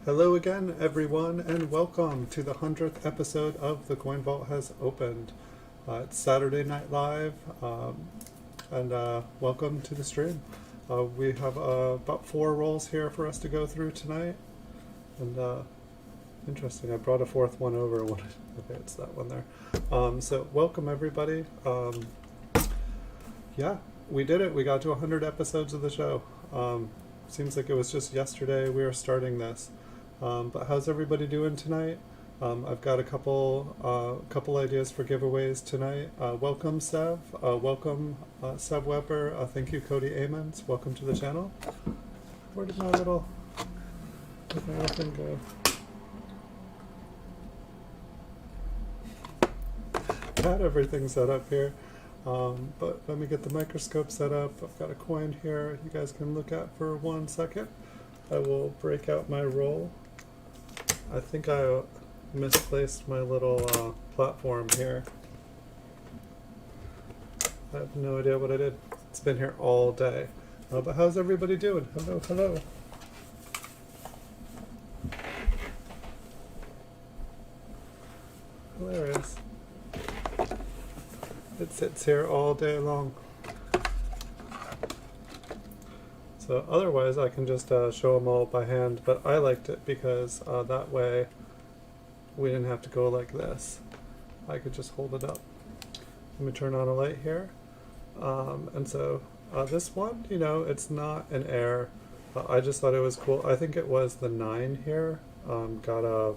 Hello again, everyone, and welcome to the 100th episode of The Coin Vault Has Opened. It's Saturday Night Live, and welcome to the stream. We have about 4 rolls here for us to go through tonight, and interesting, I brought a 4th one over. Okay, it's that one there. So welcome, everybody. Yeah, we did it. We got to 100 episodes of the show. Seems like it was just yesterday we were starting this. But how's everybody doing tonight? I've got a couple ideas for giveaways tonight. Welcome, Sev. Welcome, Sev Weber. Thank you, Cody Amons. Welcome to the channel. Where did my little thing go? Got everything set up here. But let me get the microscope set up. I've got a coin here you guys can look at for 1 second. I will break out my roll. I think I misplaced my little platform here. I have no idea what I did. It's been here all day. But how's everybody doing? Hello, hello. Hilarious. It sits here all day long. So otherwise I can just show them all by hand, but I liked it because that way we didn't have to go like this. I could just hold it up. Let me turn on a light here. And so this one, you know, it's not an air. I just thought it was cool. I think it was the 9 here. Got a,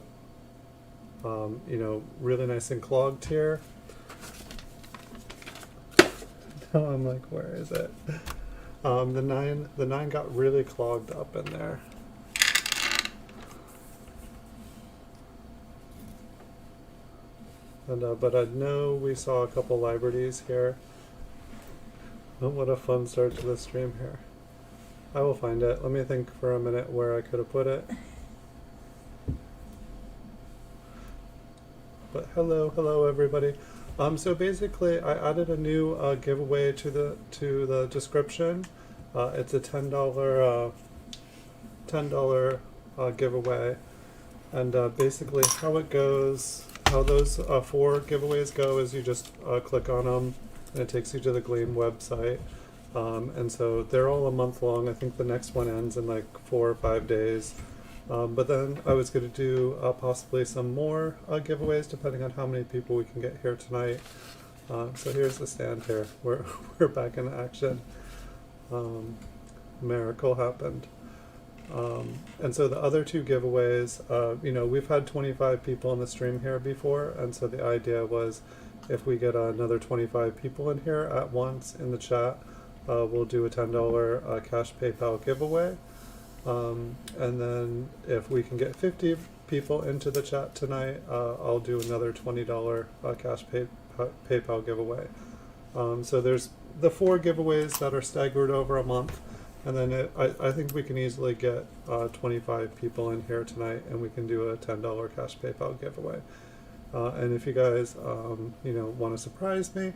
you know, really nice and clogged here. Now I'm like, where is it? The nine got really clogged up in there. And but I know we saw a couple liberties here. Oh, what a fun start to the stream here. I will find it. Let me think for a minute where I could have put it. But hello everybody. So basically, I added a new giveaway to the description. It's a $10 giveaway, and basically how it goes, how those 4 giveaways go, is you just click on them, and it takes you to the Gleam website. And so they're all a month long. I think the next one ends in like 4 or 5 days. But then I was going to do possibly some more giveaways depending on how many people we can get here tonight. So here's the stand here. We're back in action. Miracle happened. And so the other 2 giveaways, you know, we've had 25 people in the stream here before, and so the idea was if we get another 25 people in here at once in the chat, we'll do a $10 cash PayPal giveaway. And then if we can get 50 people into the chat tonight, I'll do another $20 cash PayPal giveaway. So there's the 4 giveaways that are staggered over a month, and then I think we can easily get 25 people in here tonight, and we can do a $10 cash PayPal giveaway. And if you guys you know, want to surprise me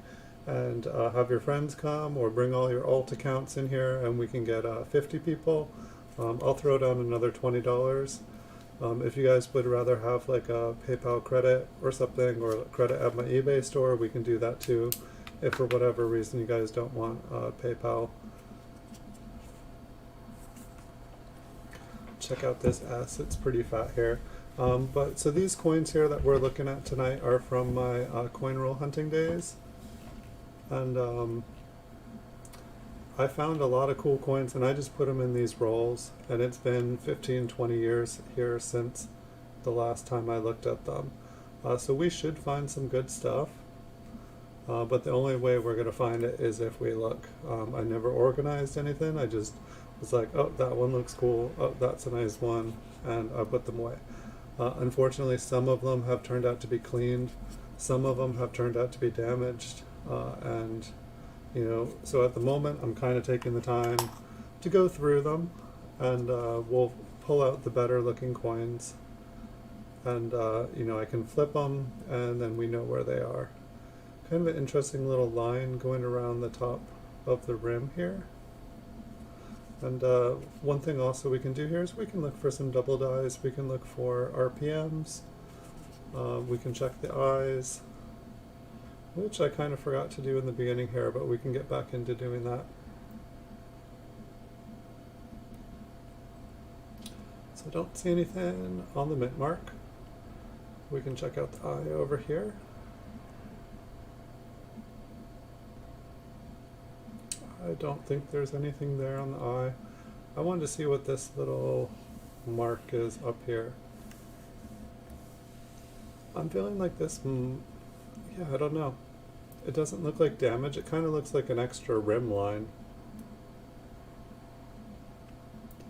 and have your friends come, or bring all your alt accounts in here, and we can get 50 people, I'll throw down another $20. If you guys would rather have like a PayPal credit or something, or credit at my eBay store, we can do that too. If for whatever reason you guys don't want PayPal. Check out this S, it's pretty fat here. But so these coins here that we're looking at tonight are from my coin roll hunting days. And I found a lot of cool coins, and I just put them in these rolls, and it's been 15-20 years here since the last time I looked at them. So we should find some good stuff, but the only way we're going to find it is if we look. I never organized anything. I just was like, oh, that one looks cool, oh, that's a nice one, and I put them away. Unfortunately, some of them have turned out to be cleaned, some of them have turned out to be damaged, and you know, so at the moment I'm kind of taking the time to go through them, and we'll pull out the better looking coins, and you know, I can flip them, and then we know where they are. Kind of an interesting little line going around the top of the rim here. And one thing also we can do here is we can look for some double dies. We can look for RPMs. We can check the eyes, which I kind of forgot to do in the beginning here, but we can get back into doing that. So I don't see anything on the mint mark. We can check out the eye over here. I don't think there's anything there on the eye. I wanted to see what this little mark is up here. I'm feeling like this, yeah, I don't know. It doesn't look like damage. It kind of looks like an extra rim line.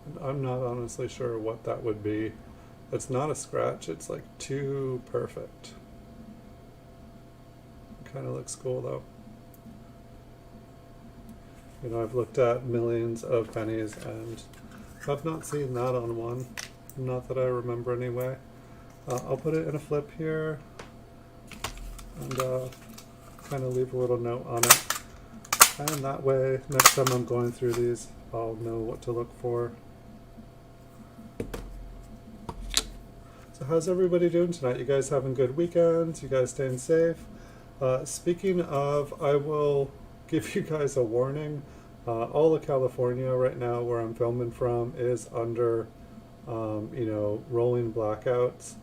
And I'm not honestly sure what that would be. It's not a scratch. It's like too perfect. It kind of looks cool though. You know, I've looked at millions of pennies and I've not seen that on one. Not that I remember anyway. I'll put it in a flip here and kind of leave a little note on it. And that way, next time I'm going through these, I'll know what to look for. So how's everybody doing tonight? You guys having good weekends? You guys staying safe? Speaking of, I will give you guys a warning. All of California right now, where I'm filming from, is under, you know, rolling blackouts.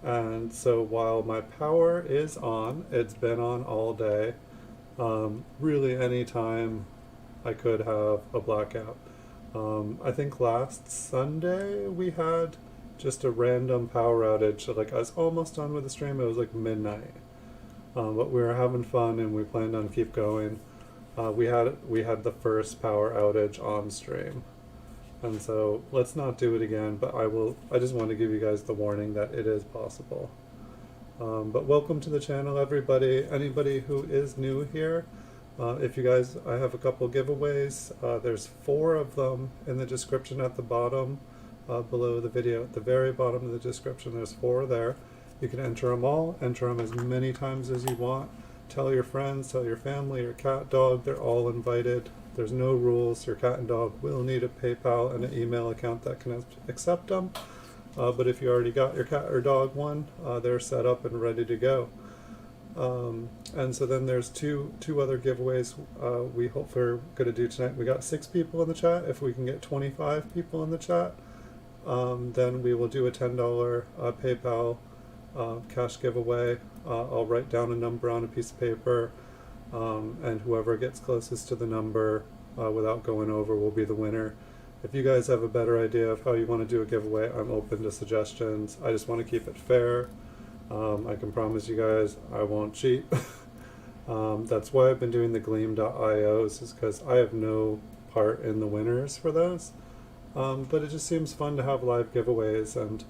And so while my power is on, it's been on all day. Really any time I could have a blackout. I think last Sunday we had just a random power outage. So like I was almost done with the stream. It was like midnight. But we were having fun and we planned on keep going. We had the first power outage on stream. And so let's not do it again, but I just want to give you guys the warning that it is possible. But welcome to the channel, everybody. Anybody who is new here, if you guys, I have a couple giveaways. There's 4 of them in the description at the bottom, below the video. At the very bottom of the description, there's 4 there. You can enter them all, enter them as many times as you want. Tell your friends, tell your family, your cat, dog, they're all invited. There's no rules. Your cat and dog will need a PayPal and an email account that can accept them. But if you already got your cat or dog one, they're set up and ready to go. And so then there's two other giveaways we hope we're going to do tonight. We got 6 people in the chat. If we can get 25 people in the chat, then we will do a $10 PayPal cash giveaway. I'll write down a number on a piece of paper. And whoever gets closest to the number without going over will be the winner. If you guys have a better idea of how you want to do a giveaway, I'm open to suggestions. I just want to keep it fair. I can promise you guys I won't cheat. That's why I've been doing the gleam.ios, is because I have no part in the winners for those. But it just seems fun to have live giveaways, and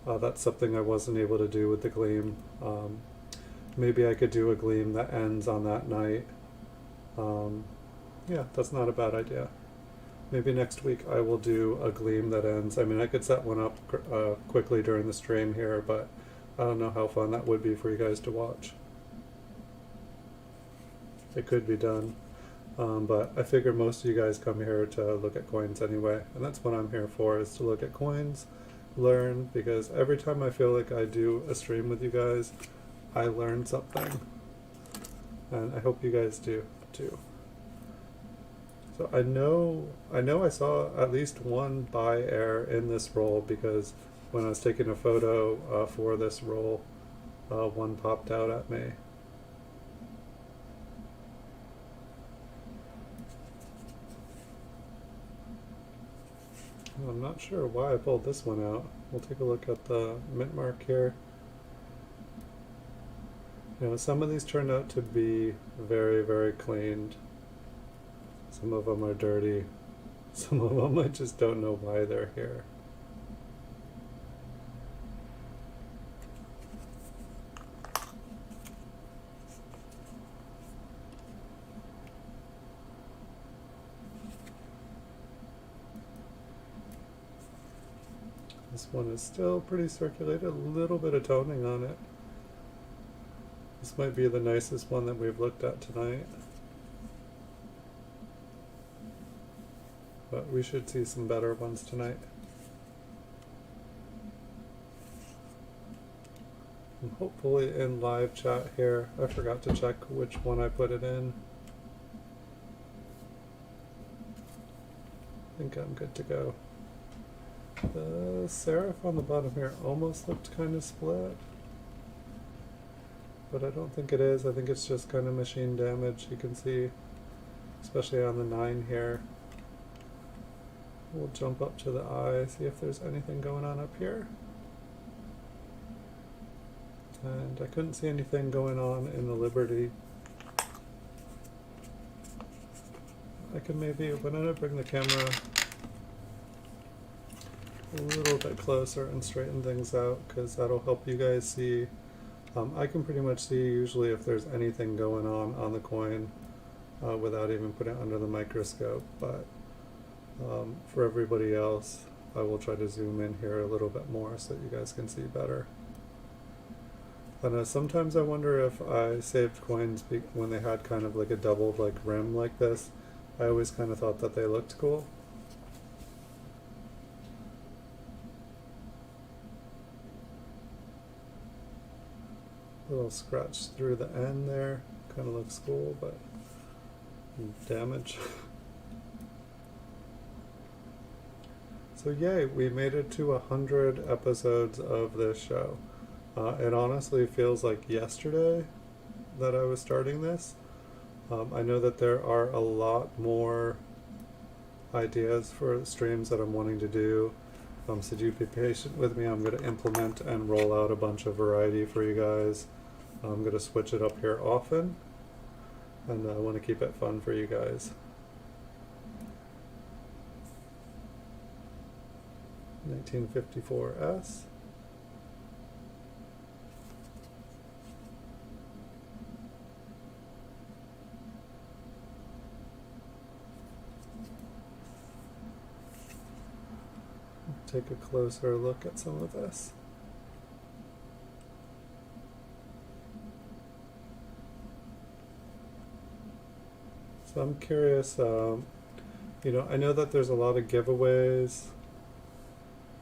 that's something I wasn't able to do with the Gleam. Maybe I could do a Gleam that ends on that night. Yeah, that's not a bad idea. Maybe next week I will do a Gleam that ends. I mean, I could set one up quickly during the stream here, but I don't know how fun that would be for you guys to watch. It could be done. But I figure most of you guys come here to look at coins anyway, and that's what I'm here for, is to look at coins, learn, because every time I feel like I do a stream with you guys, I learn something, and I hope you guys do too. So I know I saw at least one buy error in this roll, because when I was taking a photo for this roll, one popped out at me. I'm not sure why I pulled this one out. We'll take a look at the mint mark here. You know, some of these turned out to be very, very cleaned. Some of them are dirty. Some of them I just don't know why they're here. This one is still pretty circulated, a little bit of toning on it. This might be the nicest one that we've looked at tonight. But we should see some better ones tonight. And hopefully in live chat here, I forgot to check which one I put it in. I think I'm good to go. The serif on the bottom here almost looked kind of split, but I don't think it is. I think it's just kind of machine damage. You can see, especially on the 9 here. We'll jump up to the eye, see if there's anything going on up here. And I couldn't see anything going on in the Liberty. I can maybe, why don't I bring the camera a little bit closer and straighten things out, because that'll help you guys see. I can pretty much see usually if there's anything going on the coin without even putting it under the microscope, but for everybody else I will try to zoom in here a little bit more so that you guys can see better. I know sometimes I wonder if I saved coins when they had kind of like a doubled like rim like this. I always kind of thought that they looked cool. Little scratch through the end there, kind of looks cool, but damage. So yay, we made it to 100 episodes of this show. It honestly feels like yesterday that I was starting this. I know that there are a lot more ideas for streams that I'm wanting to do. So do be patient with me. I'm going to implement and roll out a bunch of variety for you guys. I'm going to switch it up here often, and I want to keep it fun for you guys. 1954S. Take a closer look at some of this. So I'm curious, you know, I know that there's a lot of giveaways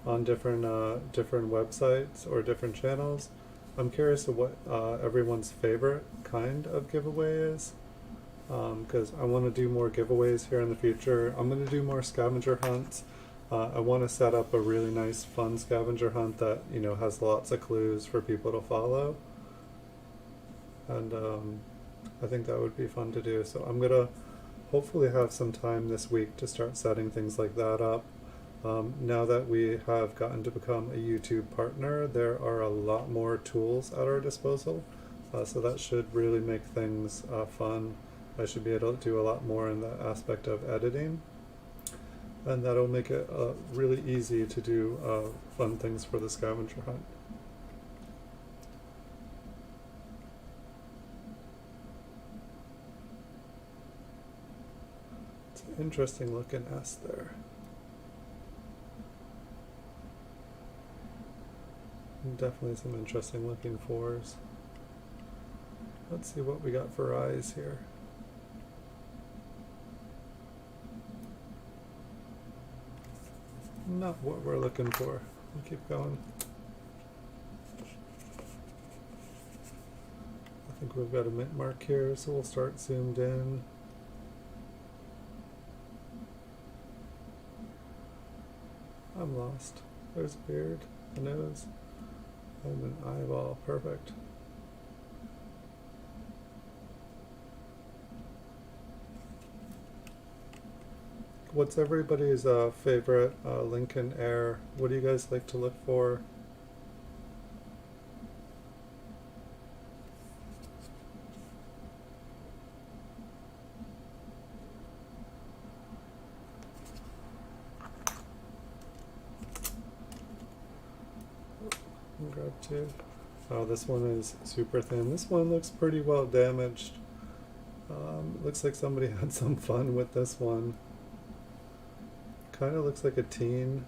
on different websites or different channels. I'm curious of what everyone's favorite kind of giveaway is, because I want to do more giveaways here in the future. I'm going to do more scavenger hunts. I want to set up a really nice fun scavenger hunt that, you know, has lots of clues for people to follow, and I think that would be fun to do. So I'm gonna hopefully have some time this week to start setting things like that up. Now that we have gotten to become a YouTube partner, there are a lot more tools at our disposal, so that should really make things fun. I should be able to do a lot more in the aspect of editing, and that'll make it really easy to do fun things for the scavenger hunt. It's an interesting looking S there. And definitely some interesting looking 4s. Let's see what we got for eyes here. Not what we're looking for. We'll keep going. I think we've got a mint mark here, so we'll start zoomed in. I'm lost. There's a beard, a nose, and an eyeball. Perfect. What's everybody's favorite Lincoln Air? What do you guys like to look for? Grab two. Oh, this one is super thin. This one looks pretty well damaged. Looks like somebody had some fun with this one. Kind of looks like a teen.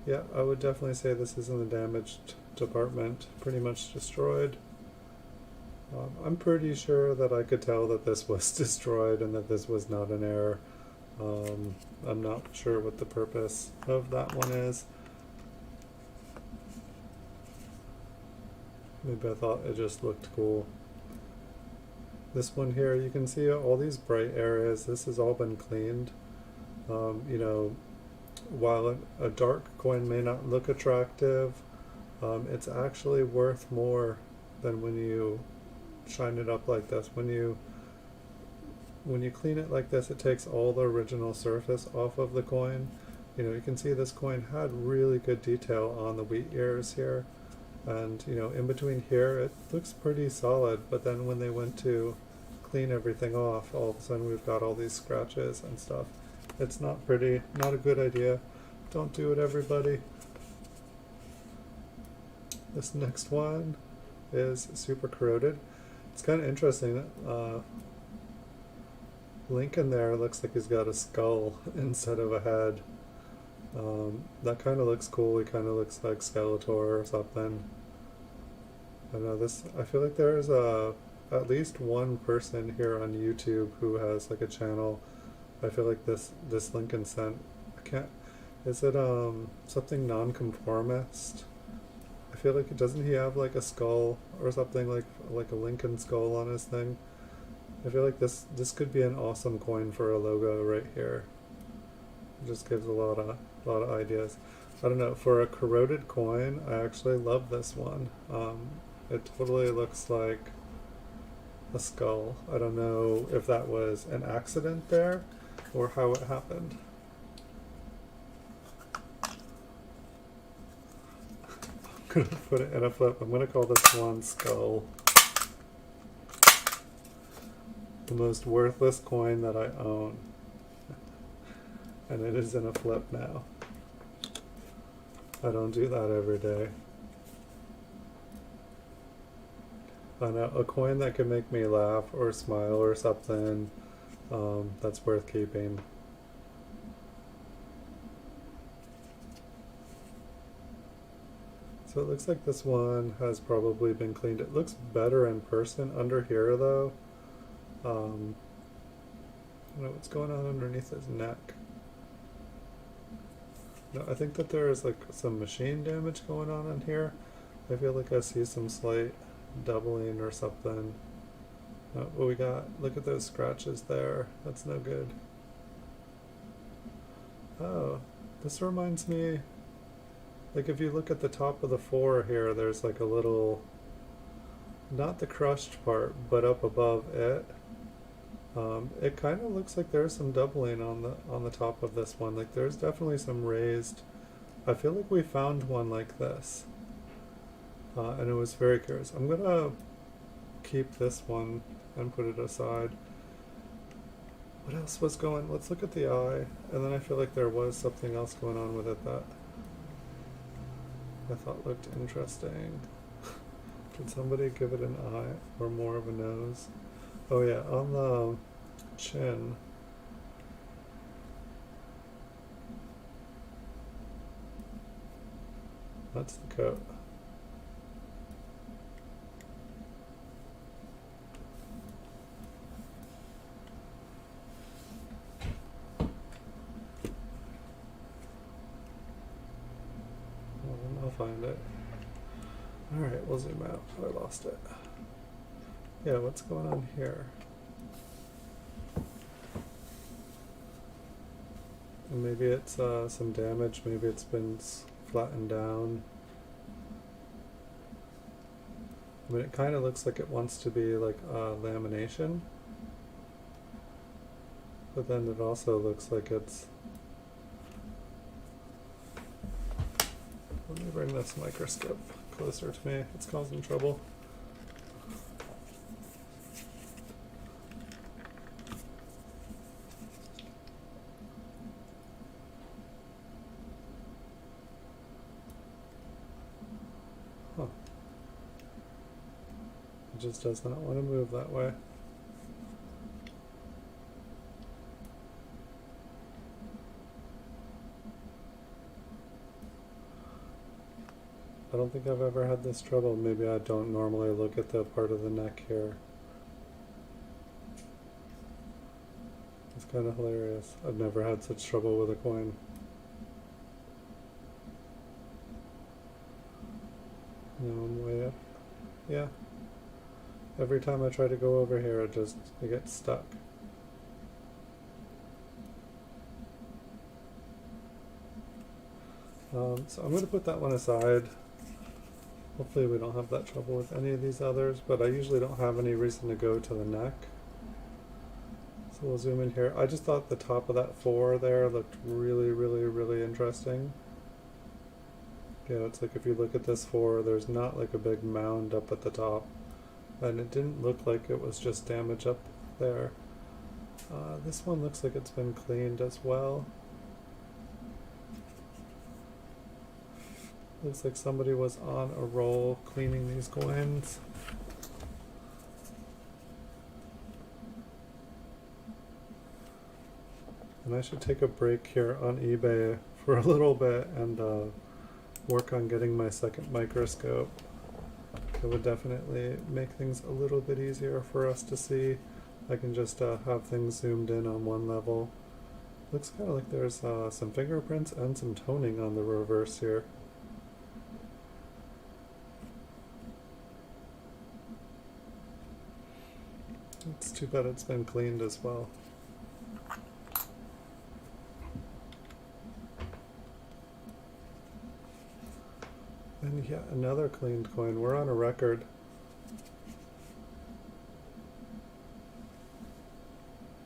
Yeah, I would definitely say this is in the damaged department. Pretty much destroyed. I'm pretty sure that I could tell that this was destroyed and that this was not an error. I'm not sure what the purpose of that one is. Maybe I thought it just looked cool. This one here, you can see all these bright areas. This has all been cleaned. You know, while a dark coin may not look attractive, it's actually worth more than when you shine it up like this. When you clean it like this, it takes all the original surface off of the coin. You know, you can see this coin had really good detail on the wheat ears here. And, you know, in between here, it looks pretty solid, but then when they went to clean everything off, all of a sudden we've got all these scratches and stuff. It's not pretty, not a good idea. Don't do it, everybody. This next one is super corroded. It's kind of interesting. Lincoln there looks like he's got a skull instead of a head. That kind of looks cool. He kind of looks like Skeletor or something. I know this. I feel like there's at least one person here on YouTube who has like a channel. I feel like this Lincoln sent. I can't. Is it something non-conformist? I feel like doesn't he have like a skull or something like a Lincoln skull on his thing? I feel like this could be an awesome coin for a logo right here. It just gives a lot of ideas. I don't know, for a corroded coin, I actually love this one. It totally looks like a skull. I don't know if that was an accident there or how it happened. I'm gonna put it in a flip. I'm gonna call this one Skull. The most worthless coin that I own. And it is in a flip now. I don't do that every day. I know, a coin that can make me laugh or smile or something, that's worth keeping. So it looks like this one has probably been cleaned. It looks better in person. Under here though, I don't know what's going on underneath his neck. No, I think that there is like some machine damage going on in here. I feel like I see some slight doubling or something. What we got? Look at those scratches there. That's no good. Oh, this reminds me, like if you look at the top of the 4 here, there's like a little, not the crushed part, but up above it. It kind of looks like there's some doubling on the top of this one. Like there's definitely some raised. I feel like we found one like this. And it was very curious. I'm gonna keep this one and put it aside. What else was going? Let's look at the eye. And then I feel like there was something else going on with it that I thought looked interesting. Did somebody give it an eye or more of a nose? Oh yeah, on the chin. That's the coat. I'll find it. Alright, we'll zoom out. I lost it. Yeah, what's going on here? Maybe it's some damage, maybe it's been flattened down. I mean, it kind of looks like it wants to be like lamination, but then it also looks like it's... Let me bring this microscope closer to me, it's causing trouble. Huh. It just does not want to move that way. don't think I've ever had this trouble. Maybe I don't normally look at the part of the neck here. It's kind of hilarious. I've never had such trouble with a coin. No, I'm way up. Yeah. Every time I try to go over here, it gets stuck. So I'm going to put that one aside. Hopefully we don't have that trouble with any of these others, but I usually don't have any reason to go to the neck. So we'll zoom in here. I just thought the top of that 4 there looked really, really, really interesting. Yeah, it's like if you look at this 4, there's not like a big mound up at the top. And it didn't look like it was just damage up there. This one looks like it's been cleaned as well. Looks like somebody was on a roll cleaning these coins. And I should take a break here on eBay for a little bit and work on getting my second microscope. It would definitely make things a little bit easier for us to see. I can just have things zoomed in on one level. Looks kind of like there's some fingerprints and some toning on the reverse here. It's too bad it's been cleaned as well. And yet another cleaned coin. We're on a record.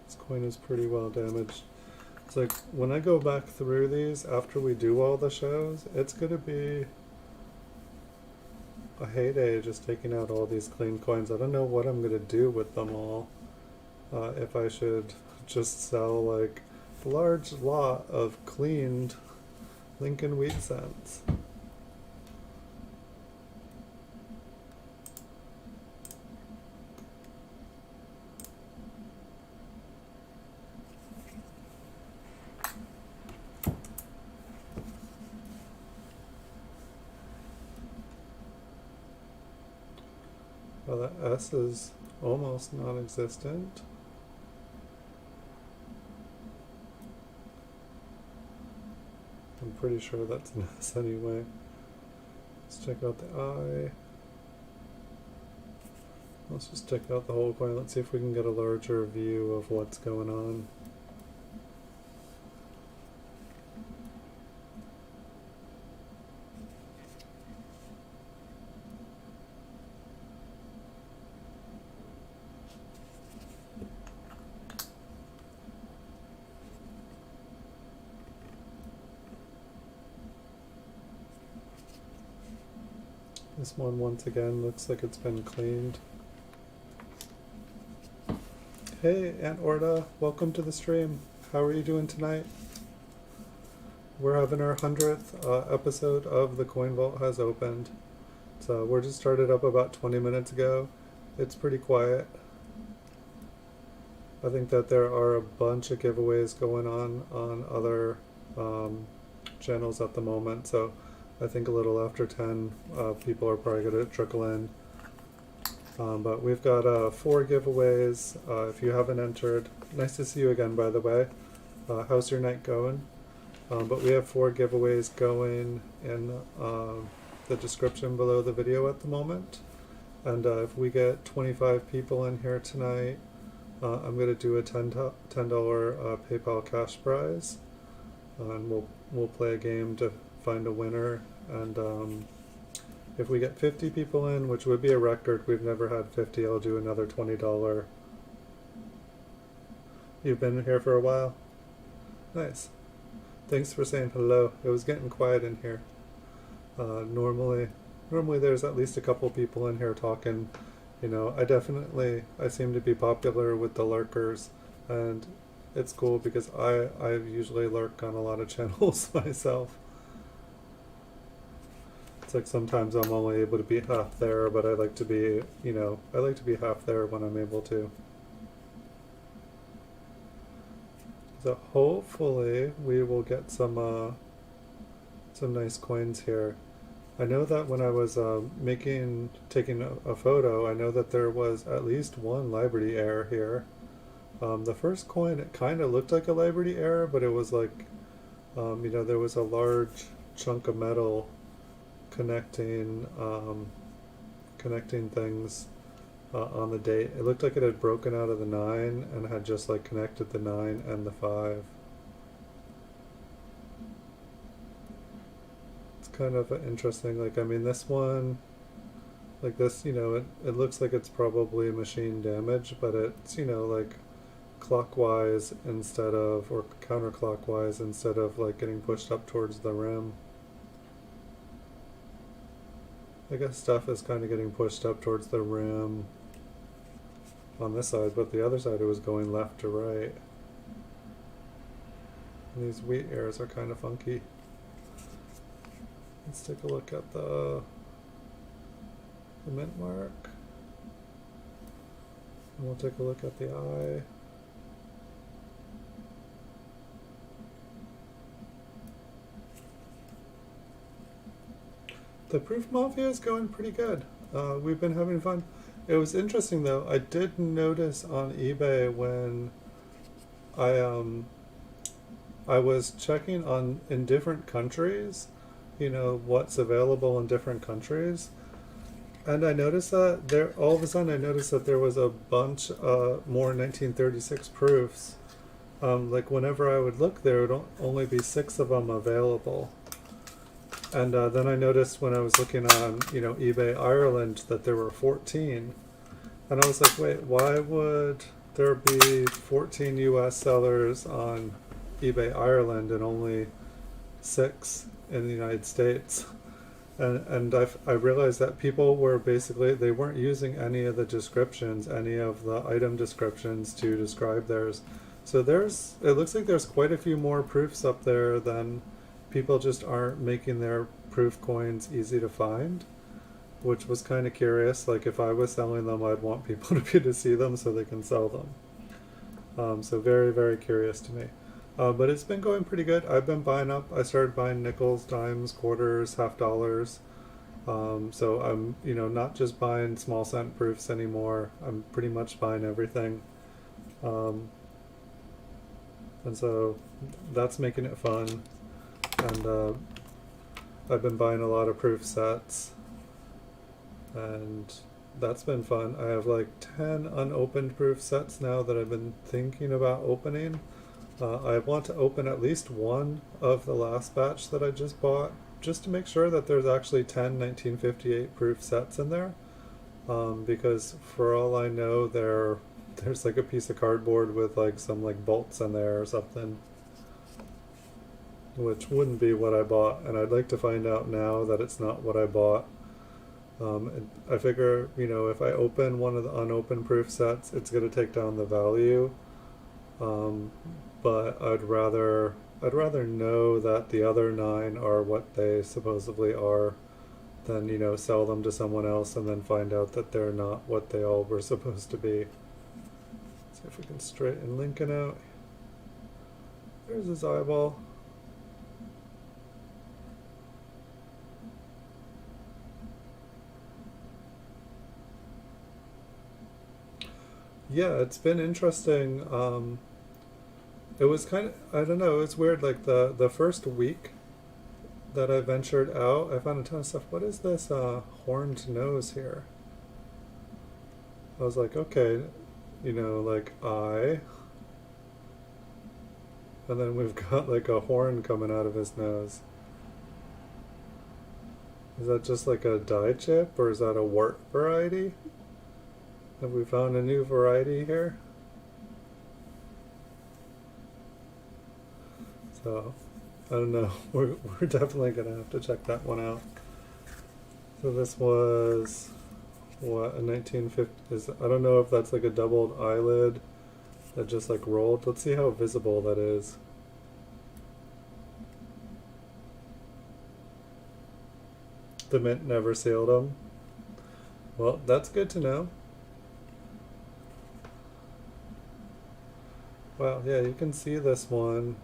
This coin is pretty well damaged. It's like when I go back through these after we do all the shows, it's going to be a heyday just taking out all these clean coins. I don't know what I'm going to do with them all. If I should just sell like a large lot of cleaned Lincoln wheat cents. Well, that S is almost non-existent. I'm pretty sure that's an S anyway. Let's check out the I. Let's just check out the whole coin. Let's see if we can get a larger view of what's going on. This one once again looks like it's been cleaned. Hey Aunt Orda, welcome to the stream. How are you doing tonight? We're having our 100th episode of The Coin Vault has opened. So we're just started up about 20 minutes ago. It's pretty quiet. I think that there are a bunch of giveaways going on other channels at the moment. So I think a little after 10, people are probably going to trickle in. But we've got 4 giveaways. If you haven't entered, nice to see you again, by the way. How's your night going? But we have 4 giveaways going in the description below the video at the moment. And if we get 25 people in here tonight, I'm going to do a $10 PayPal cash prize. And we'll play a game to find a winner. And if we get 50 people in, which would be a record, we've never had 50, I'll do another $20. You've been here for a while? Nice. Thanks for saying hello. It was getting quiet in here. Normally there's at least a couple people in here talking. You know, I seem to be popular with the lurkers, and it's cool because I usually lurk on a lot of channels myself. It's like sometimes I'm only able to be half there, but I like to be, I like to be half there when I'm able to. So hopefully we will get some nice coins here. I know that when I was taking a photo, I know that there was at least one Liberty error here. The first coin, it kind of looked like a Liberty error, but it was like, there was a large chunk of metal connecting connecting things on the date. It looked like it had broken out of the 9 and had just like connected the 9 and the 5. It's kind of interesting. Like, I mean, this one, like this, it looks like it's probably machine damage, but it's, like clockwise instead of, or counterclockwise instead of like getting pushed up towards the rim. I guess stuff is kind of getting pushed up towards the rim on this side, but the other side it was going left to right. And these wheat errors are kind of funky. Let's take a look at the mint mark. And we'll take a look at the eye. The Proof Mafia is going pretty good. We've been having fun. It was interesting though. I did notice on eBay when I was checking on in different countries, what's available in different countries, and I noticed that there all of a sudden I noticed that there was a bunch more 1936 proofs. Like whenever I would look, there would only be 6 of them available. And then I noticed when I was looking on, eBay Ireland that there were 14. And I was like, wait, why would there be 14 US sellers on eBay Ireland and only 6 in the United States? And I realized that people were basically, they weren't using any of the descriptions, any of the item descriptions to describe theirs. So it looks like there's quite a few more proofs up there than people just aren't making their proof coins easy to find, which was kind of curious. Like if I was selling them, I'd want people to be able to see them so they can sell them. So very, very curious to me. But it's been going pretty good. I've been buying up. I started buying nickels, dimes, quarters, half dollars. So I'm, not just buying small cent proofs anymore. I'm pretty much buying everything. And so that's making it fun. And I've been buying a lot of proof sets, and that's been fun. I have like 10 unopened proof sets now that I've been thinking about opening. I want to open at least one of the last batch that I just bought, just to make sure that there's actually 10 1958 proof sets in there, because for all I know there's like a piece of cardboard with like some like bolts in there or something, which wouldn't be what I bought, and I'd like to find out now that it's not what I bought. I figure, if I open one of the unopened proof sets, it's going to take down the value. But I'd rather know that the other 9 are what they supposedly are than, sell them to someone else and then find out that they're not what they all were supposed to be. See if we can straighten Lincoln out. There's his eyeball. Yeah, it's been interesting. It was kind of, I don't know, it's weird. Like the first week that I ventured out, I found a ton of stuff. What is this horned nose here? I was like, okay, like eye. And then we've got like a horn coming out of his nose. Is that just like a dye chip, or is that a wart variety? Have we found a new variety here? So, I don't know. We're definitely going to have to check that one out. So this was, what, a 1950, I don't know if that's like a doubled eyelid that just like rolled. Let's see how visible that is. The mint never sealed them. Well, that's good to know. Wow, yeah, you can see this one.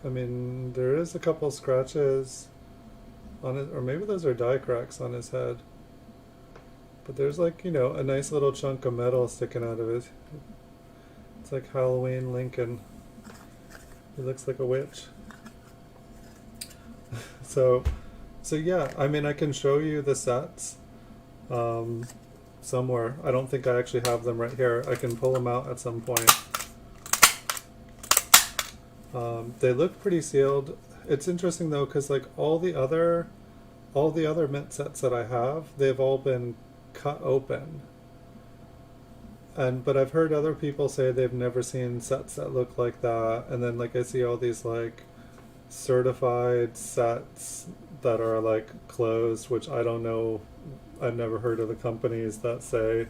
I mean, there is a couple scratches on it, or maybe those are die cracks on his head. But there's like, a nice little chunk of metal sticking out of it. It's like Halloween Lincoln. He looks like a witch. So, so yeah, I mean, I can show you the sets somewhere. I don't think I actually have them right here. I can pull them out at some point. They look pretty sealed. It's interesting though, because like all the other mint sets that I have, they've all been cut open. But I've heard other people say they've never seen sets that look like that. And then like I see all these like certified sets that are like closed, which I don't know. I've never heard of the companies that say.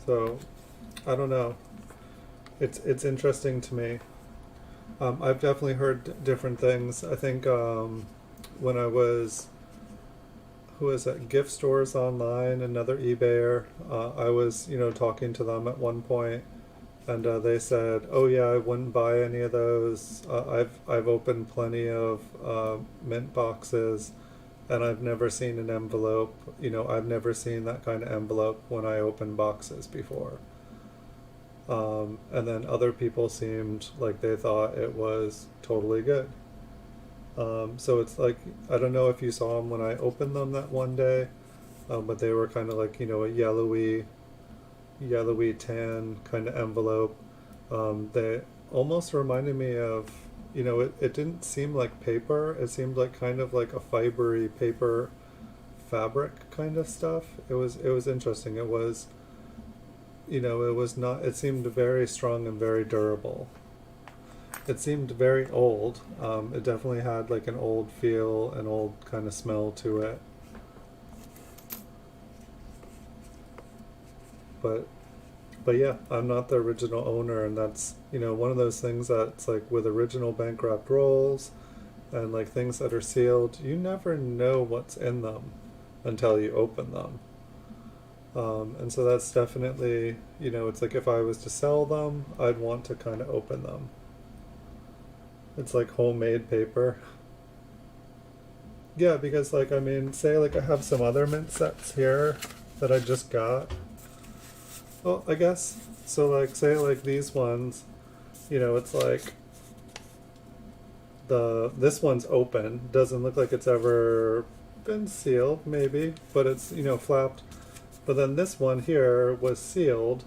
So I don't know. It's interesting to me. I've definitely heard different things. I think when I was, who is it, gift stores online, another eBayer, I was, talking to them at one point, and they said, "Oh yeah, I wouldn't buy any of those. I've opened plenty of mint boxes, and I've never seen an envelope. I've never seen that kind of envelope when I open boxes before." And then other people seemed like they thought it was totally good. So it's like, I don't know if you saw them when I opened them that one day, but they were kind of like, a yellowy tan kind of envelope. They almost reminded me of, it didn't seem like paper. It seemed like kind of like a fibery paper fabric kind of stuff. It was interesting. It was, it was not, it seemed very strong and very durable. It seemed very old. It definitely had like an old feel, an old kind of smell to it. But yeah, I'm not the original owner, and that's, one of those things that's like with original bank wrapped rolls and like things that are sealed, you never know what's in them until you open them. And so that's definitely, it's like if I was to sell them, I'd want to kind of open them. It's like homemade paper. Yeah, because like, I mean, say like I have some other mint sets here that I just got. Well, I guess, so like, say like these ones, it's like this one's open. Doesn't look like it's ever been sealed, maybe, but it's, flapped. But then this one here was sealed,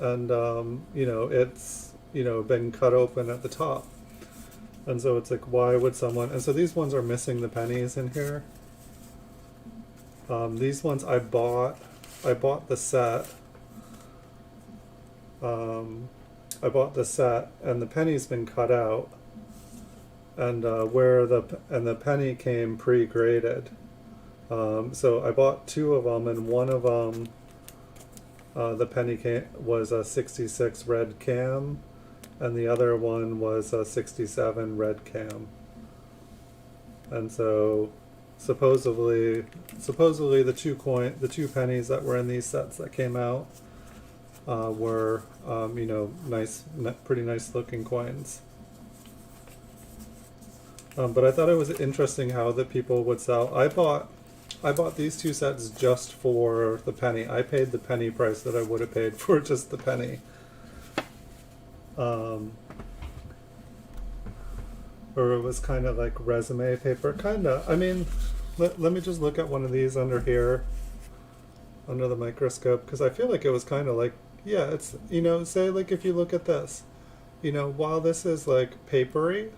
and it's been cut open at the top, and so it's like, why would someone? And so these ones are missing the pennies in here. These ones I bought the set. I bought the set, and the penny's been cut out, and the penny came pre-graded. So I bought two of them, and one of them, the penny was a 66 red cam, and the other one was a 67 red cam. And so supposedly the two pennies that were in these sets that came out were nice, pretty nice looking coins. But I thought it was interesting how the people would sell. I bought these two sets just for the penny. I paid the penny price that I would have paid for just the penny. Or it was kind of like resume paper, kind of. I mean, let me just look at one of these under here, under the microscope, because I feel like it was kind of like, yeah, it's, say like if you look at this, while this is like papery,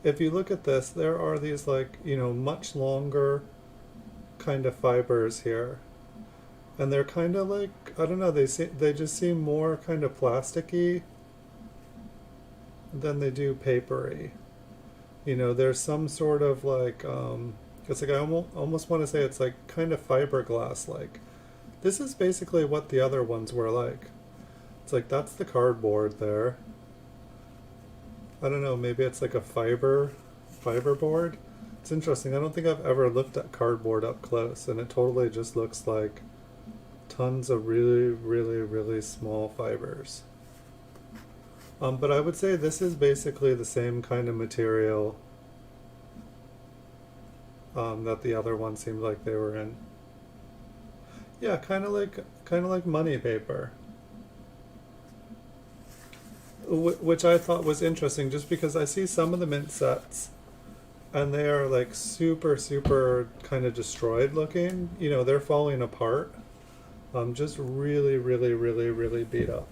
if you look at this, there are these like, much longer kind of fibers here, and they're kind of like, I don't know, they just seem more kind of plasticky than they do papery. There's some sort of like it's like I almost want to say it's like kind of fiberglass like. This is basically what the other ones were like. It's like that's the cardboard there. I don't know, maybe it's like a fiberboard. It's interesting. I don't think I've ever looked at cardboard up close, and it totally just looks like Tons of really, really, really small fibers. But I would say this is basically the same kind of material that the other one seemed like they were in. Yeah, kind of like money paper, which I thought was interesting, just because I see some of the mint sets, and they are like super, super kind of destroyed looking. You know, they're falling apart. Just really, really, really, really beat up.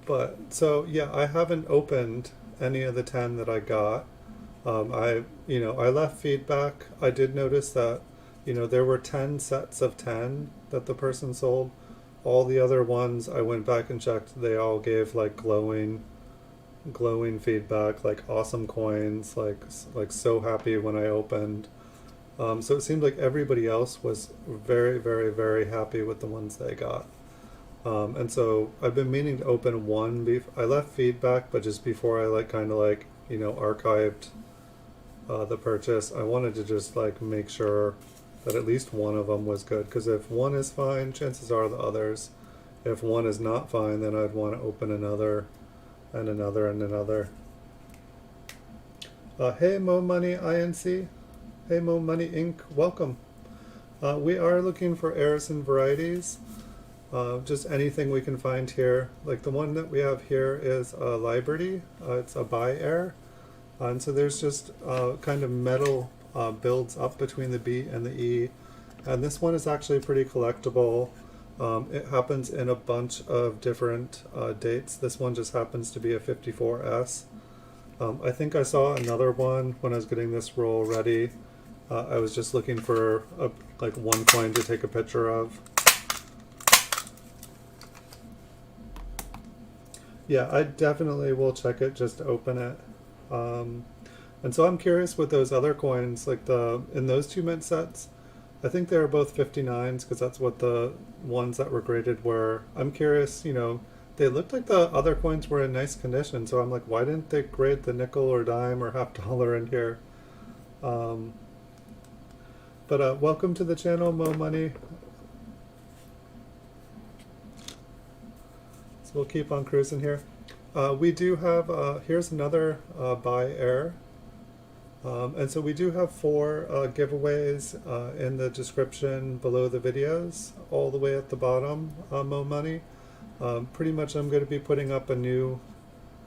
But so yeah, I haven't opened any of the 10 that I got. I left feedback. I did notice that, there were 10 sets of 10 that the person sold. All the other ones, I went back and checked. They all gave like glowing feedback, like awesome coins, like so happy when I opened. So it seemed like everybody else was very, very, very happy with the ones they got. And so I've been meaning to open one. I left feedback, but just before I archived the purchase, I wanted to just like make sure that at least one of them was good. Because if one is fine, chances are the others. If one is not fine, then I'd want to open another and another and another. Hey Mo Money INC. Hey Mo Money Inc. Welcome. We are looking for heirs and varieties. Just anything we can find here. Like the one that we have here is Liberty. It's a bi heir. And so there's just kind of metal builds up between the B and the E. And this one is actually pretty collectible. It happens in a bunch of different dates. This one just happens to be a 54S. I think I saw another one when I was getting this roll ready. I was just looking for one coin to take a picture of. Yeah, I definitely will check it just to open it. And so I'm curious with those other coins, like in those two mint sets, I think they were both 59s because that's what the ones that were graded were. I'm curious, they looked like the other coins were in nice condition, so I'm like, why didn't they grade the nickel or dime or $50 in here? But welcome to the channel, Mo Money. So we'll keep on cruising here. We do have, here's another buy air. And so we do have 4 giveaways in the description below the videos, all the way at the bottom, Mo Money. Pretty much I'm going to be putting up a new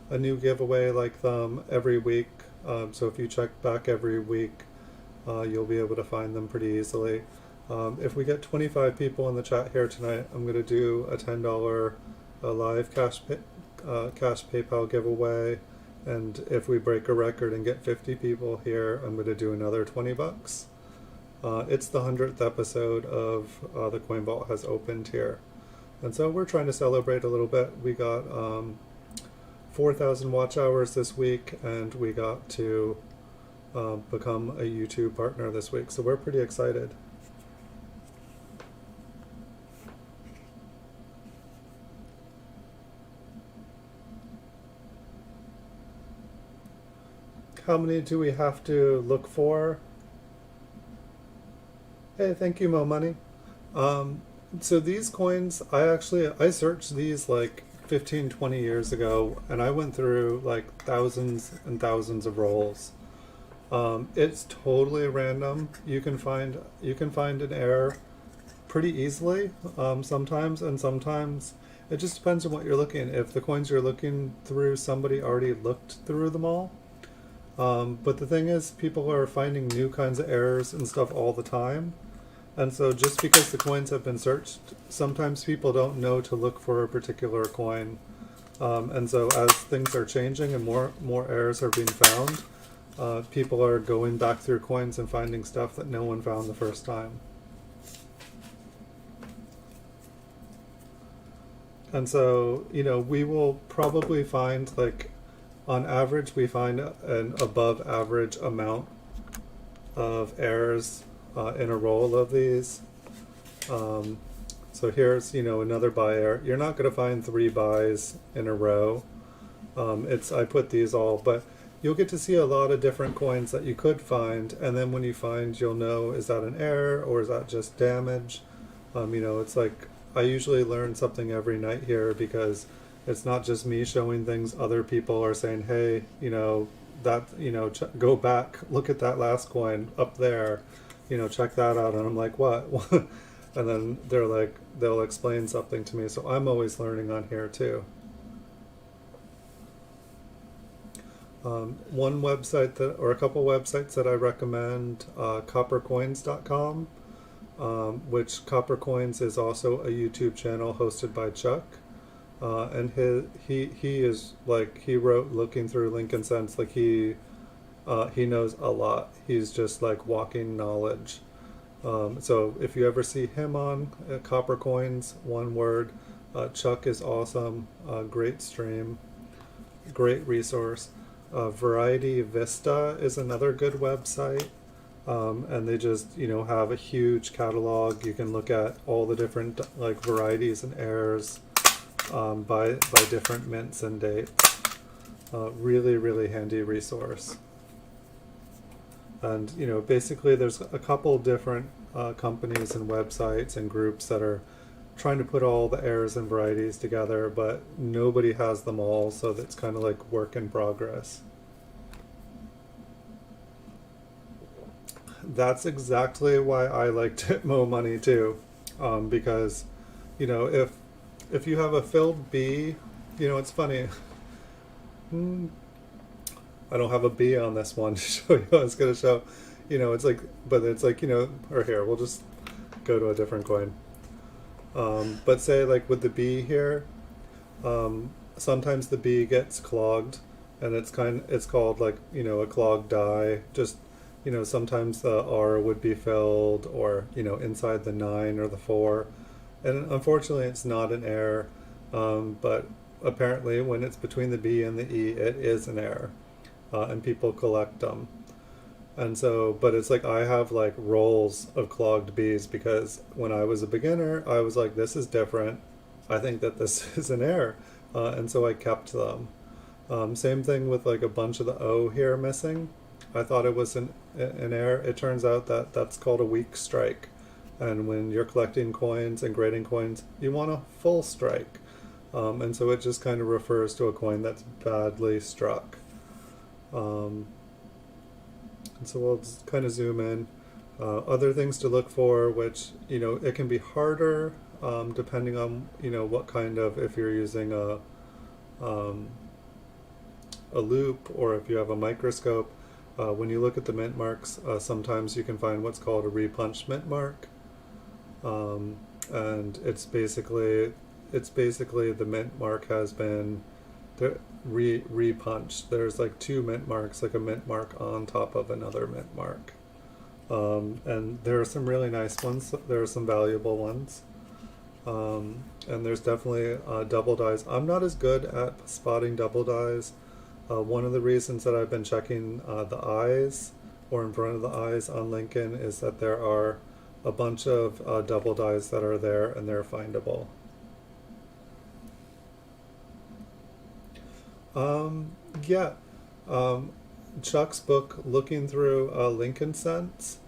giveaway like them every week. So if you check back every week, you'll be able to find them pretty easily. If we get 25 people in the chat here tonight, I'm going to do a $10 live cash PayPal giveaway. And if we break a record and get 50 people here, I'm going to do another $20. It's the 100th episode of the Coin Vault has opened here. And so we're trying to celebrate a little bit. We got 4,000 watch hours this week, and we got to become a YouTube partner this week. So we're pretty excited. How many do we have to look for? Hey, thank you, Mo Money. So these coins, I searched these like 15, 20 years ago, and I went through like thousands and thousands of rolls. It's totally random. You can find an error pretty easily sometimes, and sometimes it just depends on what you're looking. If the coins you're looking through, somebody already looked through them all. But the thing is, people are finding new kinds of errors and stuff all the time. And so just because the coins have been searched, sometimes people don't know to look for a particular coin. And so as things are changing and more errors are being found, people are going back through coins and finding stuff that no one found the first time. And so, we will probably find, like, on average, we find an above average amount of errors in a roll of these. So here's, another buy error. You're not going to find 3 buys in a row. I put these all, but you'll get to see a lot of different coins that you could find, and then when you find, you'll know, is that an error or is that just damage? It's like I usually learn something every night here, because it's not just me showing things, other people are saying, hey, go back, look at that last coin up there, check that out. And I'm like, what? And then they'll explain something to me. So I'm always learning on here too. One website or a couple websites that I recommend, coppercoins.com, which Copper Coins is also a YouTube channel hosted by Chuck. And he is like, he wrote Looking Through Lincoln Cents, like he knows a lot. He's just like walking knowledge. So if you ever see him on Copper Coins, one word, Chuck is awesome. Great stream, great resource. Variety Vista is another good website. And they just, have a huge catalog. You can look at all the different like varieties and errors by different mints and dates. Really, really handy resource. And basically there's a couple different companies and websites and groups that are trying to put all the errors and varieties together, but nobody has them all, so that's kind of like work in progress. That's exactly why I like Titmo money too, because if you have a filled B, it's funny. I don't have a B on this one to show you. I was going to show, it's like, but it's like, or here, we'll just go to a different coin. But say like with the B here, sometimes the B gets clogged, and it's called like, a clogged die. Just, sometimes the R would be filled, or, inside the 9 or the 4. And unfortunately it's not an error, but apparently when it's between the B and the E, it is an error. And people collect them. And so, but it's like I have like rolls of clogged Bs, because when I was a beginner, I was like, this is different. I think that this is an error. And so I kept them. Same thing with like a bunch of the O here missing. I thought it was an error. It turns out that that's called a weak strike. And when you're collecting coins and grading coins, you want a full strike. And so it just kind of refers to a coin that's badly struck. And so we'll just kind of zoom in. Other things to look for, which, it can be harder depending on, what kind of, if you're using a loop, or if you have a microscope. When you look at the mint marks, sometimes you can find what's called a repunched mint mark. And it's basically the mint mark has been repunched. There's like two mint marks, like a mint mark on top of another mint mark. And there are some really nice ones. There are some valuable ones. And there's definitely double dies. I'm not as good at spotting double dies. One of the reasons that I've been checking the eyes, or in front of the eyes on Lincoln, is that there are a bunch of double dies that are there, and they're findable. Chuck's book, Looking Through Lincoln Cents,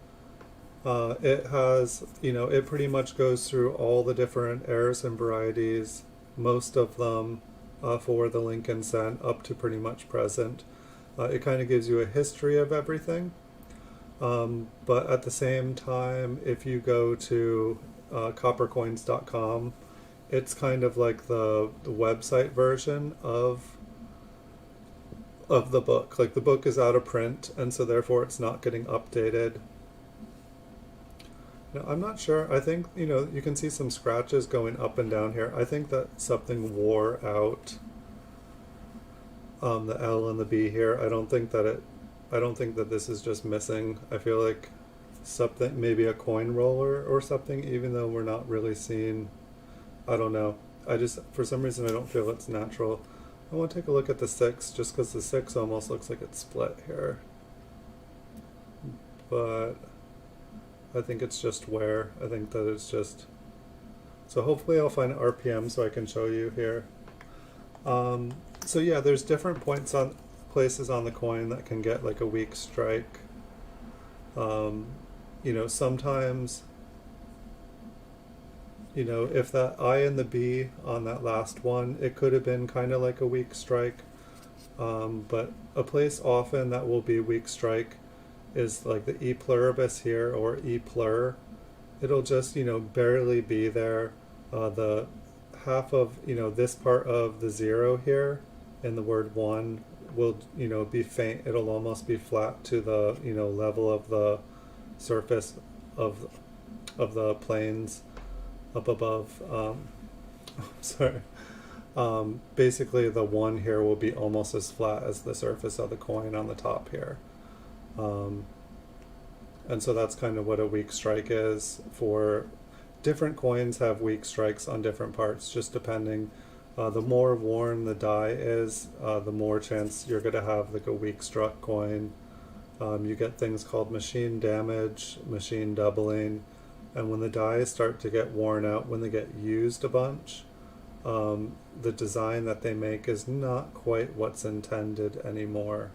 it has, it pretty much goes through all the different errors and varieties, most of them for the Lincoln Cent up to pretty much present. It kind of gives you a history of everything. But at the same time, if you go to coppercoins.com, it's kind of like the website version of the book. Like the book is out of print, and so therefore it's not getting updated. Now, I'm not sure. I think, you can see some scratches going up and down here. I think that something wore out the L and the B here. I don't think that this is just missing. I feel like something, maybe a coin roller or something, even though we're not really seeing, I don't know. For some reason, I don't feel it's natural. I want to take a look at the 6, just because the 6 almost looks like it's split here. But I think it's just wear. I think that it's just... So hopefully I'll find RPM so I can show you here. So yeah, there's different points on places on the coin that can get like a weak strike. Sometimes, if that I and the B on that last one, it could have been kind of like a weak strike. But a place often that will be weak strike is like the E pluribus here, or E plur. It'll just, barely be there. The half of, this part of the 0 here in the word 1 will, be faint. It'll almost be flat to the, level of the surface of the planes up above. Sorry. Basically the 1 here will be almost as flat as the surface of the coin on the top here. And so that's kind of what a weak strike is. For different coins have weak strikes on different parts, just depending. The more worn the die is, the more chance you're going to have like a weak struck coin. You get things called machine damage, machine doubling, and when the dies start to get worn out, when they get used a bunch, the design that they make is not quite what's intended anymore.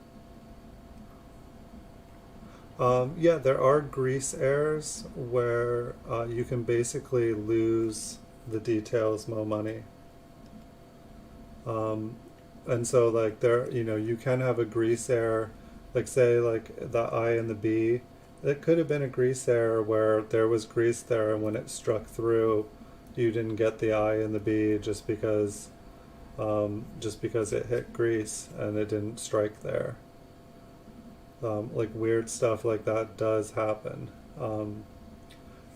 There are grease errors where you can basically lose the details mo money. And so like there, you can have a grease error, like say like the I and the B. It could have been a grease error where there was grease there, and when it struck through, you didn't get the I and the B just because it hit grease and it didn't strike there. Like weird stuff like that does happen.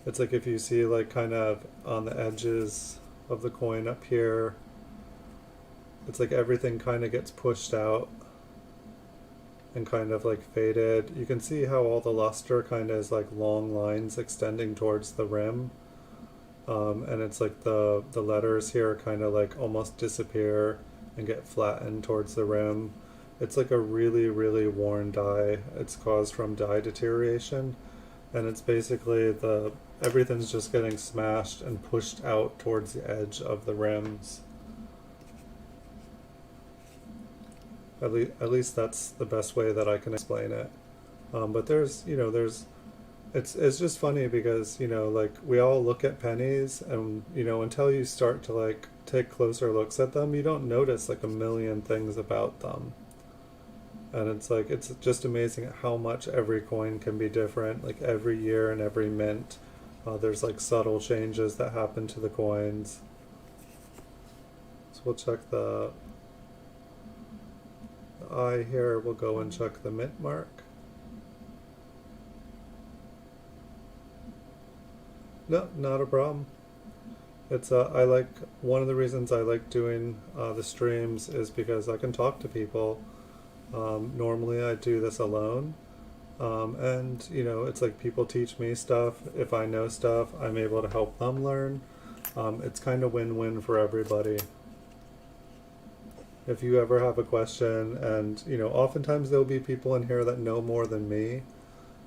It's like if you see like kind of on the edges of the coin up here, it's like everything kind of gets pushed out and kind of like faded. You can see how all the luster kind of is like long lines extending towards the rim. And it's like the letters here kind of like almost disappear and get flattened towards the rim. It's like a really, really worn die. It's caused from die deterioration, and it's basically everything's just getting smashed and pushed out towards the edge of the rims. At least that's the best way that I can explain it. But it's just funny because, like we all look at pennies, and, until you start to like take closer looks at them, you don't notice like a million things about them. And it's like, it's just amazing at how much every coin can be different. Like every year and every mint, there's like subtle changes that happen to the coins. So we'll check the I here. We'll go and check the mint mark. No, not a problem. It's one of the reasons I like doing the streams is because I can talk to people. Normally I do this alone, and it's like people teach me stuff. If I know stuff, I'm able to help them learn. It's kind of win-win for everybody. If you ever have a question, and oftentimes there'll be people in here that know more than me,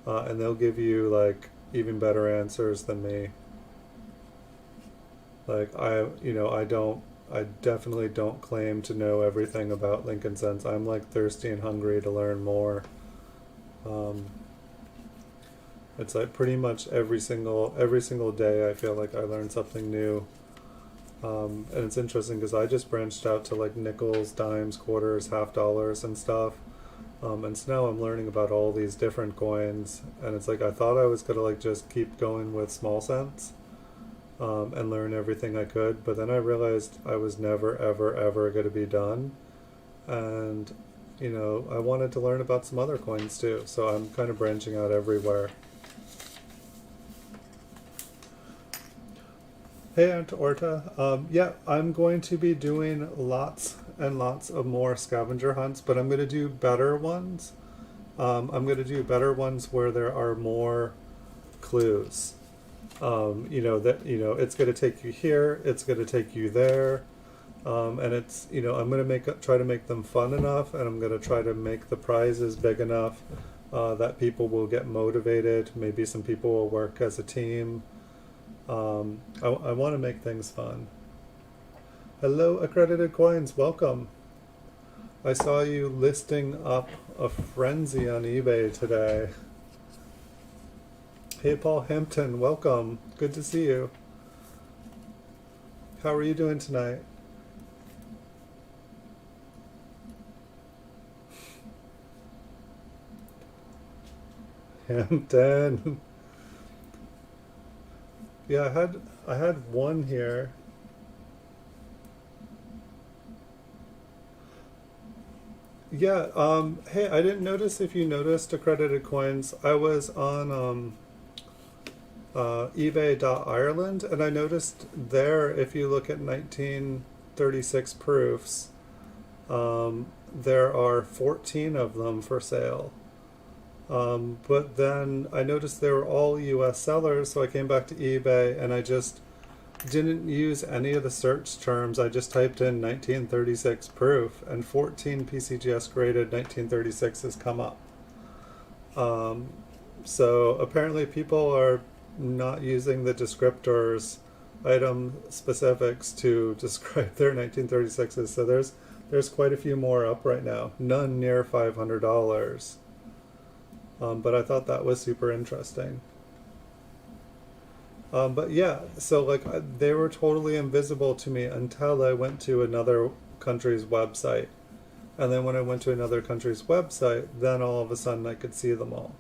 and they'll give you like even better answers than me. Like I definitely don't claim to know everything about Lincoln Cents. I'm like thirsty and hungry to learn more. It's like pretty much every single day I feel like I learn something new. And it's interesting because I just branched out to like nickels, dimes, quarters, half dollars and stuff. And so now I'm learning about all these different coins, and it's like I thought I was gonna like just keep going with small cents. And learn everything I could, but then I realized I was never ever going to be done, and I wanted to learn about some other coins too, so I'm kind of branching out everywhere. Hey Aunt Orta, yeah, I'm going to be doing lots and lots of more scavenger hunts, but I'm going to do better ones. I'm going to do better ones where there are more clues. It's going to take you here, it's going to take you there, and it's, I'm going to try to make them fun enough, and I'm going to try to make the prizes big enough that people will get motivated. Maybe some people will work as a team. I want to make things fun. Hello, Accredited Coins, welcome. I saw you listing up a frenzy on eBay today. Hey, Paul Hampton, welcome. Good to see you. How are you doing tonight? Hampton. Yeah, I had one here. Yeah, hey, I didn't notice if you noticed accredited coins. I was on eBay.Ireland, and I noticed there, if you look at 1936 proofs, there are 14 of them for sale. But then I noticed they were all US sellers, so I came back to eBay and I just didn't use any of the search terms. I just typed in 1936 proof, and 14 PCGS graded 1936 has come up. Um, so apparently people are not using the descriptors, item specifics to describe their 1936s. So there's quite a few more up right now. None near $500. But I thought that was super interesting. But yeah, so like they were totally invisible to me until I went to another country's website. And then when I went to another country's website, then all of a sudden I could see them all.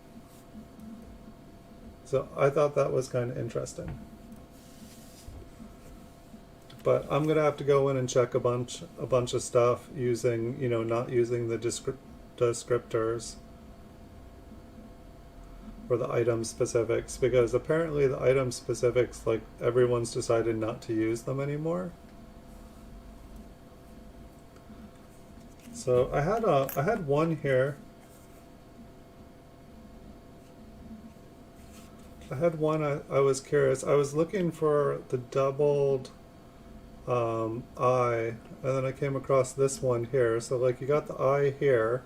So I thought that was kind of interesting. But I'm gonna have to go in and check a bunch of stuff using, not using the descriptors or the item specifics, because apparently the item specifics, like, everyone's decided not to use them anymore. So I had one here. I had one. I was curious. I was looking for the doubled eye, and then I came across this one here. So like you got the eye here,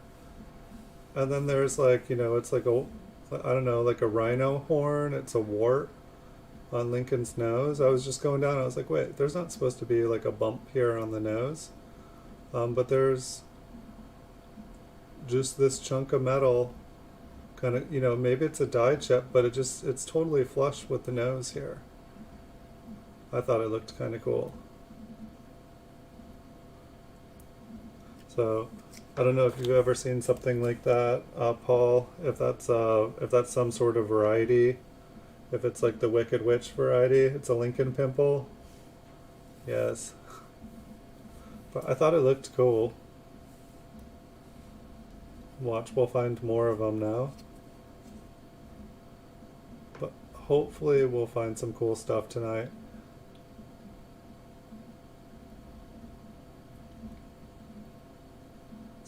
and then there's like, it's like I don't know, like a rhino horn. It's a wart on Lincoln's nose. I was just going down. I was like, wait, there's not supposed to be like a bump here on the nose, but there's just this chunk of metal. Kind of, maybe it's a die chip, but it's totally flush with the nose here. I thought it looked kind of cool. So I don't know if you've ever seen something like that, Paul. If that's some sort of variety, if it's like the Wicked Witch variety, it's a Lincoln pimple. Yes, but I thought it looked cool. Watch, we'll find more of them now. But hopefully we'll find some cool stuff tonight.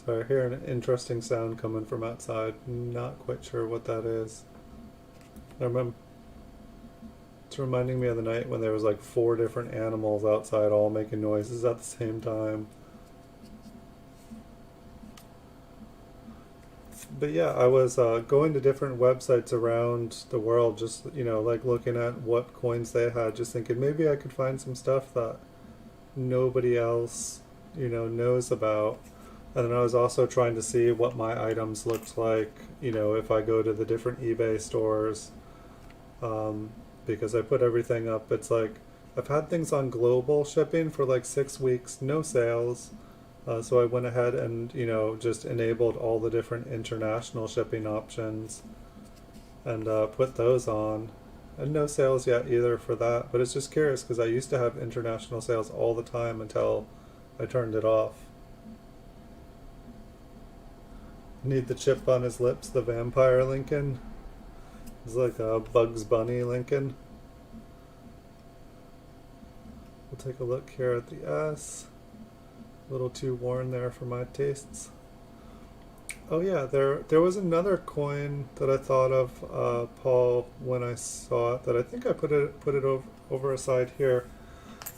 So I hear an interesting sound coming from outside. Not quite sure what that is. I remember it's reminding me of the night when there was like 4 different animals outside all making noises at the same time. But yeah, I was going to different websites around the world, just, like looking at what coins they had, just thinking maybe I could find some stuff that nobody else, knows about. And then I was also trying to see what my items looked like, if I go to the different eBay stores, because I put everything up. It's like I've had things on global shipping for like 6 weeks, no sales. So I went ahead and, just enabled all the different international shipping options and put those on. And no sales yet either for that. But it's just curious because I used to have international sales all the time until I turned it off. Need the chip on his lips, the vampire Lincoln. It's like a Bugs Bunny Lincoln. We'll take a look here at the S. A little too worn there for my tastes. Oh yeah, there was another coin that I thought of, Paul, when I saw it, that I think I put it over aside here.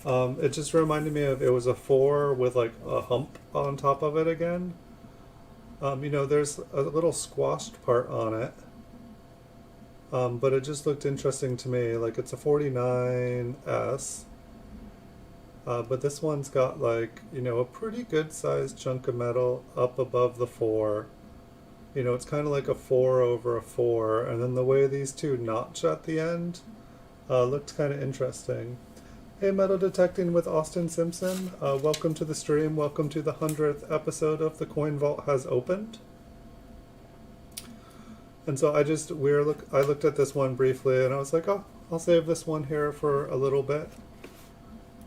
It just reminded me of, it was a 4 with like a hump on top of it again. There's a little squashed part on it, but it just looked interesting to me. Like it's a 49S. But this one's got like, a pretty good sized chunk of metal up above the 4. It's kind of like a 4 over a 4, and then the way these two notch at the end looked kind of interesting. Hey, Metal Detecting with Austin Simpson. Welcome to the stream. Welcome to the 100th episode of The Coin Vault Has Opened. And so I looked at this one briefly, and I was like, oh, I'll save this one here for a little bit,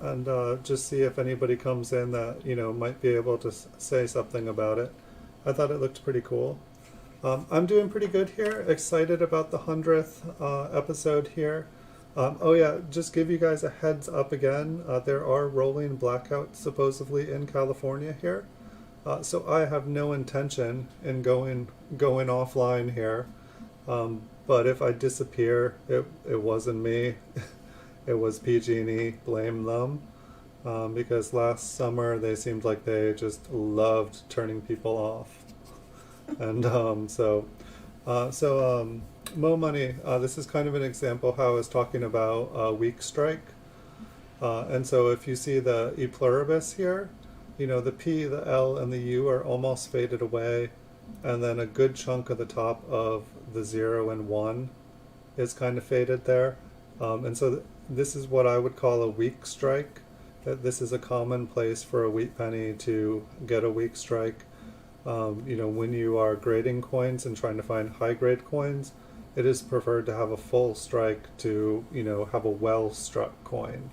and just see if anybody comes in that might be able to say something about it. I thought it looked pretty cool. I'm doing pretty good here. Excited about the 100th episode here. Oh yeah, just give you guys a heads up again. There are rolling blackouts supposedly in California here. So I have no intention in going offline here. But if I disappear, it wasn't me. It was PG&E. Blame them. Because last summer they seemed like they just loved turning people off. And Mo Money, this is kind of an example how I was talking about weak strike. And so if you see the E pluribus here, the P, the L, and the U are almost faded away. And then a good chunk of the top of the 0 and 1 is kind of faded there. And so this is what I would call a weak strike. That this is a common place for a wheat penny to get a weak strike. When you are grading coins and trying to find high grade coins, it is preferred to have a full strike to, have a well struck coin.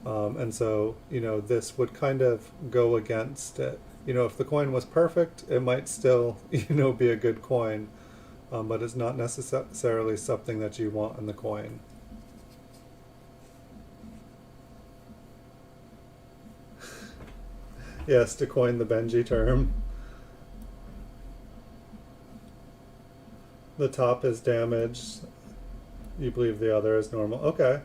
And so, this would kind of go against it. If the coin was perfect, it might still, be a good coin, but it's not necessarily something that you want in the coin. Yes, to coin the Benji term. The top is damaged. You believe the other is normal. Okay.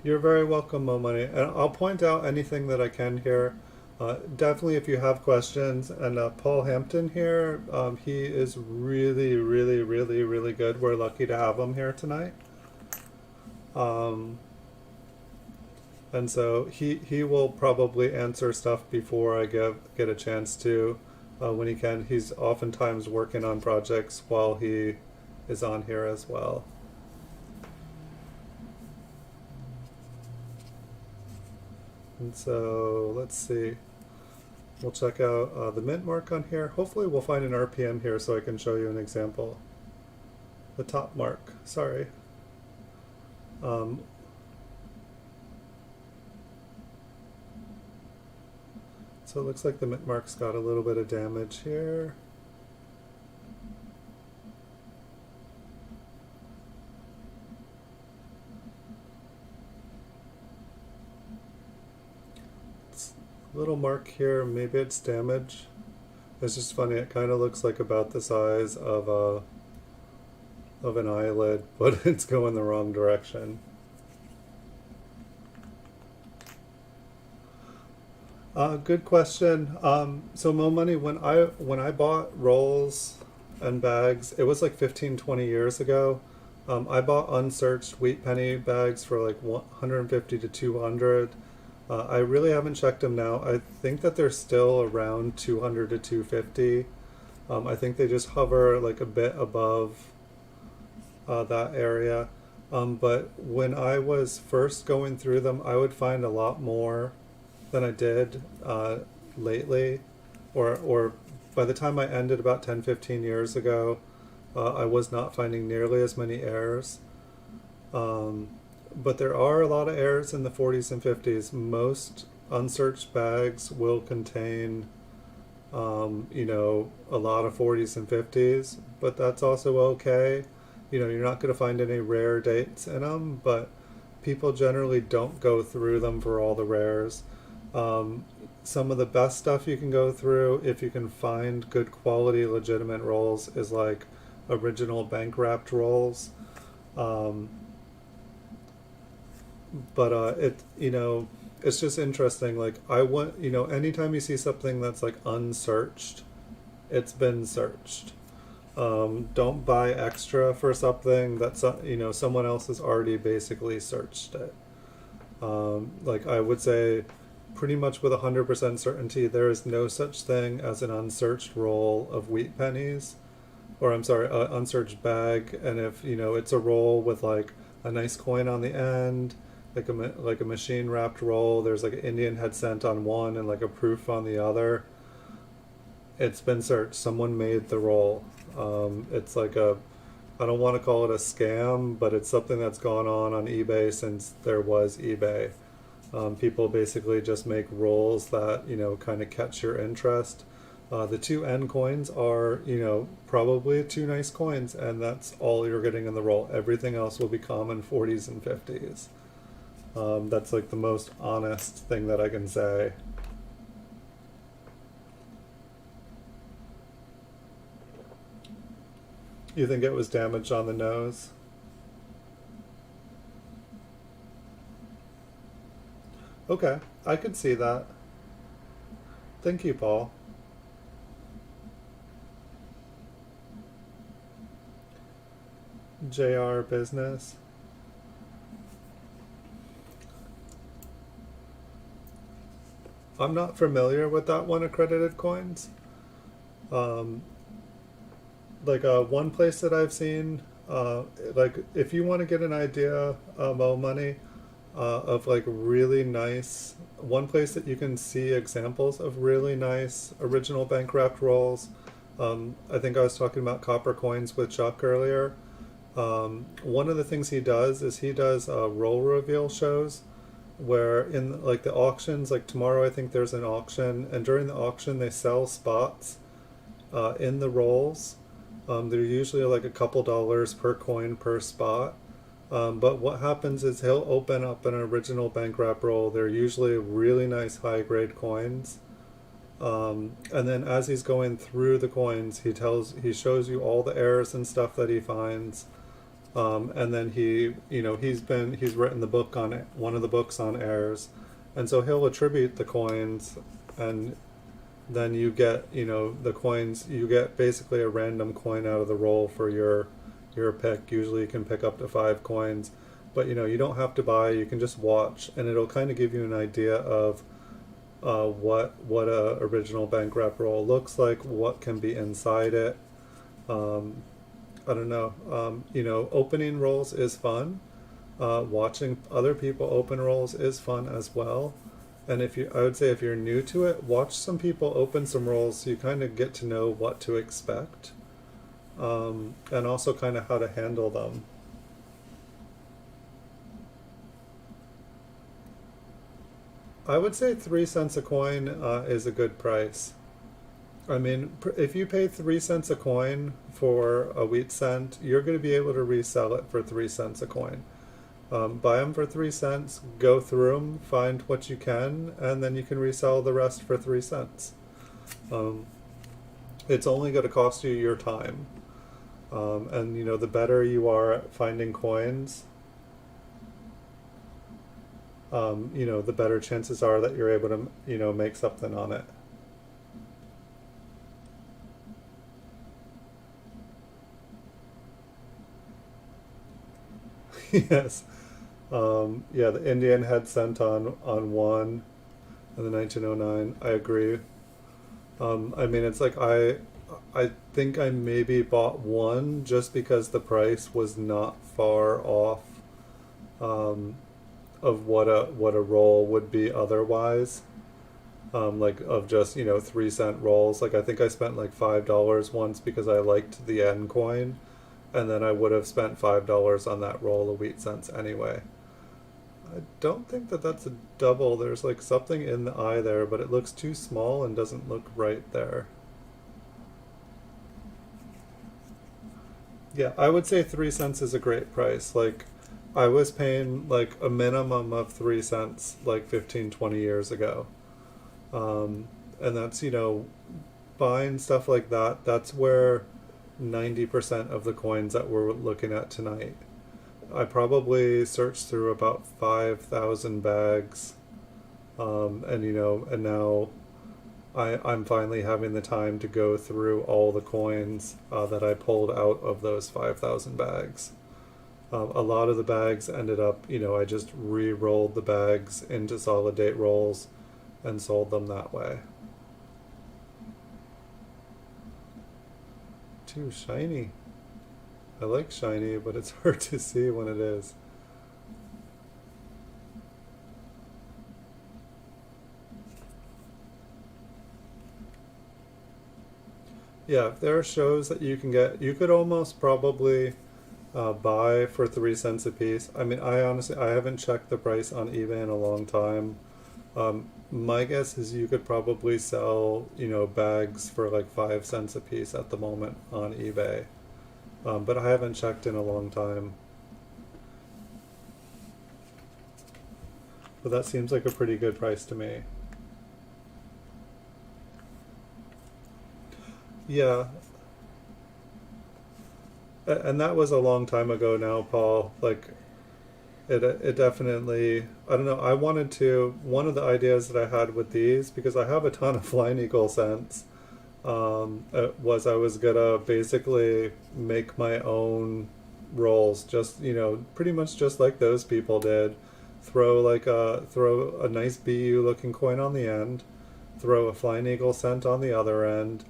You're very welcome, Mo Money. And I'll point out anything that I can here. Definitely if you have questions. And Paul Hampton here, he is really, really, really, really good. We're lucky to have him here tonight. And so he will probably answer stuff before I get a chance to. When he can. He's oftentimes working on projects while he is on here as well. And so let's see. We'll check out the mint mark on here. Hopefully we'll find an RPM here so I can show you an example. The top mark, sorry. So it looks like the mint mark's got a little bit of damage here. It's a little mark here, maybe it's damage. It's just funny, it kind of looks like about the size of an eyelid, but it's going the wrong direction. Good question. So Mo Money, when I bought rolls and bags, it was like 15, 20 years ago. I bought unsearched wheat penny bags for like 150 to 200. I really haven't checked them now. I think that they're still around 200 to 250. I think they just hover like a bit above that area. But when I was first going through them, I would find a lot more than I did lately, or by the time I ended about 10-15 years ago, I was not finding nearly as many errors. But there are a lot of errors in the 40s and 50s. Most unsearched bags will contain a lot of 40s and 50s, but that's also okay. You're not going to find any rare dates in them, but people generally don't go through them for all the rares. Some of the best stuff you can go through, if you can find good quality legitimate rolls, is like original bank wrapped rolls. But it's just interesting. Like I want, anytime you see something that's like unsearched, it's been searched. Don't buy extra for something that someone else has already basically searched it. Like I would say, pretty much with 100% certainty, there is no such thing as an unsearched roll of wheat pennies, or I'm sorry, unsearched bag. And if it's a roll with like a nice coin on the end, like a machine wrapped roll, there's like an Indian head cent on one and like a proof on the other. It's been searched. Someone made the roll. It's like I don't want to call it a scam, but it's something that's gone on eBay since there was eBay. People basically just make rolls that kind of catch your interest. The two N coins are probably two nice coins, and that's all you're getting in the roll. Everything else will be common 40s and 50s. That's like the most honest thing that I can say. You think it was damaged on the nose? Okay, I could see that. Thank you, Paul. JR Business. I'm not familiar with that one, accredited coins. Um, like one place that I've seen, like if you want to get an idea, money, of like really nice, one place that you can see examples of really nice original bank wrapped rolls. I think I was talking about copper coins with Chuck earlier. One of the things he does is he does roll reveal shows where in like the auctions, like tomorrow I think there's an auction, and during the auction they sell spots in the rolls. They're usually like a couple dollars per coin per spot. But what happens is he'll open up an original bank wrap roll. They're usually really nice high grade coins. And then as he's going through the coins, he shows you all the errors and stuff that he finds. And then he's written the book on it, one of the books on errors. And so he'll attribute the coins, and then you get, the coins, you get basically a random coin out of the roll for your pick. Usually you can pick up to 5 coins, but you don't have to buy, you can just watch, and it'll kind of give you an idea of what a original bank wrap roll looks like, what can be inside it. I don't know. Opening rolls is fun. Watching other people open rolls is fun as well. And I would say if you're new to it, watch some people open some rolls so you kind of get to know what to expect, and also kind of how to handle them. I would say 3 cents a coin is a good price. I mean, if you pay 3 cents a coin for a wheat cent, you're going to be able to resell it for 3 cents a coin. Buy them for 3 cents, go through them, find what you can, and then you can resell the rest for 3 cents. Um, it's only going to cost you your time. And the better you are at finding coins, the better chances are that you're able to, make something on it. Yes. Yeah, the Indian had sent on one in the 1909. I agree. I mean, it's like I think I maybe bought one just because the price was not far off, um, of what a roll would be otherwise. Like of just 3 cent rolls. Like I think I spent like $5 once because I liked the N coin, and then I would have spent $5 on that roll of wheat cents anyway. I don't think that that's a double. There's like something in the eye there, but it looks too small and doesn't look right there. Yeah, I would say 3 cents is a great price. Like, I was paying like a minimum of 3 cents like 15, 20 years ago. And that's, buying stuff like that, that's where 90% of the coins that we're looking at tonight. I probably searched through about 5,000 bags, and now I'm finally having the time to go through all the coins that I pulled out of those 5,000 bags. A lot of the bags ended up, I just re-rolled the bags into solid date rolls and sold them that way. Too shiny. I like shiny, but it's hard to see when it is. Yeah, if there are shows that you can get, you could almost probably buy for 3 cents a piece. I mean, I haven't checked the price on eBay in a long time. My guess is you could probably sell, bags for like 5 cents a piece at the moment on eBay. But I haven't checked in a long time. But that seems like a pretty good price to me. Yeah, and that was a long time ago now, Paul. Like it definitely. I don't know. I wanted to. One of the ideas that I had with these, because I have a ton of Flying Eagle cents, was I was gonna basically make my own rolls, just pretty much just like those people did. Throw a nice BU looking coin on the end, throw a Flying Eagle cent on the other end,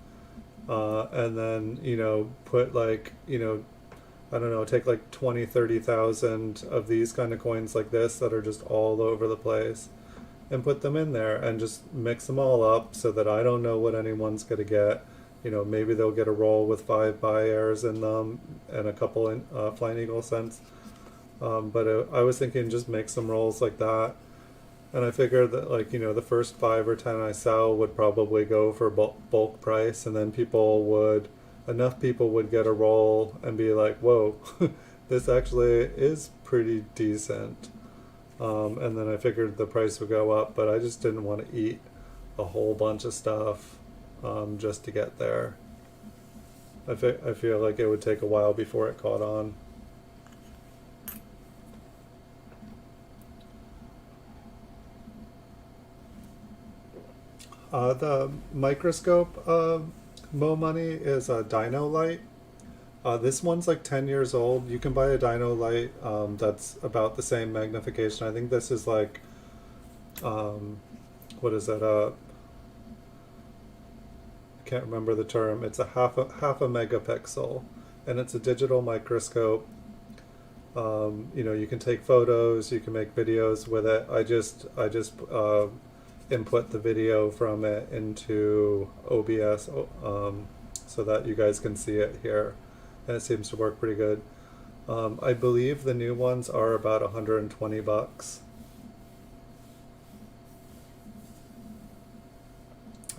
and then put like I don't know, take like 20, 30,000 of these kind of coins like this that are just all over the place and put them in there and just mix them all up so that I don't know what anyone's going to get. Maybe they'll get a roll with 5 buy-airs in them and a couple in Flying Eagle cents. But I was thinking just make some rolls like that. And I figured that like, the first 5 or 10 I sell would probably go for bulk price, and then enough people would get a roll and be like, whoa, this actually is pretty decent. And then I figured the price would go up, but I just didn't want to eat a whole bunch of stuff just to get there. I feel like it would take a while before it caught on. The microscope Mo Money is a Dino Light. This one's like 10 years old. You can buy a Dino Light that's about the same magnification. I think this is like, what is it? I can't remember the term. It's a half a megapixel, and it's a digital microscope. You can take photos, you can make videos with it. I just input the video from it into OBS so that you guys can see it here, and it seems to work pretty good. I believe the new ones are about $120,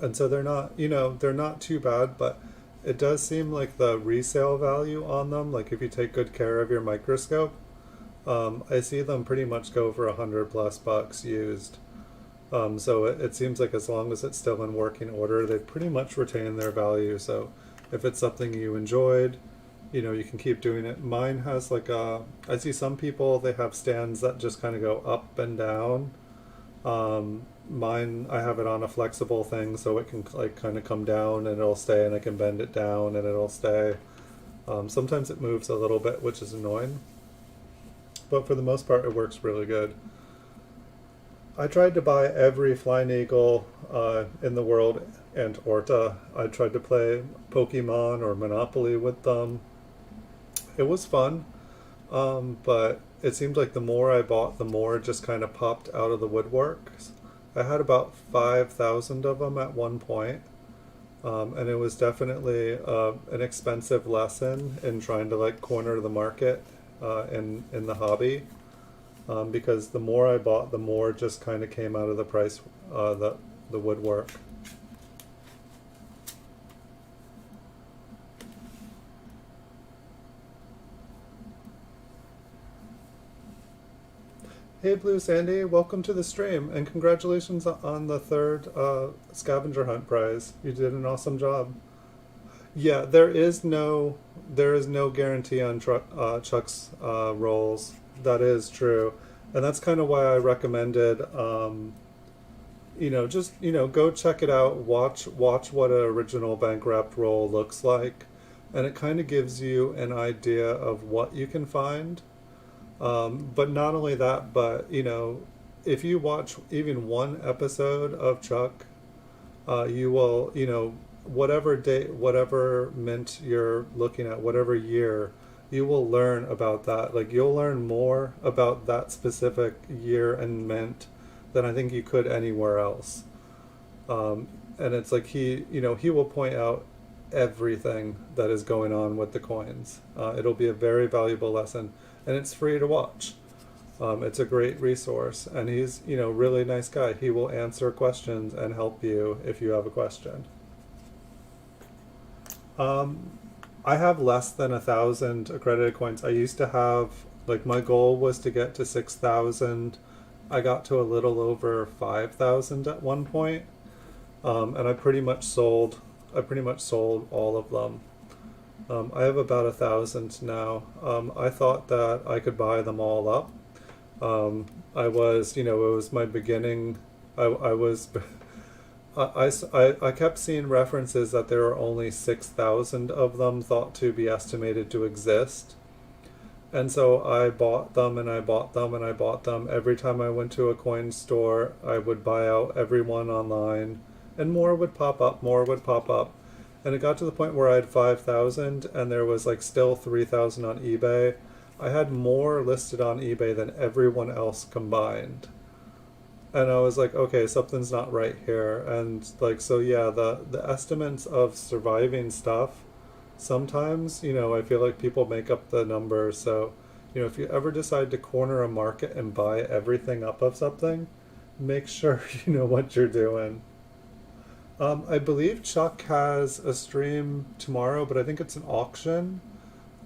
and so they're not too bad, but it does seem like the resale value on them, like if you take good care of your microscope, I see them pretty much go for $100+ used. So it seems like as long as it's still in working order, they pretty much retain their value. So if it's something you enjoyed, you can keep doing it. Mine has like I see some people, they have stands that just kind of go up and down. Mine, I have it on a flexible thing so it can like kind of come down and it'll stay, and I can bend it down and it'll stay. Sometimes it moves a little bit, which is annoying, but for the most part, it works really good. I tried to buy every Flying Eagle in the world and Orta. I tried to play Pokemon or Monopoly with them. It was fun, but it seemed like the more I bought, the more it just kind of popped out of the woodwork. I had about 5,000 of them at one point, and it was definitely an expensive lesson in trying to like corner the market in the hobby. Because the more I bought, the more just kind of came out of the price, the woodwork. Hey Blue Sandy, welcome to the stream, and congratulations on the third scavenger hunt prize. You did an awesome job. Yeah, there is no guarantee on Chuck's rolls. That is true, and that's kind of why I recommended just go check it out. Watch what an original bankrupt roll looks like, and it kind of gives you an idea of what you can find. But not only that, but if you watch even one episode of Chuck, you will, whatever date, whatever mint you're looking at, whatever year, you will learn about that. Like you'll learn more about that specific year and mint than I think you could anywhere else. Um, and it's like he will point out everything that is going on with the coins. It'll be a very valuable lesson, and it's free to watch. It's a great resource, and he's really nice guy. He will answer questions and help you if you have a question. Um, I have less than 1,000 accredited coins. I used to have like my goal was to get to 6,000. I got to a little over 5,000 at one point, and I pretty much sold. I pretty much sold all of them. I have about 1,000 now. I thought that I could buy them all up. I was, it was my beginning. I was, I kept seeing references that there are only 6,000 of them thought to be estimated to exist. And so I bought them and I bought them and I bought them. Every time I went to a coin store, I would buy out every one online, and more would pop up, more would pop up. And it got to the point where I had 5,000 and there was like still 3,000 on eBay. I had more listed on eBay than everyone else combined. And I was like, okay, something's not right here. And like, so yeah, the estimates of surviving stuff, sometimes, I feel like people make up the numbers. So, if you ever decide to corner a market and buy everything up of something, make sure you know what you're doing. I believe Chuck has a stream tomorrow, but I think it's an auction.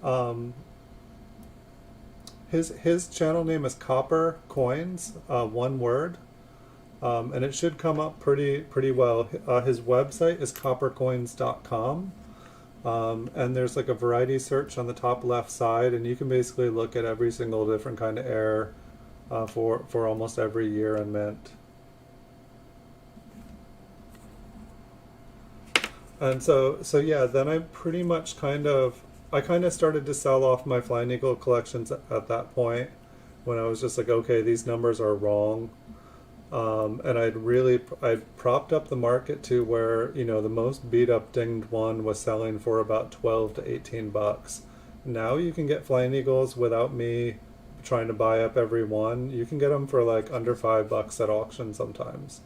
Um, his channel name is Copper Coins, one word, and it should come up pretty well. His website is coppercoins.com, and there's like a variety search on the top left side, and you can basically look at every single different kind of error for almost every year and mint. And so yeah, then I kind of started to sell off my Flying Eagle collections at that point, when I was just like, okay, these numbers are wrong. And I'd propped up the market to where, the most beat up dinged one was selling for about 12 to 18 bucks. Now you can get Flying Eagles without me trying to buy up every one. You can get them for like under 5 bucks at auction sometimes.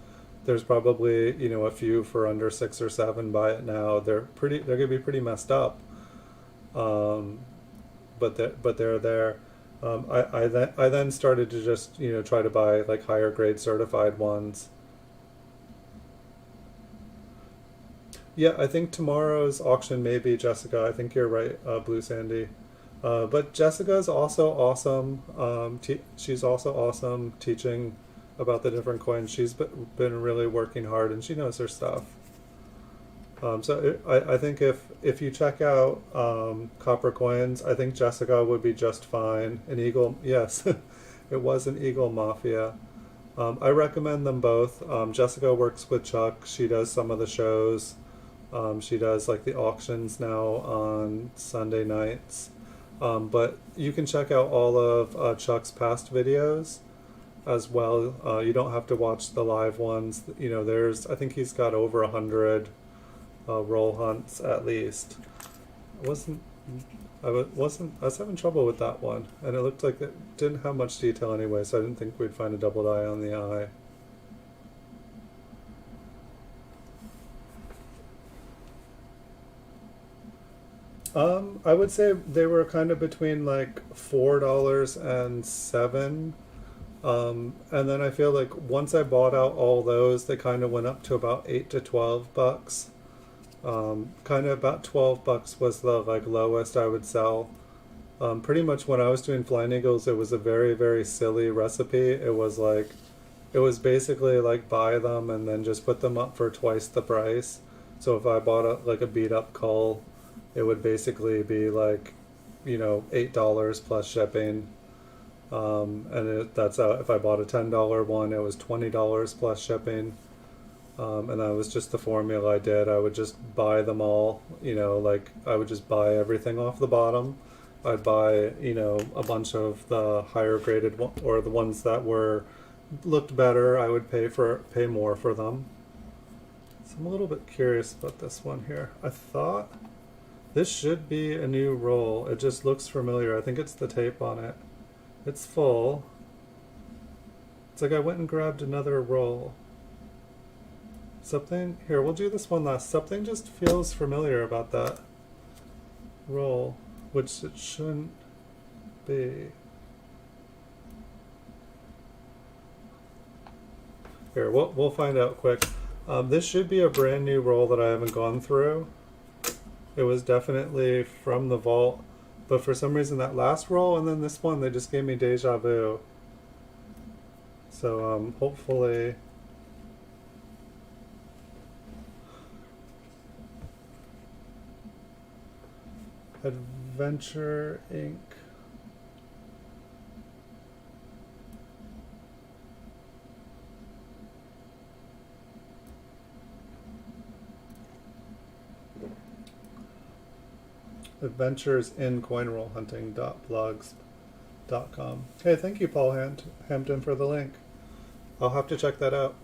There's probably, a few for under 6 or 7. Buy it now. They're gonna be pretty messed up. Um, but they're there. I then started to just try to buy like higher grade certified ones. Yeah, I think tomorrow's auction may be Jessica. I think you're right, Blue Sandy. But Jessica is also awesome. She's also awesome teaching about the different coins. She's been really working hard, and she knows her stuff. I think if you check out Copper Coins, I think Jessica would be just fine. An Eagle, yes, it was an Eagle Mafia. I recommend them both. Jessica works with Chuck. She does some of the shows. She does like the auctions now on Sunday nights. But you can check out all of Chuck's past videos as well. You don't have to watch the live ones. I think he's got over 100 roll hunts at least. I wasn't. I was having trouble with that one, and it looked like it didn't have much detail anyway, so I didn't think we'd find a double eye on the eye. I would say they were kind of between like $4 and 7. And then I feel like once I bought out all those, they kind of went up to about 8 to 12 bucks. Kind of about 12 bucks was the like lowest I would sell. Pretty much when I was doing Flying Eagles, it was a very, very silly recipe. It was basically like buy them and then just put them up for twice the price. So if I bought like a beat up cull, it would basically be like, $8 plus shipping. That's out. If I bought a $10 one, it was $20 plus shipping. And that was just the formula I did. I would just buy them all, you know, like I would just buy everything off the bottom. I'd buy, you know, a bunch of the higher graded or the ones that were looked better. I would pay more for them. So I'm a little bit curious about this one here. I thought this should be a new roll. It just looks familiar. I think it's the tape on it. It's full. It's like I went and grabbed another roll. Something, here, we'll do this one last. Something just feels familiar about that roll, which it shouldn't be. Here, we'll find out quick. This should be a brand new roll that I haven't gone through. It was definitely from the vault, but for some reason that last roll and then this one, they just gave me deja vu. So hopefully Adventure Inc. Adventures in coinrollhunting.blogs.com. Hey, thank you, Paul Hampton, for the link. I'll have to check that out.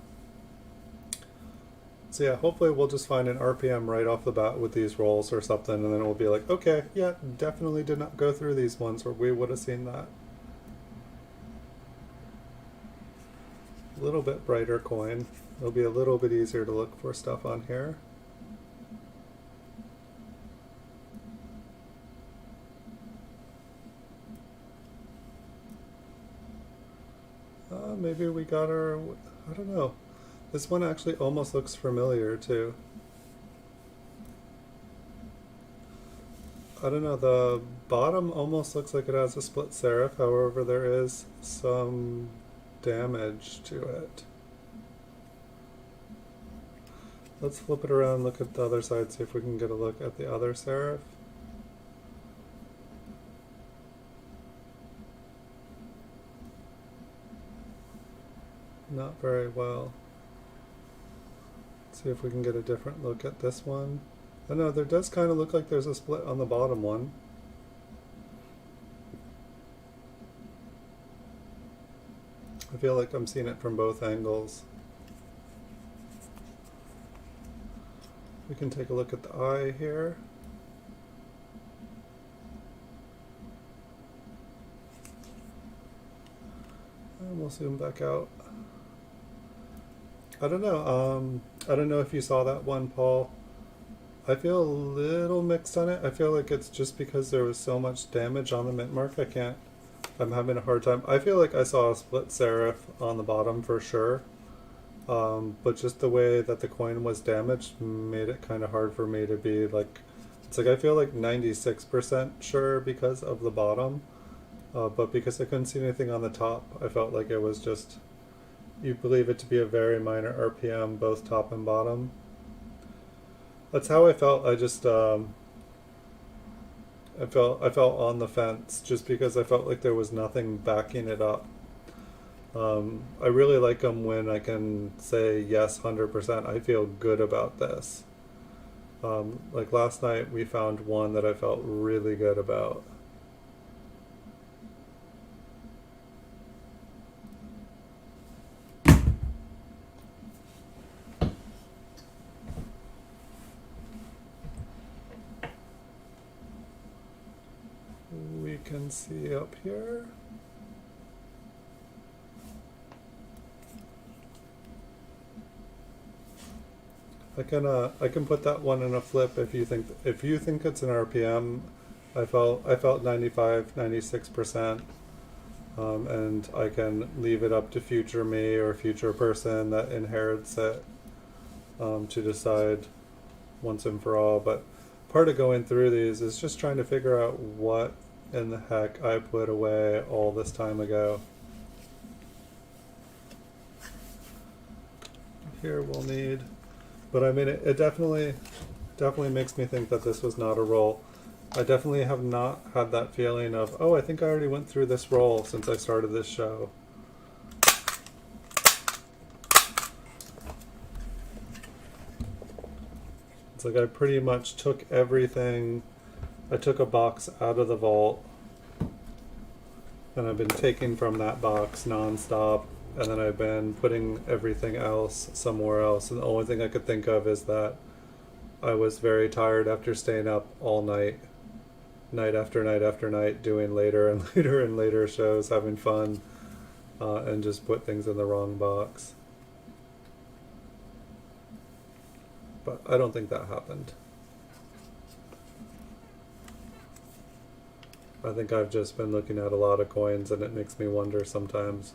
So yeah, hopefully we'll just find an RPM right off the bat with these rolls or something, and then we'll be like, okay, yeah, definitely did not go through these ones, or we would have seen that. A little bit brighter coin. It'll be a little bit easier to look for stuff on here. Maybe we got our, I don't know. This one actually almost looks familiar too. I don't know, the bottom almost looks like it has a split serif, however there is some damage to it. Let's flip it around, look at the other side, see if we can get a look at the other serif. Not very well. Let's see if we can get a different look at this one. I know there does kind of look like there's a split on the bottom one. I feel like I'm seeing it from both angles. We can take a look at the eye here. And we'll zoom back out. I don't know. I don't know if you saw that one, Paul. I feel a little mixed on it. I feel like it's just because there was so much damage on the mint mark. I'm having a hard time. I feel like I saw a split serif on the bottom for sure. But just the way that the coin was damaged made it kind of hard for me to be like, it's like I feel like 96% sure because of the bottom. But because I couldn't see anything on the top, I felt like it was just, you believe it to be a very minor RPM, both top and bottom. That's how I felt. I just, I felt on the fence just because I felt like there was nothing backing it up. I really like them when I can say yes 100%. I feel good about this. Like last night we found one that I felt really good about. We can see up here. I can put that one in a flip if you think it's an RPM. I felt 95, 96%. And I can leave it up to future me or future person that inherits it to decide once and for all. But part of going through these is just trying to figure out what in the heck I put away all this time ago. Here we'll need, but I mean it definitely makes me think that this was not a roll. I definitely have not had that feeling of, oh, I think I already went through this roll since I started this show. It's like I pretty much took everything. I took a box out of the vault, and I've been taking from that box nonstop, and then I've been putting everything else somewhere else. And the only thing I could think of is that I was very tired after staying up all night, night after night after night, doing later and later and later shows, having fun, and just put things in the wrong box. But I don't think that happened. I think I've just been looking at a lot of coins, and it makes me wonder sometimes.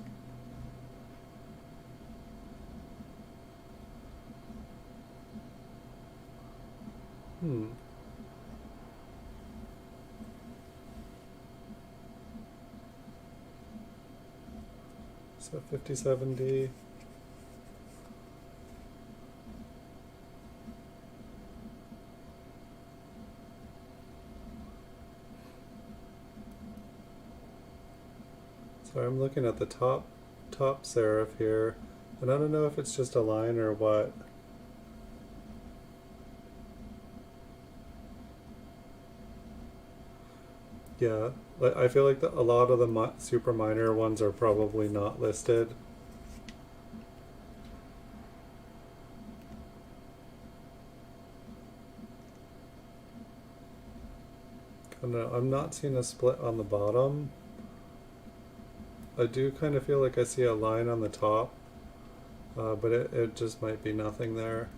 So 57D. So I'm looking at the top serif here, and I don't know if it's just a line or what. Yeah, I feel like a lot of the super minor ones are probably not listed. I don't know, I'm not seeing a split on the bottom. I do kind of feel like I see a line on the top, but it just might be nothing there.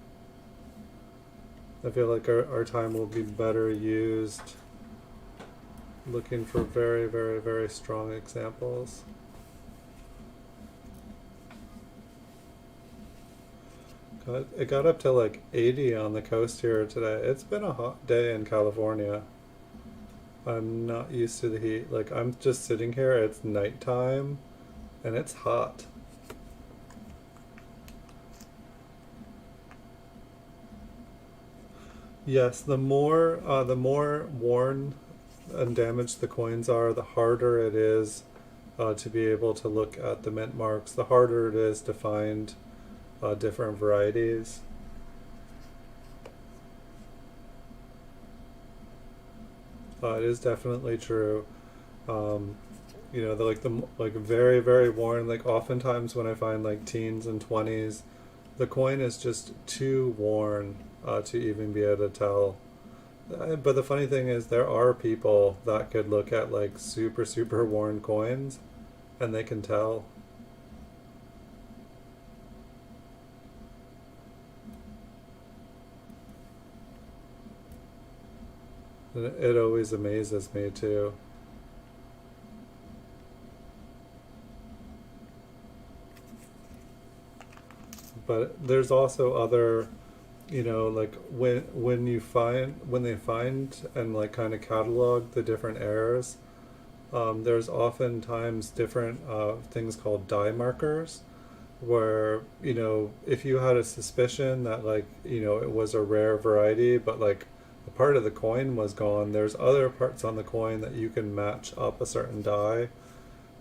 I feel like our time will be better used looking for very, very, very strong examples. It got up to like 80 on the coast here today. It's been a hot day in California. I'm not used to the heat. Like, I'm just sitting here, it's nighttime, and it's hot. Yes, the more worn and damaged the coins are, the harder it is to be able to look at the mint marks. The harder it is to find different varieties. It is definitely true. You know, the very, very worn. Like, oftentimes when I find like teens and 20s, the coin is just too worn to even be able to tell. But the funny thing is, there are people that could look at like super, super worn coins, and they can tell. And it always amazes me too. But there's also other, you know, like when they find and like kind of catalog the different errors, there's oftentimes different things called die markers, where, you know, if you had a suspicion that, like, you know, it was a rare variety, but like a part of the coin was gone, there's other parts on the coin that you can match up a certain die.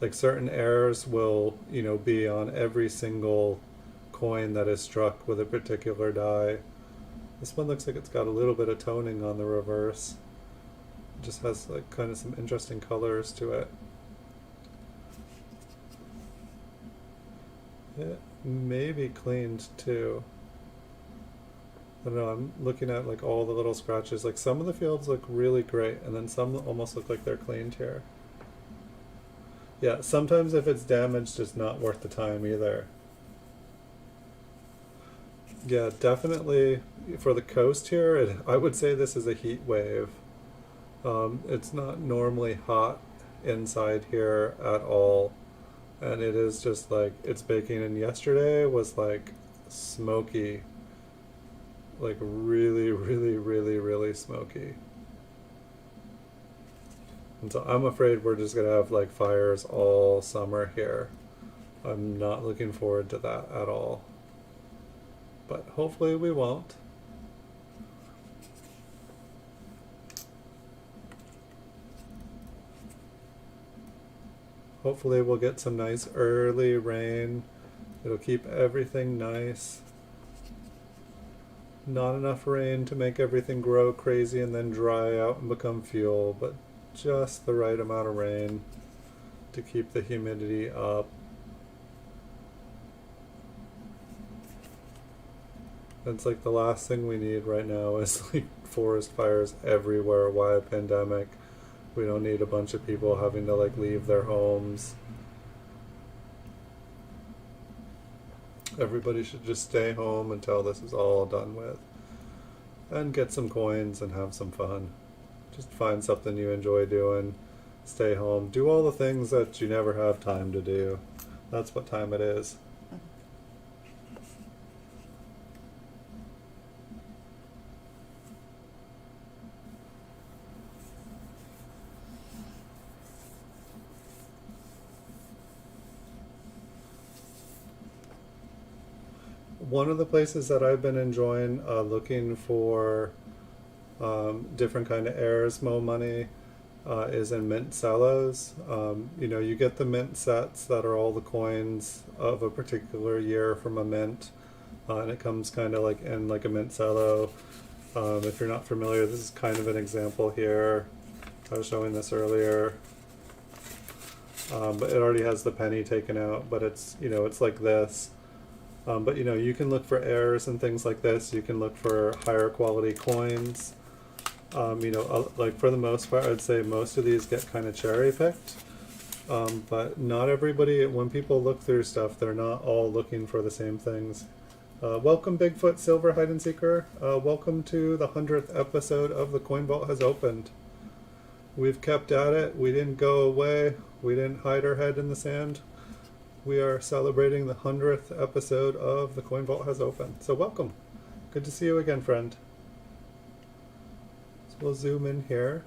Like, certain errors will, you know, be on every single coin that is struck with a particular die. This one looks like it's got a little bit of toning on the reverse. It just has like kind of some interesting colors to it. It may be cleaned too. I don't know, I'm looking at like all the little scratches. Like, some of the fields look really great, and then some almost look like they're cleaned here. Yeah, sometimes if it's damaged, it's not worth the time either. Yeah, definitely for the coast here, I would say this is a heat wave. It's not normally hot inside here at all, and it is just like it's baking. And yesterday was like smoky, like really, really, really, really smoky. And so I'm afraid we're just gonna have like fires all summer here. I'm not looking forward to that at all. But hopefully we won't. Hopefully we'll get some nice early rain. It'll keep everything nice. Not enough rain to make everything grow crazy and then dry out and become fuel, but just the right amount of rain to keep the humidity up. It's like the last thing we need right now is like forest fires everywhere. Why a pandemic? We don't need a bunch of people having to like leave their homes. Everybody should just stay home until this is all done with. And get some coins and have some fun. Just find something you enjoy doing. Stay home. Do all the things that you never have time to do. That's what time it is. One of the places that I've been enjoying looking for different kind of Airosmo money is in mint cellos. You get the mint sets that are all the coins of a particular year from a mint, and it comes kind of like in like a mint cello. If you're not familiar, this is kind of an example here. I was showing this earlier, but it already has the penny taken out, but it's like this. But you can look for errors and things like this. You can look for higher quality coins. Like for the most part, I'd say most of these get kind of cherry picked. But not everybody, when people look through stuff, they're not all looking for the same things. Welcome Bigfoot Silver Hide and Seeker. Welcome to the 100th episode of The Coin Vault Has Opened. We've kept at it. We didn't go away. We didn't hide our head in the sand. We are celebrating the 100th episode of The Coin Vault Has Opened. So welcome. Good to see you again, friend. So we'll zoom in here.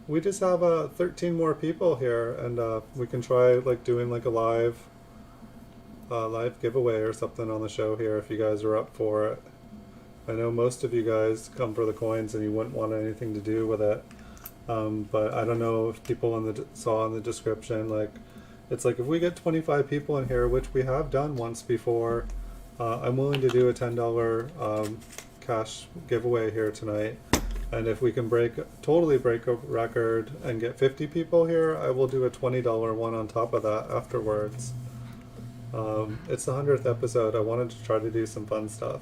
We just have 13 more people here, and we can try like doing like a live giveaway or something on the show here if you guys are up for it. I know most of you guys come for the coins and you wouldn't want anything to do with it. But I don't know if people saw in the description, like, it's like if we get 25 people in here, which we have done once before, I'm willing to do a $10 cash giveaway here tonight. And if we can totally break a record and get 50 people here, I will do a $20 one on top of that afterwards. It's the 100th episode. I wanted to try to do some fun stuff.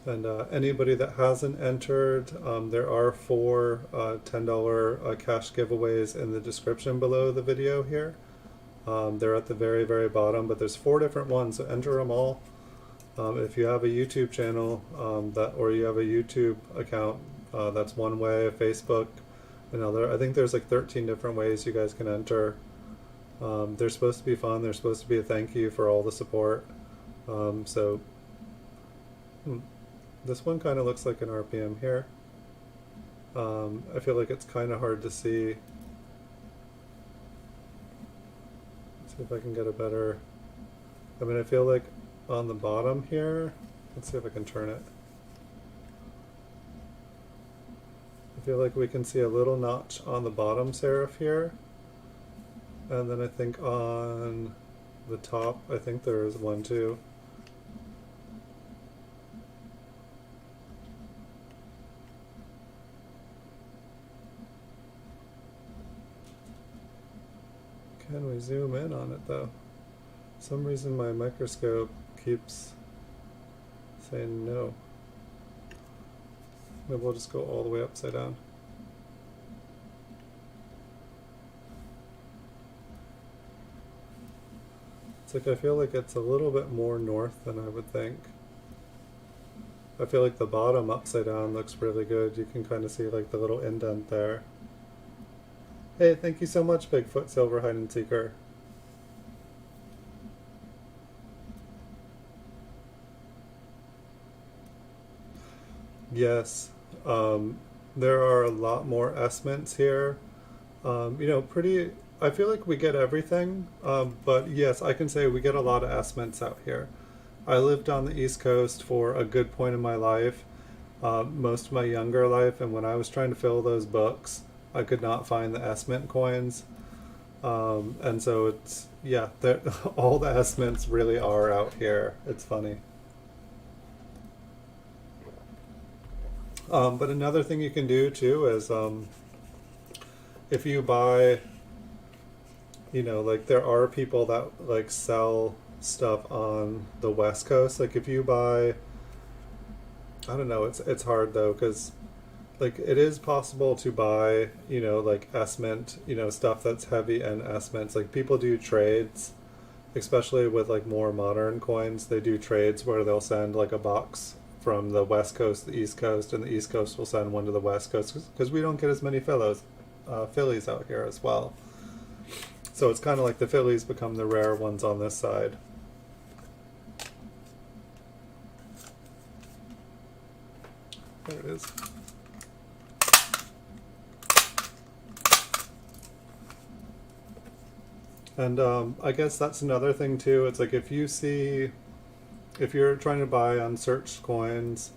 And anybody that hasn't entered, there are 4 $10 cash giveaways in the description below the video here. They're at the very, very bottom, but there's 4 different ones, so enter them all. If you have a YouTube channel or you have a YouTube account, that's one way. Facebook, another. I think there's like 13 different ways you guys can enter. They're supposed to be fun. They're supposed to be a thank you for all the support. This one kind of looks like an RPM here. I feel like it's kind of hard to see. Let's see if I can get a better... I feel like on the bottom here, let's see if I can turn it. I feel like we can see a little notch on the bottom serif here. And then I think on the top, I think there is one too. Can we zoom in on it though? For some reason my microscope keeps saying no. Maybe we'll just go all the way upside down. It's like I feel like it's a little bit more north than I would think. I feel like the bottom upside down looks really good. You can kind of see like the little indent there. Hey, thank you so much, Bigfoot Silver Hide and Seeker. Yes, there are a lot S S-mints here. I feel like we get everything, but yes, I can say we get a lot of S-mints out here. I lived on the East Coast for a good point in my life, most of my younger life, and when I was trying to fill those books, I could not find the S Mint coins. And so it's, yeah, all the S Mints really are out here. It's funny. But another thing you can do too is if you buy, like there are people that like sell stuff on the West Coast. Like if you buy, I don't know, it's hard though, because like it is possible to buy, like S Mint, stuff that's heavy and S Mints. Like people do trades, especially with like more modern coins. They do trades where they'll send like a box from the West Coast to the East Coast, and the East Coast will send one to the West Coast because we don't get as many Phillies out here as well. So it's kind of like the Phillies become the rare ones on this side. There it is. And I guess that's another thing too. It's like if you're trying to buy unsearched coins,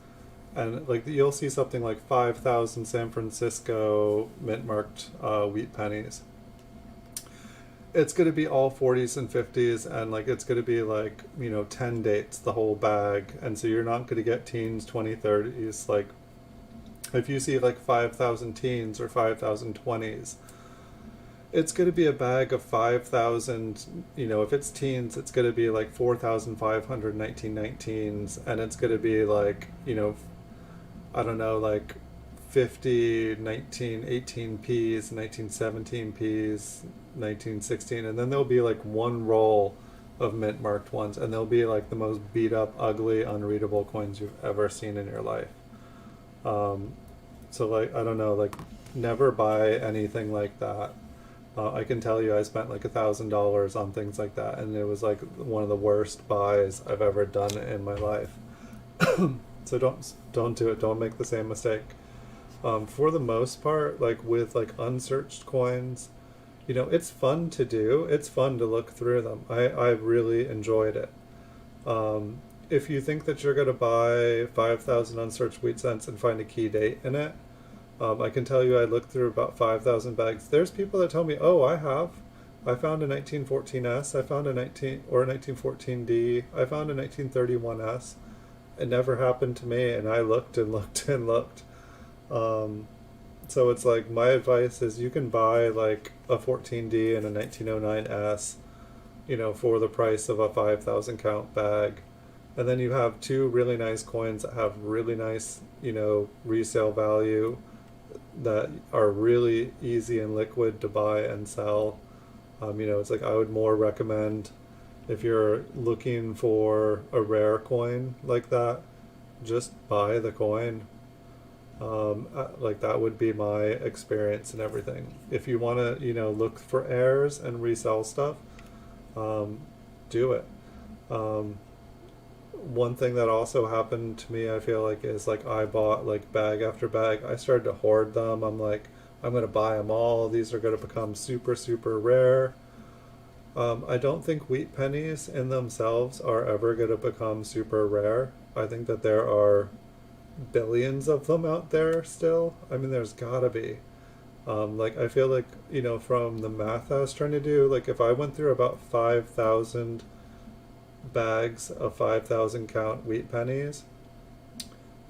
and like you'll see something like 5,000 San Francisco mint marked wheat pennies. It's going to be all 40s and 50s, and like it's going to be like 10 dates the whole bag, and so you're not going to get teens, 20, 30s. Like if you see like 5,000 teens or 5,000 20s, it's going to be a bag of 5,000, if it's teens, it's going to be like 4,500 1919s, and it's going to be like, I don't know, like 50 1918Ps, 1917Ps, 1916, and then there'll be like one roll of mint marked ones, and they'll be like the most beat up, ugly, unreadable coins you've ever seen in your life. So like, I don't know, like never buy anything like that. I can tell you I spent like $1,000 on things like that, and it was like one of the worst buys I've ever done in my life. So don't do it. Don't make the same mistake. For the most part, like with like unsearched coins, it's fun to do. It's fun to look through them. I really enjoyed it. If you think that you're going to buy 5,000 unsearched wheat cents and find a key date in it, I can tell you I looked through about 5,000 bags. There's people that tell me, oh, I found a 1914S, I found a 1914D, I found a 1931S. It never happened to me, and I looked and looked and looked. So it's like, my advice is you can buy like a 14D and a 1909S, for the price of a 5,000 count bag. And then you have two really nice coins that have really nice, resale value, that are really easy and liquid to buy and sell. It's like I would more recommend, if you're looking for a rare coin like that, just buy the coin. Like that would be my experience and everything. If you want to, look for heirs and resell stuff, do it. One thing that also happened to me, I feel like, is like I bought like bag after bag. I started to hoard them. I'm like, I'm going to buy them all. These are going to become super, super rare. I don't think wheat pennies in themselves are ever going to become super rare. I think that there are billions of them out there still. I mean, there's gotta be. Like, I feel like, from the math I was trying to do, like if I went through about 5,000 bags of 5,000 count wheat pennies,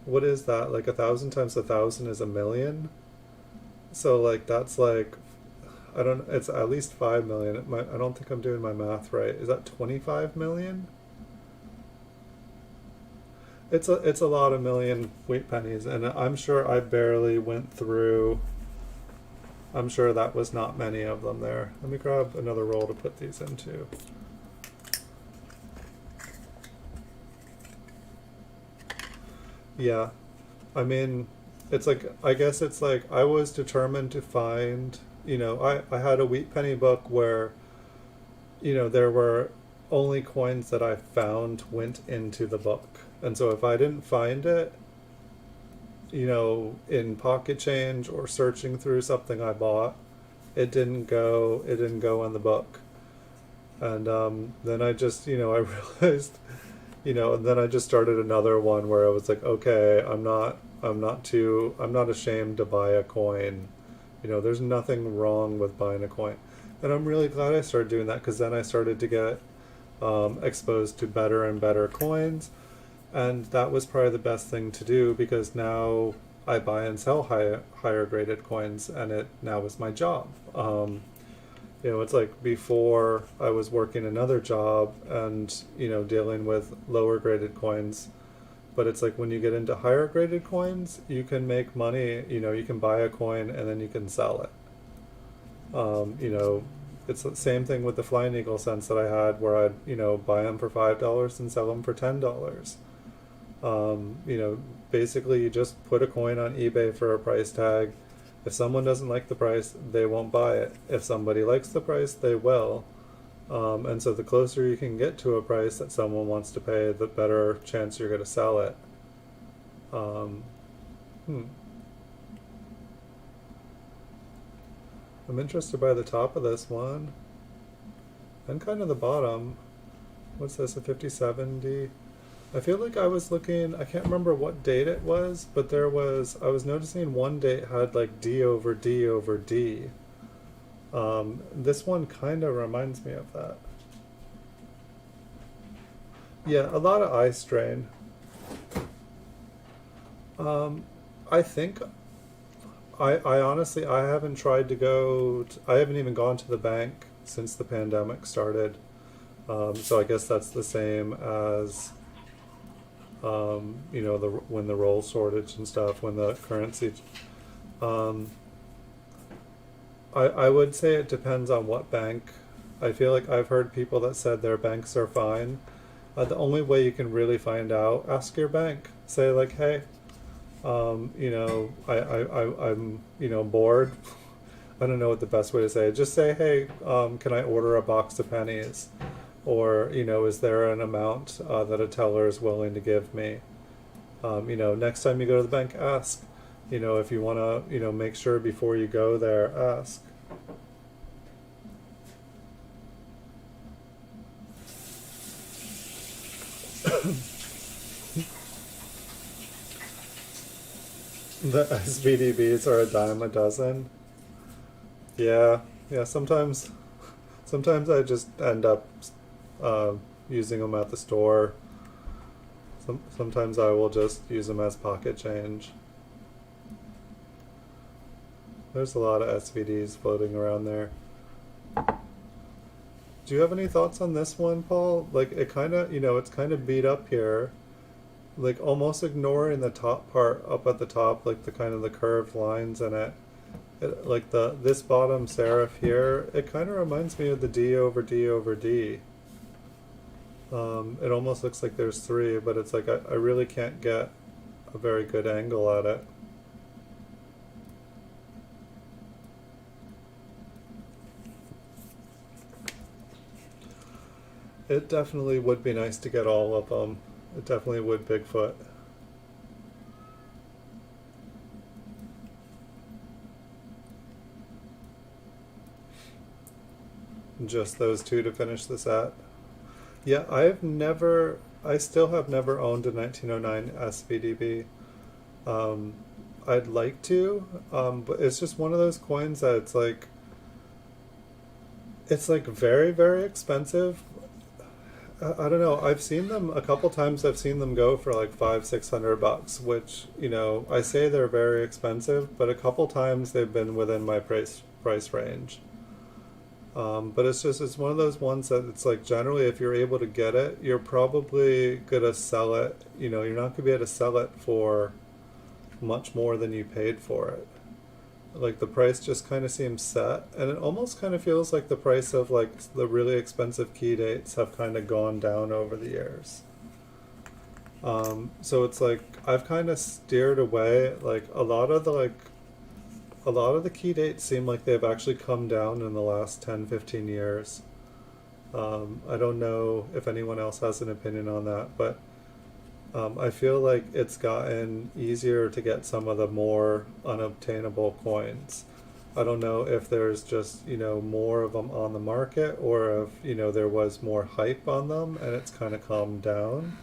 what is that? Like 1,000 times 1,000 is 1,000,000. So like that's like, it's at least 5 million. I don't think I'm doing my math right. Is that 25 million? It's a lot of million wheat pennies, and I'm sure I barely went through. I'm sure that was not many of them there. Let me grab another roll to put these into. Yeah, I mean, it's like, I guess it's like I was determined to find, I had a wheat penny book where, there were only coins that I found went into the book. And so if I didn't find it, in pocket change or searching through something I bought, it didn't go in the book. And then I just, I realized, and then I just started another one where I was like, okay, I'm not ashamed to buy a coin, There's nothing wrong with buying a coin. And I'm really glad I started doing that, because then I started to get exposed to better and better coins. And that was probably the best thing to do, because now I buy and sell higher graded coins, and it now is my job. It's like before I was working another job and, dealing with lower graded coins. But it's like when you get into higher graded coins, you can make money. You can buy a coin and then you can sell it. It's the same thing with the Flying Eagle cents that I had, where I'd, buy them for $5 and sell them for $10. Basically you just put a coin on eBay for a price tag. If someone doesn't like the price, they won't buy it. If somebody likes the price, they will. And so the closer you can get to a price that someone wants to pay, the better chance you're going to sell it. I'm interested by the top of this one, and kind of the bottom. What's this, a 5070? I feel like I was looking, I can't remember what date it was, but I was noticing one date had like D over D over D. This one kind of reminds me of that. Yeah, a lot of eye strain. I think, I honestly, I haven't tried to I haven't even gone to the bank since the pandemic started. So I guess that's the same as, when the roll shortage and stuff, when the currency, I would say it depends on what bank. I feel like I've heard people that said their banks are fine. The only way you can really find out, ask your bank. Say like, hey, I'm, bored. I don't know what the best way to say it. Just say, hey, can I order a box of pennies? Or, is there an amount that a teller is willing to give me? Next time you go to the bank, ask. If you want to, make sure before you go there, ask. The SVDBs are a dime a dozen. Yeah, yeah. Sometimes I just end up using them at the store. Sometimes I will just use them as pocket change. There's a lot of SVDs floating around there. Do you have any thoughts on this one, Paul? Like, it kind of, it's kind of beat up here. Like, almost ignoring the top part up at the top, like the kind of the curved lines in it. Like this bottom serif here, it kind of reminds me of the D over D over D. It almost looks like there's three, but it's like I really can't get a very good angle at it. It definitely would be nice to get all of them. It definitely would, Bigfoot. Just those two to finish the set. Yeah, I still have never owned a 1909 SVDB. I'd like to, but it's just one of those coins that it's like very, very expensive. I don't know. I've seen them a couple times. I've seen them go for like $500-600, which, I say they're very expensive, but a couple times they've been within my price range. But it's one of those ones that it's like generally if you're able to get it, you're probably gonna sell it. You're not gonna be able to sell it for much more than you paid for it. Like the price just kind of seems set, and it almost kind of feels like the price of like the really expensive key dates have kind of gone down over the years. So it's like I've kind of steered away. Like a lot of the key dates seem like they've actually come down in the last 10-15 years. I don't know if anyone else has an opinion on that, but I feel like it's gotten easier to get some of the more unobtainable coins. I don't know if there's just, more of them on the market, or if, there was more hype on them and it's kind of calmed down.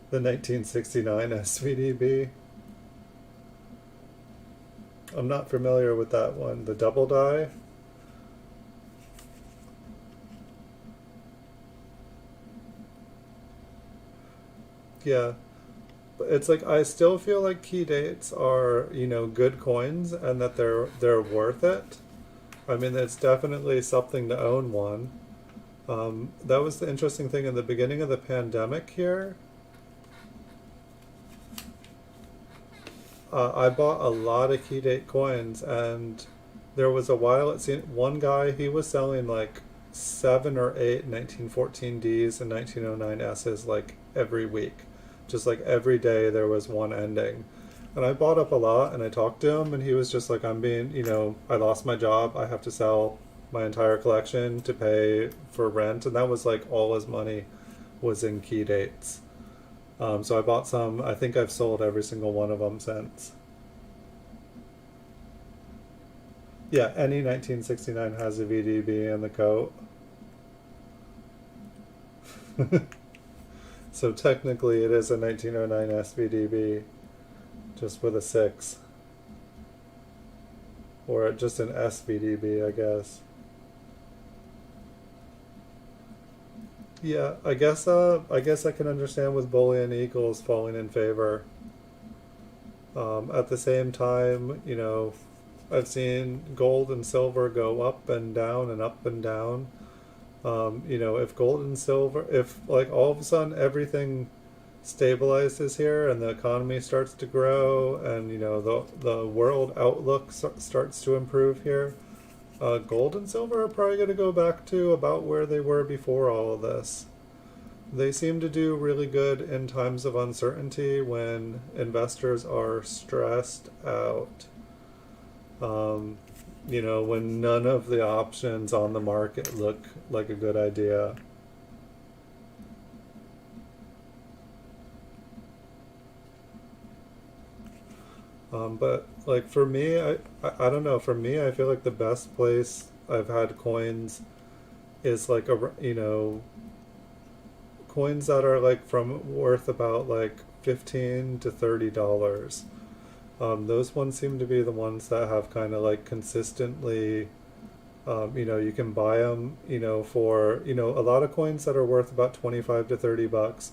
The 1969 SVDB. I'm not familiar with that one. The double die. Yeah. But it's like I still feel like key dates are, good coins and that they're worth it. I mean, it's definitely something to own one. That was the interesting thing in the beginning of the pandemic here. I bought a lot of key date coins, and there was a while it seemed one guy he was selling like seven or eight 1914 Ds and 1909 S's like every week, just like every day there was one ending. And I bought up a lot, and I talked to him, and he was just like, I'm being, I lost my job. I have to sell my entire collection to pay for rent. And that was like all his money was in key dates. So I bought some. I think I've sold every single one of them since. Yeah, any 1969 has a VDB in the coat. So technically it is a 1909 SVDB, just with a 6. Or just an SVDB, I guess. Yeah, I guess I can understand with bullion eagles falling in favor. At the same time, I've seen gold and silver go up and down and up and down. If gold and silver, if like all of a sudden everything stabilizes here and the economy starts to grow and the world outlook starts to improve here, gold and silver are probably going to go back to about where they were before all of this. They seem to do really good in times of uncertainty when investors are stressed out. When none of the options on the market look like a good idea. But like for me, I don't know. For me, I feel like the best place I've had coins is like coins that are like from worth about like $15 to $30. Those ones seem to be the ones that have kind of like consistently, you can buy them, for, a lot of coins that are worth about 25 to $30.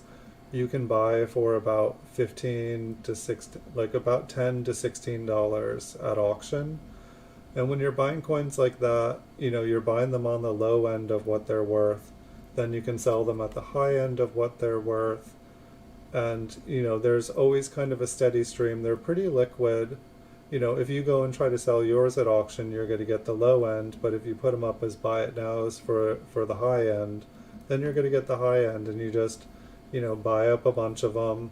You can buy for about 15 to 16, like about $10 to $16 at auction. And when you're buying coins like that, you're buying them on the low end of what they're worth. Then you can sell them at the high end of what they're worth. And, there's always kind of a steady stream. They're pretty liquid. If you go and try to sell yours at auction, you're going to get the low end. But if you put them up as buy it nows for the high end, then you're going to get the high end. And you just, buy up a bunch of them,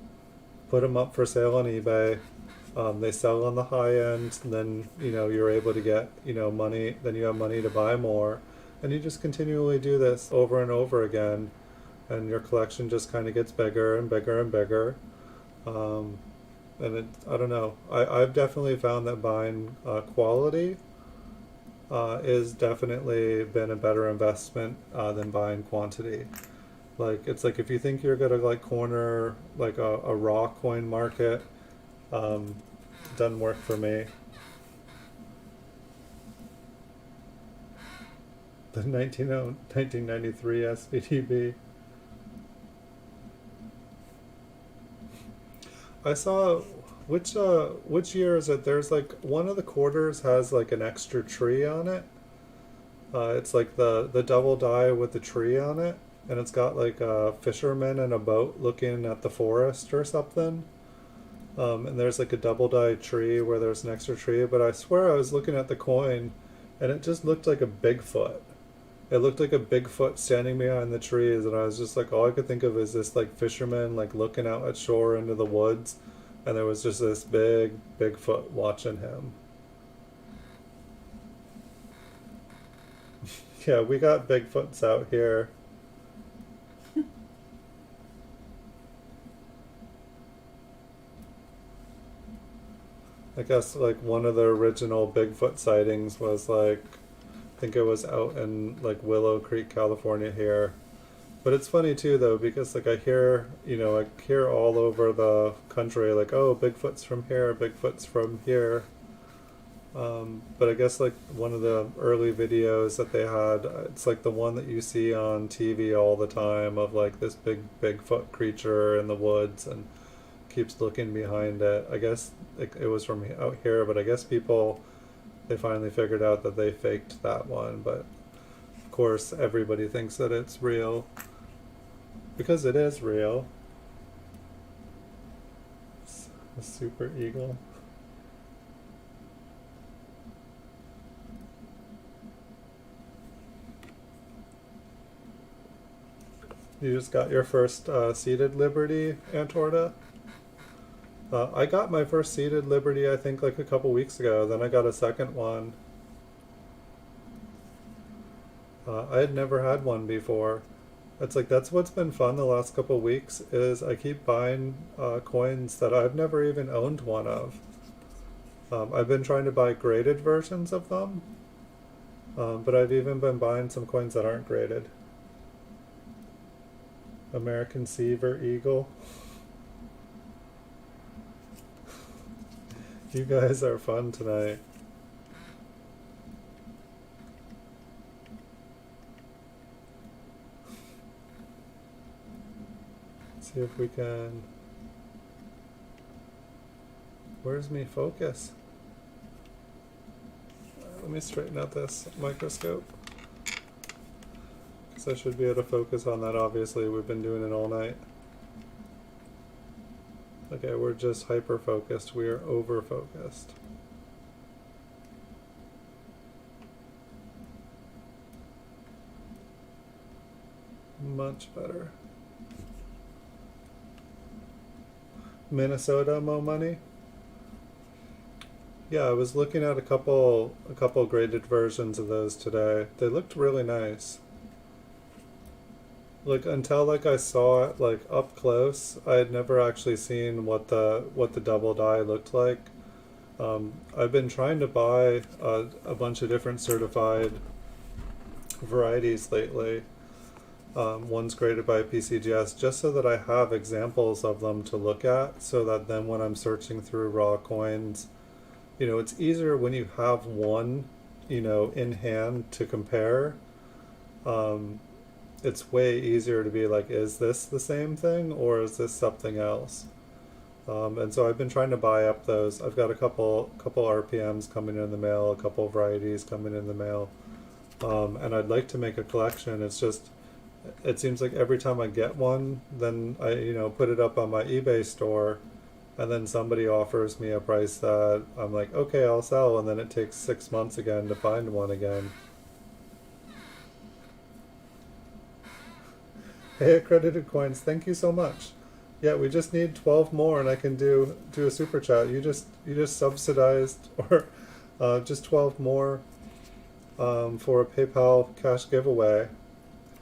put them up for sale on eBay. They sell on the high end, and then you're able to get money. Then you have money to buy more, and you just continually do this over and over again, and your collection just kind of gets bigger and bigger and bigger. I don't know. I've definitely found that buying quality is definitely been a better investment than buying quantity. Like it's like if you think you're gonna like corner like a raw coin market, doesn't work for me. The 1993 SVTB. I saw which year is it? There's like one of the quarters has like an extra tree on it. It's like the double die with the tree on it, and it's got like a fisherman in a boat looking at the forest or something. And there's like a double die tree where there's an extra tree, but I swear I was looking at the coin, and it just looked like a Bigfoot. It looked like a Bigfoot standing behind the trees, and I was just like, all I could think of is this like fisherman like looking out at shore into the woods, and there was just this big Bigfoot watching him. Yeah, we got Bigfoots out here. I guess like one of the original Bigfoot sightings was like, I think it was out in like Willow Creek, California here. But it's funny too though, because like I hear all over the country like, oh, Bigfoot's from here, Bigfoot's from here. But I guess like one of the early videos that they had, it's like the one that you see on TV all the time of like this big Bigfoot creature in the woods and keeps looking behind it. I guess it was from out here, but I guess people, they finally figured out that they faked that one. But of course, everybody thinks that it's real because it is real. It's a super eagle. You just got your first seated Liberty, Antorda? I got my first seated Liberty, I think, like a couple weeks ago. Then I got a second one. I had never had one before. It's like that's what's been fun the last couple weeks is I keep buying coins that I've never even owned one of. I've been trying to buy graded versions of them, but I've even been buying some coins that aren't graded. American Seaver Eagle. You guys are fun tonight. See if we can. Where's me focus? Let me straighten out this microscope. Because I should be able to focus on that, obviously. We've been doing it all night. Okay, we're just hyper focused. We are over focused. Much better. Minnesota Mo Money. Yeah, I was looking at a couple graded versions of those today. They looked really nice. Like until like I saw it like up close, I had never actually seen what the double die looked like. I've been trying to buy a bunch of different certified varieties lately. One's graded by PCGS, just so that I have examples of them to look at, so that then when I'm searching through raw coins, you know, it's easier when you have one, you know, in hand to compare. It's way easier to be like, is this the same thing or is this something else? And so I've been trying to buy up those. I've got a couple RPMs coming in the mail, a couple varieties coming in the mail, and I'd like to make a collection. It's just, it seems like every time I get one, then I, you know, put it up on my eBay store, and then somebody offers me a price that I'm like, okay, I'll sell, and then it takes 6 months again to find one again. Hey, accredited coins, thank you so much. Yeah, we just need 12 more, and I can do a super chat. You just subsidized or just 12 more for a PayPal cash giveaway.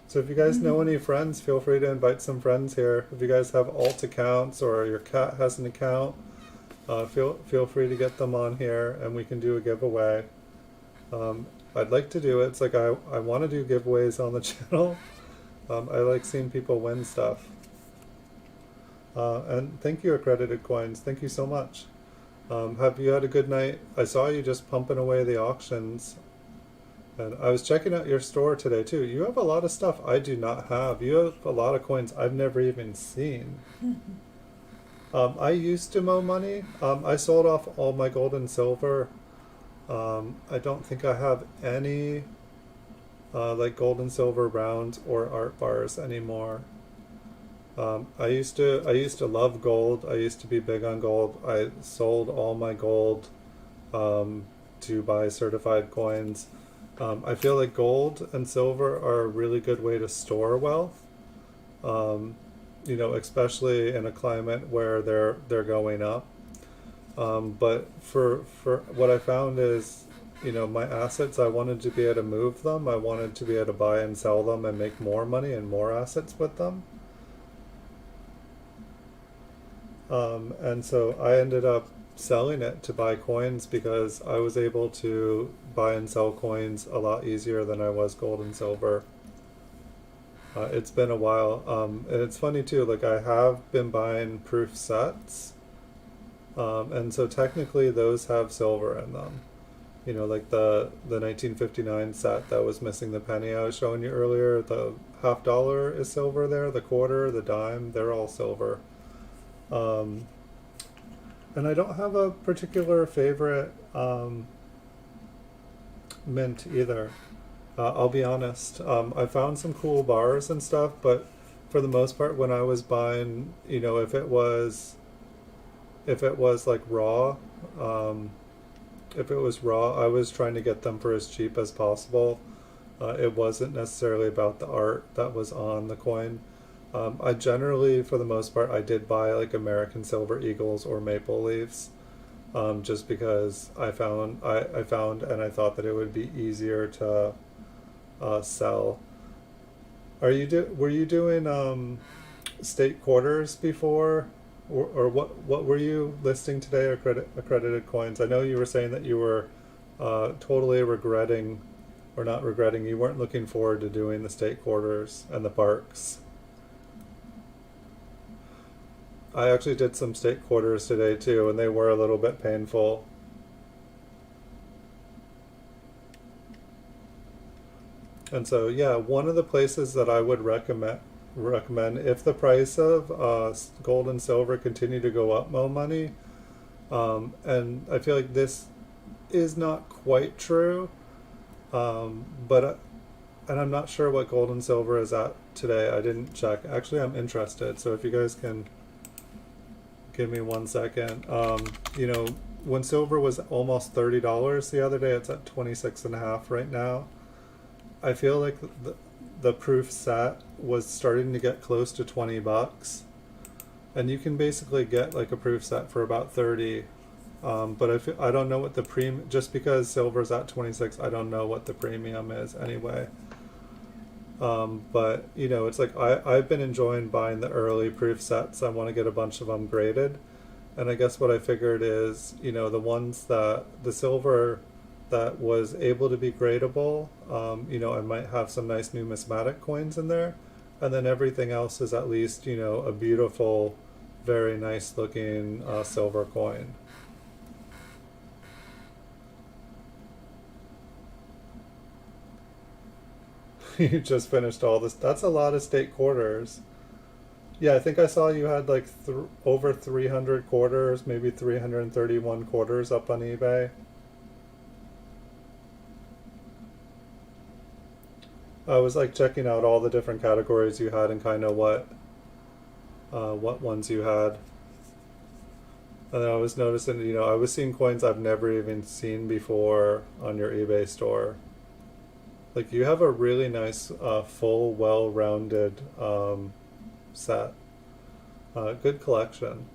So if you guys know any friends, feel free to invite some friends here. If you guys have alt accounts or your cat has an account, feel free to get them on here, and we can do a giveaway. I'd like to do it. It's like I want to do giveaways on the channel. I like seeing people win stuff. And thank you, accredited coins. Thank you so much. Have you had a good night? I saw you just pumping away the auctions. And I was checking out your store today too. You have a lot of stuff I do not have. You have a lot of coins I've never even seen. I used to mow money. I sold off all my gold and silver. I don't think I have any like gold and silver rounds or art bars anymore. I used to love gold. I used to be big on gold. I sold all my gold to buy certified coins. I feel like gold and silver are a really good way to store wealth. You know, especially in a climate where they're going up. But for what I found is, you know, my assets, I wanted to be able to move them. I wanted to be able to buy and sell them and make more money and more assets with them. And so I ended up selling it to buy coins because I was able to buy and sell coins a lot easier than I was gold and silver. It's been a while. And it's funny too, like I have been buying proof sets. And so technically those have silver in them. You know, like the 1959 set that was missing the penny I was showing you earlier. The $50 is silver there. The quarter, the dime, they're all silver. Um, and I don't have a particular favorite mint either. I'll be honest. I found some cool bars and stuff, but for the most part, when I was buying, you know, if it was like raw, um, if it was raw, I was trying to get them for as cheap as possible. It wasn't necessarily about the art that was on the coin. I generally, for the most part, I did buy like American Silver Eagles or Maple Leafs, just because I found and I thought that it would be easier to sell. Were you doing state quarters before, or what were you listing today? Or accredited coins? I know you were saying that you were totally regretting, or not regretting. You weren't looking forward to doing the state quarters and the barks. I actually did some state quarters today too, and they were a little bit painful. And so, yeah, one of the places that I would recommend if the price of gold and silver continue to go up, mo money, and I feel like this is not quite true, but and I'm not sure what gold and silver is at today. I didn't check. Actually, I'm interested. So if you guys can give me 1 second, you know, when silver was almost $30 the other day, it's at 26 and a half right now. I feel like the proof set was starting to get close to 20 bucks, and you can basically get like a proof set for about 30. But I don't know what the premium, just because silver's at 26, I don't know what the premium is anyway. But you know, it's like I've been enjoying buying the early proof sets. I want to get a bunch of them graded, and I guess what I figured is, you know, the silver that was able to be gradable, you know, I might have some nice numismatic coins in there, and then everything else is at least, you know, a beautiful, very nice looking silver coin. You just finished all this. That's a lot of state quarters. Yeah, I think I saw you had like over 300 quarters, maybe 331 quarters up on eBay. I was like checking out all the different categories you had and kind of what ones you had. And then I was noticing, you know, I was seeing coins I've never even seen before on your eBay store. Like you have a really nice, full, well-rounded set. Good collection.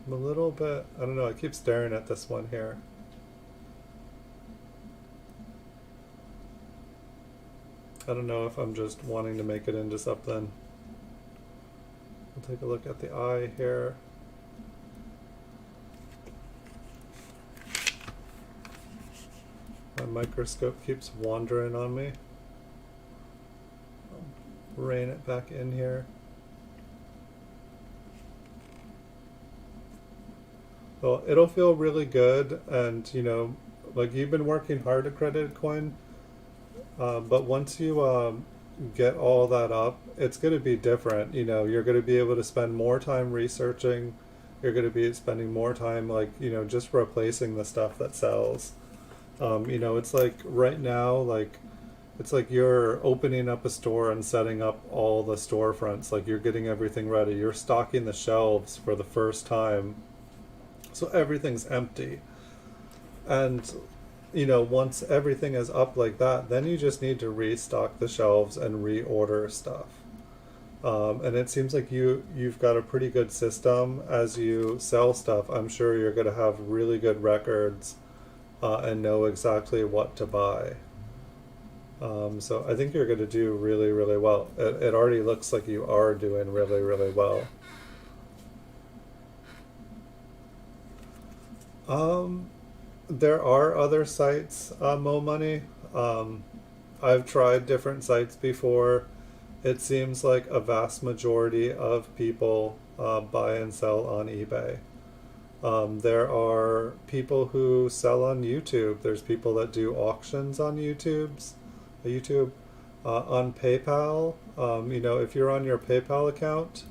I'm a little bit, I don't know, I keep staring at this one here. I don't know if I'm just wanting to make it into something. We'll take a look at the eye here. My microscope keeps wandering on me. I'll rein it back in here. Well, it'll feel really good, and you know, like you've been working hard at Credited Coin, but once you get all that up, it's going to be different. You know, you're going to be able to spend more time researching. You're going to be spending more time, like, you know, just replacing the stuff that sells. You know, it's like right now, like, it's like you're opening up a store and setting up all the storefronts. Like, you're getting everything ready. You're stocking the shelves for the first time. So everything's empty. And you know, once everything is up like that, then you just need to restock the shelves and reorder stuff. And it seems like you've got a pretty good system as you sell stuff. I'm sure you're going to have really good records and know exactly what to buy. So I think you're going to do really, really well. It already looks like you are doing really, really well. Um, There are other sites, Mo Money. I've tried different sites before. It seems like a vast majority of people buy and sell on eBay. There are people who sell on YouTube. There's people that do auctions on YouTube, on PayPal. If you're on your PayPal account,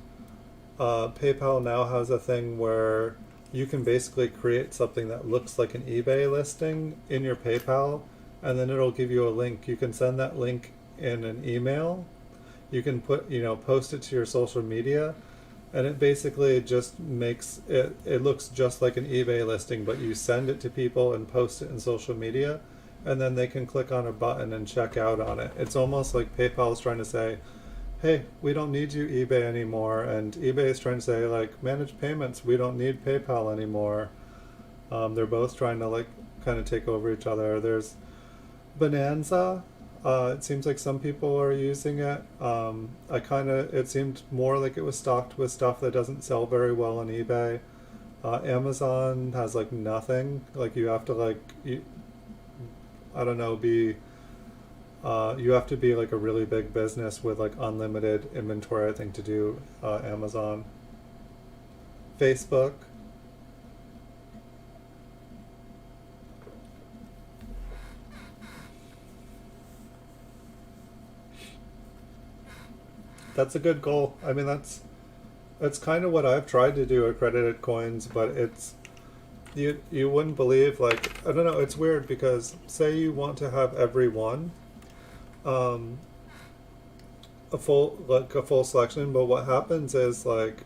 PayPal now has a thing where you can basically create something that looks like an eBay listing in your PayPal, and then it'll give you a link. You can send that link in an email. You can post it to your social media, and it basically just makes it looks just like an eBay listing, but you send it to people and post it in social media, and then they can click on a button and check out on it. It's almost like PayPal is trying to say, hey, we don't need you, eBay, anymore. And eBay is trying to say, like, manage payments, we don't need PayPal anymore. They're both trying to, like, kind of take over each other. There's Bonanza. It seems like some people are using it. It seemed more like it was stocked with stuff that doesn't sell very well on eBay. Amazon has, like, nothing. Like, you have to, like, I don't know, you have to be like a really big business with like unlimited inventory, I think, to do Amazon. Facebook. That's a good goal. I mean, that's kind of what I've tried to do, accredited coins, but it's you wouldn't believe, like, I don't know, it's weird because say you want to have every one, um, a full selection, but what happens is, like,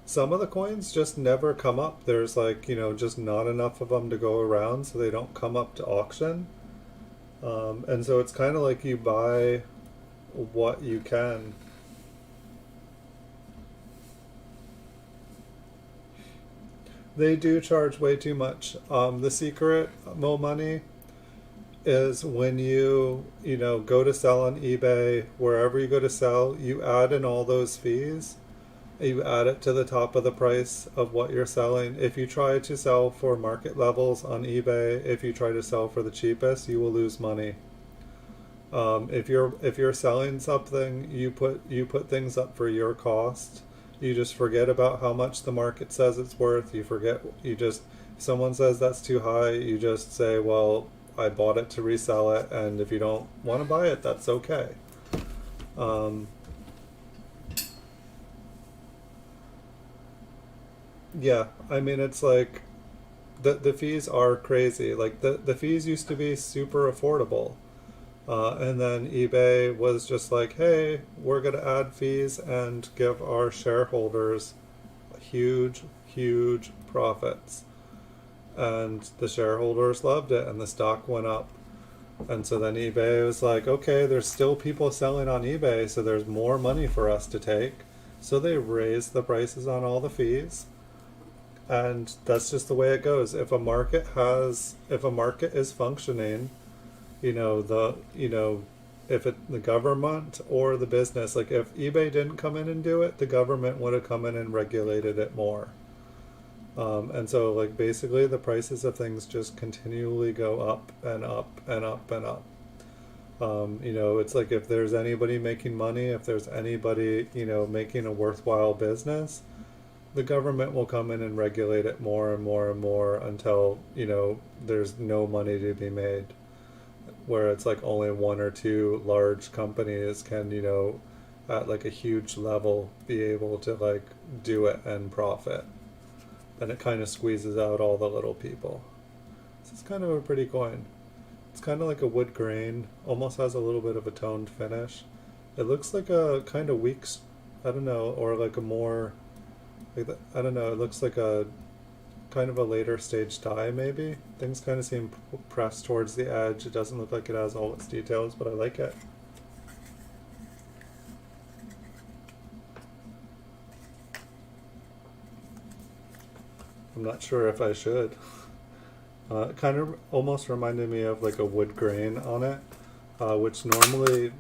some of the coins just never come up. There's, like, just not enough of them to go around, so they don't come up to auction. And so it's kind of like you buy what you can. They do charge way too much. The secret, Mo Money, is when you go to sell on eBay, wherever you go to sell, you add in all those fees. You add it to the top of the price of what you're selling. If you try to sell for market levels on eBay, if you try to sell for the cheapest, you will lose money. If you're selling something, you put things up for your cost. You just forget about how much the market says it's worth. If someone says that's too high, you just say, well, I bought it to resell it, and if you don't want to buy it, that's okay. Um, yeah, I mean, it's like the fees are crazy. Like, the fees used to be super affordable. And then eBay was just like, hey, we're going to add fees and give our shareholders huge, huge profits. And the shareholders loved it, and the stock went up. And so then eBay was like, okay, there's still people selling on eBay, so there's more money for us to take. So they raised the prices on all the fees. And that's just the way it goes. If a market is functioning, you know the you know if the government or the business, like, if eBay didn't come in and do it, the government would have come in and regulated it more. And so, like, basically the prices of things just continually go up and up and up and up. It's like, if there's anybody making money, if there's anybody making a worthwhile business, the government will come in and regulate it more and more and more until there's no money to be made, where it's like only one or two large companies can, at like a huge level, be able to, like, do it and profit. Then it kind of squeezes out all the little people. So it's kind of a pretty coin. It's kind of like a wood grain, almost has a little bit of a toned finish. It looks like a kind of weak, I don't know, or like a more, I don't know, it looks like a kind of a later stage die, maybe. Things kind of seem pressed towards the edge. It doesn't look like it has all its details, but I like it. I'm not sure if I should. It kind of almost reminded me of like a wood grain on it, which normally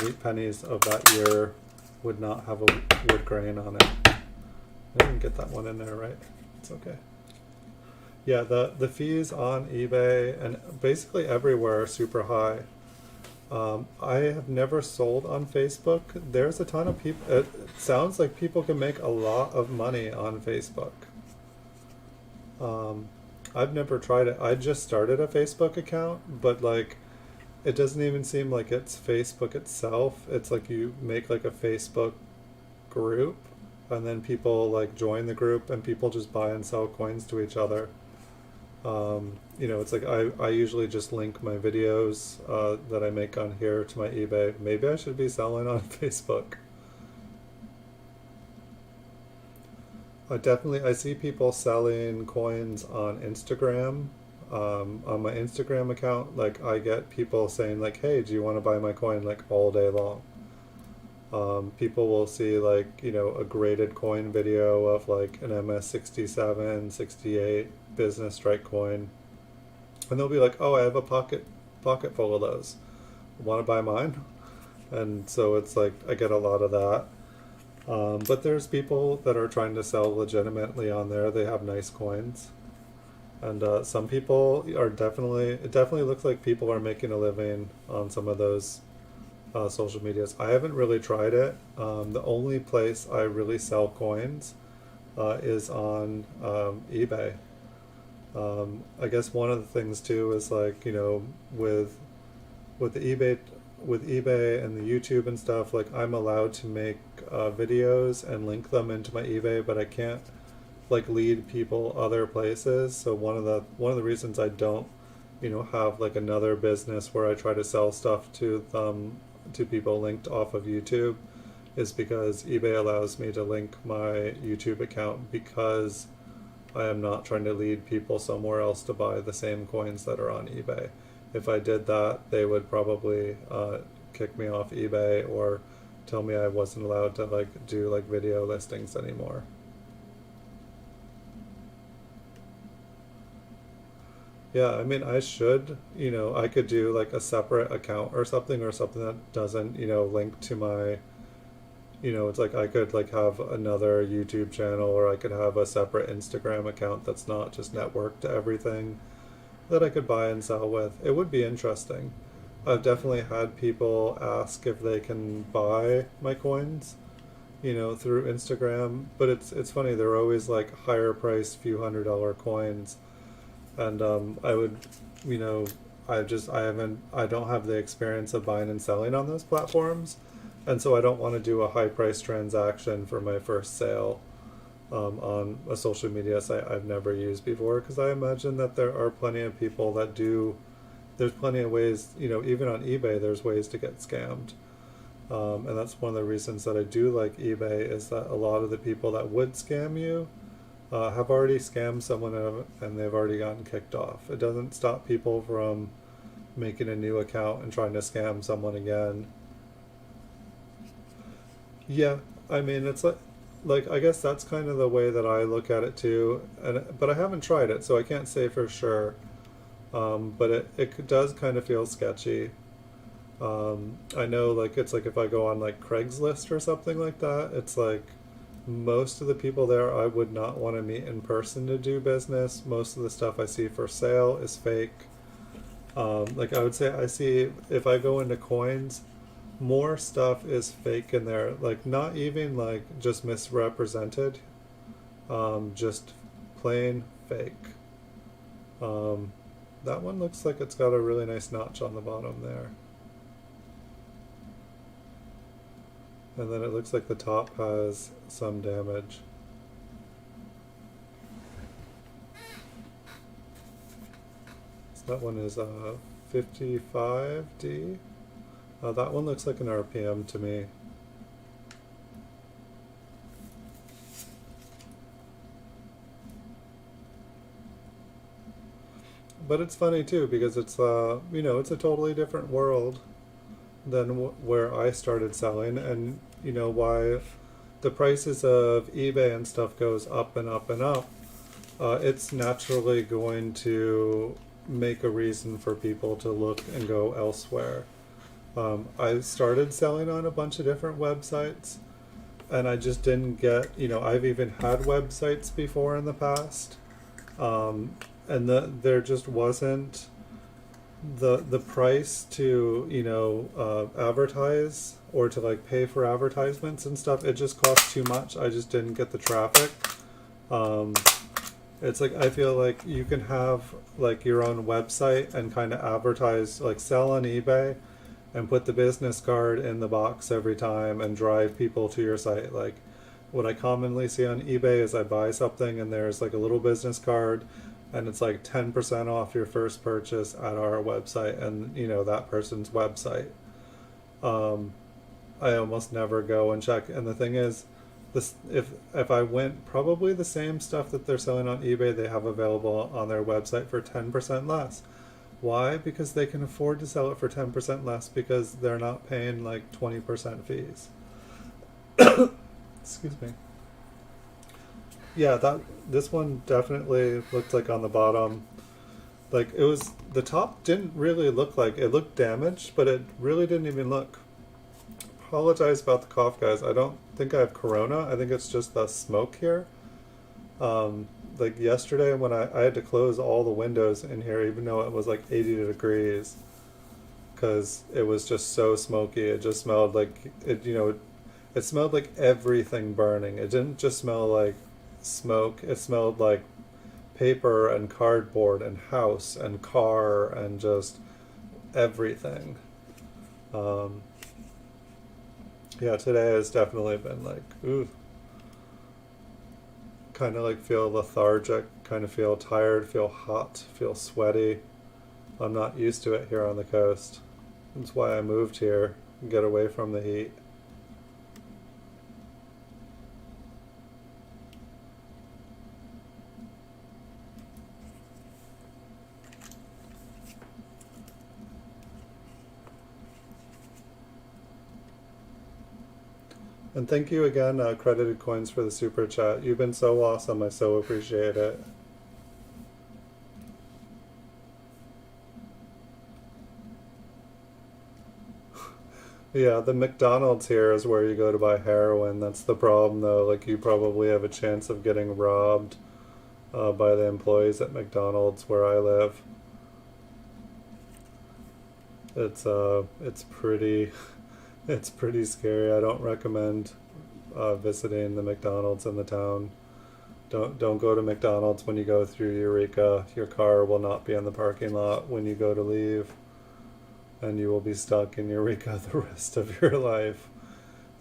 wheat pennies of that year would not have a wood grain on it. I didn't get that one in there right. It's okay. Yeah, the fees on eBay and basically everywhere are super high. I have never sold on Facebook. There's a ton of people. It sounds like people can make a lot of money on Facebook. I've never tried it. I just started a Facebook account, but like it doesn't even seem like it's Facebook itself. It's like you make like a Facebook group and then people like join the group and people just buy and sell coins to each other. It's like I usually just link my videos that I make on here to my eBay. Maybe I should be selling on Facebook. I see people selling coins on Instagram. On my Instagram account, like I get people saying like, "Hey, do you want to buy my coin?" like all day long. People will see like a graded coin video of like an MS 67, 68 business strike coin, and they'll be like, "Oh, I have a pocket full of those. Want to buy mine?" And so it's like I get a lot of that. But there's people that are trying to sell legitimately on there. They have nice coins. And some people are it definitely looks like people are making a living on some of those social medias. I haven't really tried it. The only place I really sell coins is on eBay. I guess one of the things too is like, with the eBay and the YouTube and stuff, like I'm allowed to make videos and link them into my eBay, but I can't like lead people other places. So one of the reasons I don't, have like another business where I try to sell stuff to people linked off of YouTube is because eBay allows me to link my YouTube account because I am not trying to lead people somewhere else to buy the same coins that are on eBay. If I did that, they would probably kick me off eBay or tell me I wasn't allowed to like do like video listings anymore. Yeah, I mean, I could do like a separate account or something that doesn't, link to my, it's like I could like have another YouTube channel or I could have a separate Instagram account that's not just networked to everything that I could buy and sell with. It would be interesting. I've definitely had people ask if they can buy my coins, through Instagram, but it's funny, they're always like higher priced few $100 coins. And I would, I don't have the experience of buying and selling on those platforms. And so I don't want to do a high price transaction for my first sale on a social media site I've never used before, because I imagine that there are plenty of people that do. There's plenty of ways, even on eBay, there's ways to get scammed. And that's one of the reasons that I do like eBay is that a lot of the people that would scam you have already scammed someone and they've already gotten kicked off. It doesn't stop people from making a new account and trying to scam someone again. Yeah, I mean, it's like I guess that's kind of the way that I look at it too. But I haven't tried it, so I can't say for sure. But it does kind of feel sketchy. I know, like, it's like if I go on like Craigslist or something like that, it's like most of the people there I would not want to meet in person to do business. Most of the stuff I see for sale is fake. Like I would say I see, if I go into coins, more stuff is fake in there. Like not even like just misrepresented, just plain fake. That one looks like it's got a really nice notch on the bottom there. And then it looks like the top has some damage. So that one is 55D. That one looks like an RPM to me. But it's funny too because it's it's a totally different world than where I started selling, and why the prices of eBay and stuff goes up and up and up. It's naturally going to make a reason for people to look and go elsewhere. I started selling on a bunch of different websites, and I just didn't get, I've even had websites before in the past, and there just wasn't the price to, advertise or to like pay for advertisements and stuff. It just cost too much. I just didn't get the traffic. It's like I feel like you can have like your own website and kind of advertise, like sell on eBay and put the business card in the box every time and drive people to your site. Like what I commonly see on eBay is I buy something and there's like a little business card and it's like 10% off your first purchase at our website and you know that person's website. Um, I almost never go and check. And the thing is, this if I went, probably the same stuff that they're selling on eBay they have available on their website for 10% less. Why? Because they can afford to sell it for 10% less because they're not paying like 20% fees. Excuse me. Yeah, that this one definitely looked like on the bottom. Like it was the top didn't really look like it looked damaged, but it really didn't even look. Apologize about the cough, guys. I don't think I have corona. I think it's just the smoke here. Like yesterday when I had to close all the windows in here, even though it was like 80 degrees, because it was just so smoky. It just smelled like it. It smelled like everything burning. It didn't just smell like smoke. It smelled like paper and cardboard and house and car and just everything. Um, yeah, today has definitely been like, ooh, kind of like feel lethargic, kind of feel tired, feel hot, feel sweaty. I'm not used to it here on the coast. That's why I moved here, get away from the heat. And thank you again, Credited Coins, for the super chat. You've been so awesome. I so appreciate it. Yeah, the McDonald's here is where you go to buy heroin. That's the problem, though. Like, you probably have a chance of getting robbed by the employees at McDonald's where I live. It's pretty, it's pretty scary. I don't recommend visiting the McDonald's in the town. Don't go to McDonald's when you go through Eureka. Your car will not be in the parking lot when you go to leave, and you will be stuck in Eureka the rest of your life.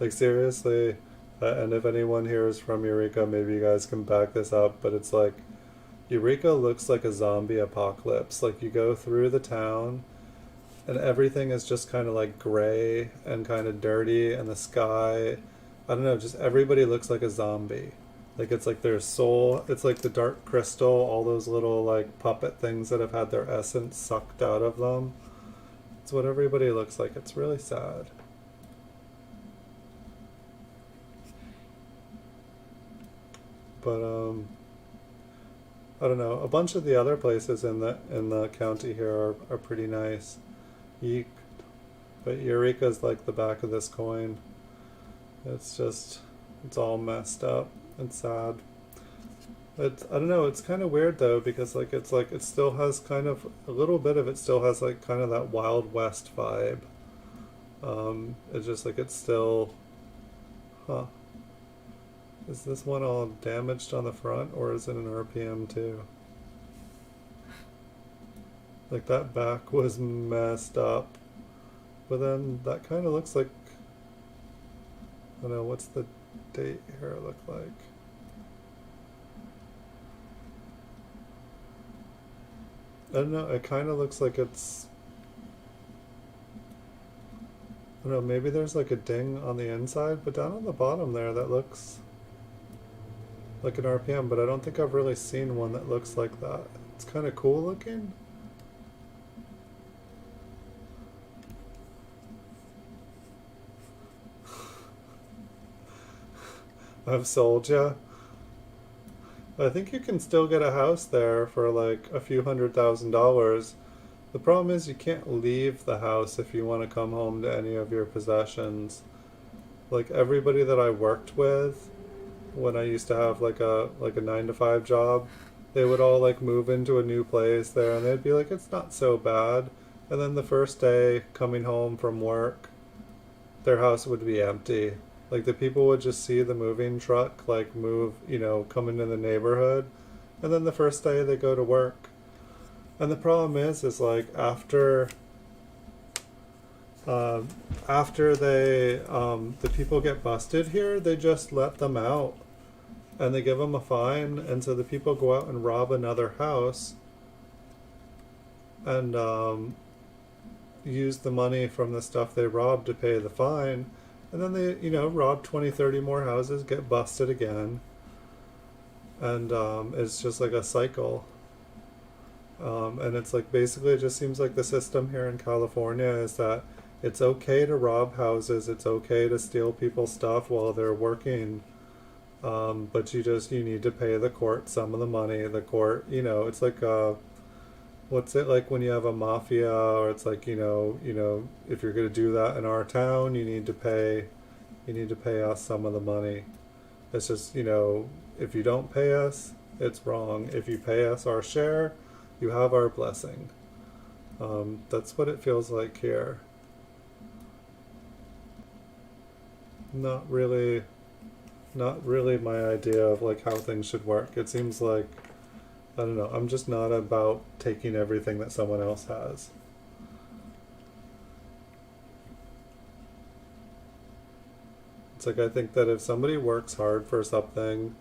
Like seriously. And if anyone here is from Eureka, maybe you guys can back this up. But it's like Eureka looks like a zombie apocalypse. Like you go through the town and everything is just kind of like gray and kind of dirty, and the sky, I don't know, just everybody looks like a zombie. Like it's like their soul, it's like the dark crystal, all those little like puppet things that have had their essence sucked out of them. It's what everybody looks like. It's really sad. But I don't know. A bunch of the other places in the county here are pretty nice. Eek. But Eureka's like the back of this coin. It's just, it's all messed up. It's sad. It's, I don't know, it's kind of weird though, because like it still has kind of, a little bit of it still has like kind of that Wild West vibe. It's just like it's still, huh. Is this one all damaged on the front, or is it an RPM too? Like that back was messed up. But then that kind of looks like, I don't know, what's the date here look like? I don't know, it kind of looks like it's, I don't know, maybe there's like a ding on the inside, but down on the bottom there that looks like an RPM, but I don't think I've really seen one that looks like that. It's kind of cool looking. I've sold ya. I think you can still get a house there for like a few $100,000. The problem is you can't leave the house if you want to come home to any of your possessions. Like everybody that I worked with when I used to have like a 9 to 5 job, they would all like move into a new place there and they'd be like, it's not so bad. And then the first day coming home from work, their house would be empty. Like the people would just see the moving truck like move, come into the neighborhood, and then the first day they go to work. And the problem is like uh, after the people get busted here, they just let them out and they give them a fine, and so the people go out and rob another house and use the money from the stuff they robbed to pay the fine, and then they rob 20, 30 more houses, get busted again, and it's just like a cycle. And it's like basically it just seems like the system here in California is that it's okay to rob houses, it's okay to steal people's stuff while they're working, but you need to pay the court some of the money. The court, it's like what's it like when you have a mafia, or it's like if you're going to do that in our town, you need to pay us some of the money. It's just if you don't pay us, it's wrong. If you pay us our share, you have our blessing. That's what it feels like here. Not really, not really my idea of like how things should work. It seems like, I don't know, I'm just not about taking everything that someone else has. It's like I think that if somebody works hard for something,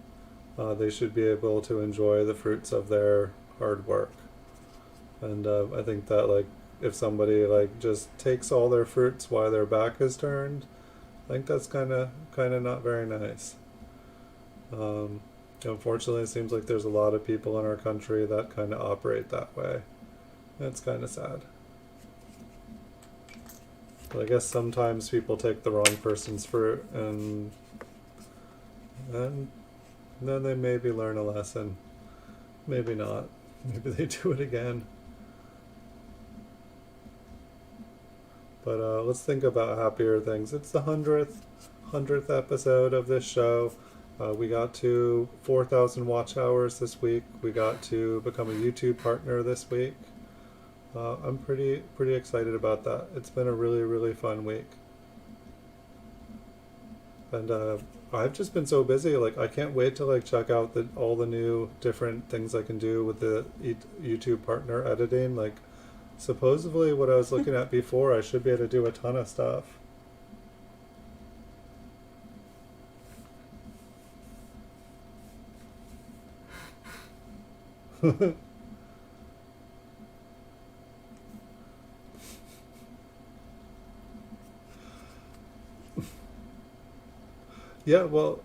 they should be able to enjoy the fruits of their hard work. And I think that like if somebody like just takes all their fruits while their back is turned, I think that's kind of not very nice. Um, Unfortunately, it seems like there's a lot of people in our country that kind of operate that way. It's kind of sad. But I guess sometimes people take the wrong person's fruit, and then they maybe learn a lesson. Maybe not. Maybe they do it again. But let's think about happier things. It's the hundredth episode of this show. We got to 4,000 watch hours this week. We got to become a YouTube partner this week. I'm pretty excited about that. It's been a really, really fun week. And I've just been so busy. Like I can't wait to like check out all the new different things I can do with the YouTube partner editing. Like supposedly what I was looking at before, I should be able to do a ton of stuff. Yeah, well,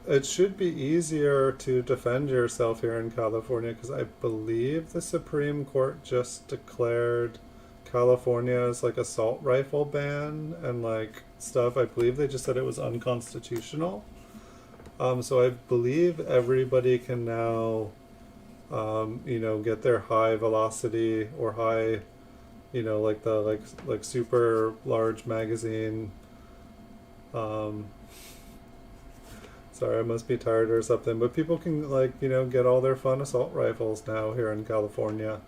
it should be easier to defend yourself here in California because I believe the Supreme Court just declared California's like assault rifle ban and like stuff. I believe they just said it was unconstitutional. So I believe everybody can now, get their high velocity or high, like the like super large magazine. Um, Sorry, I must be tired or something, but people can like, get all their fun assault rifles now here in California.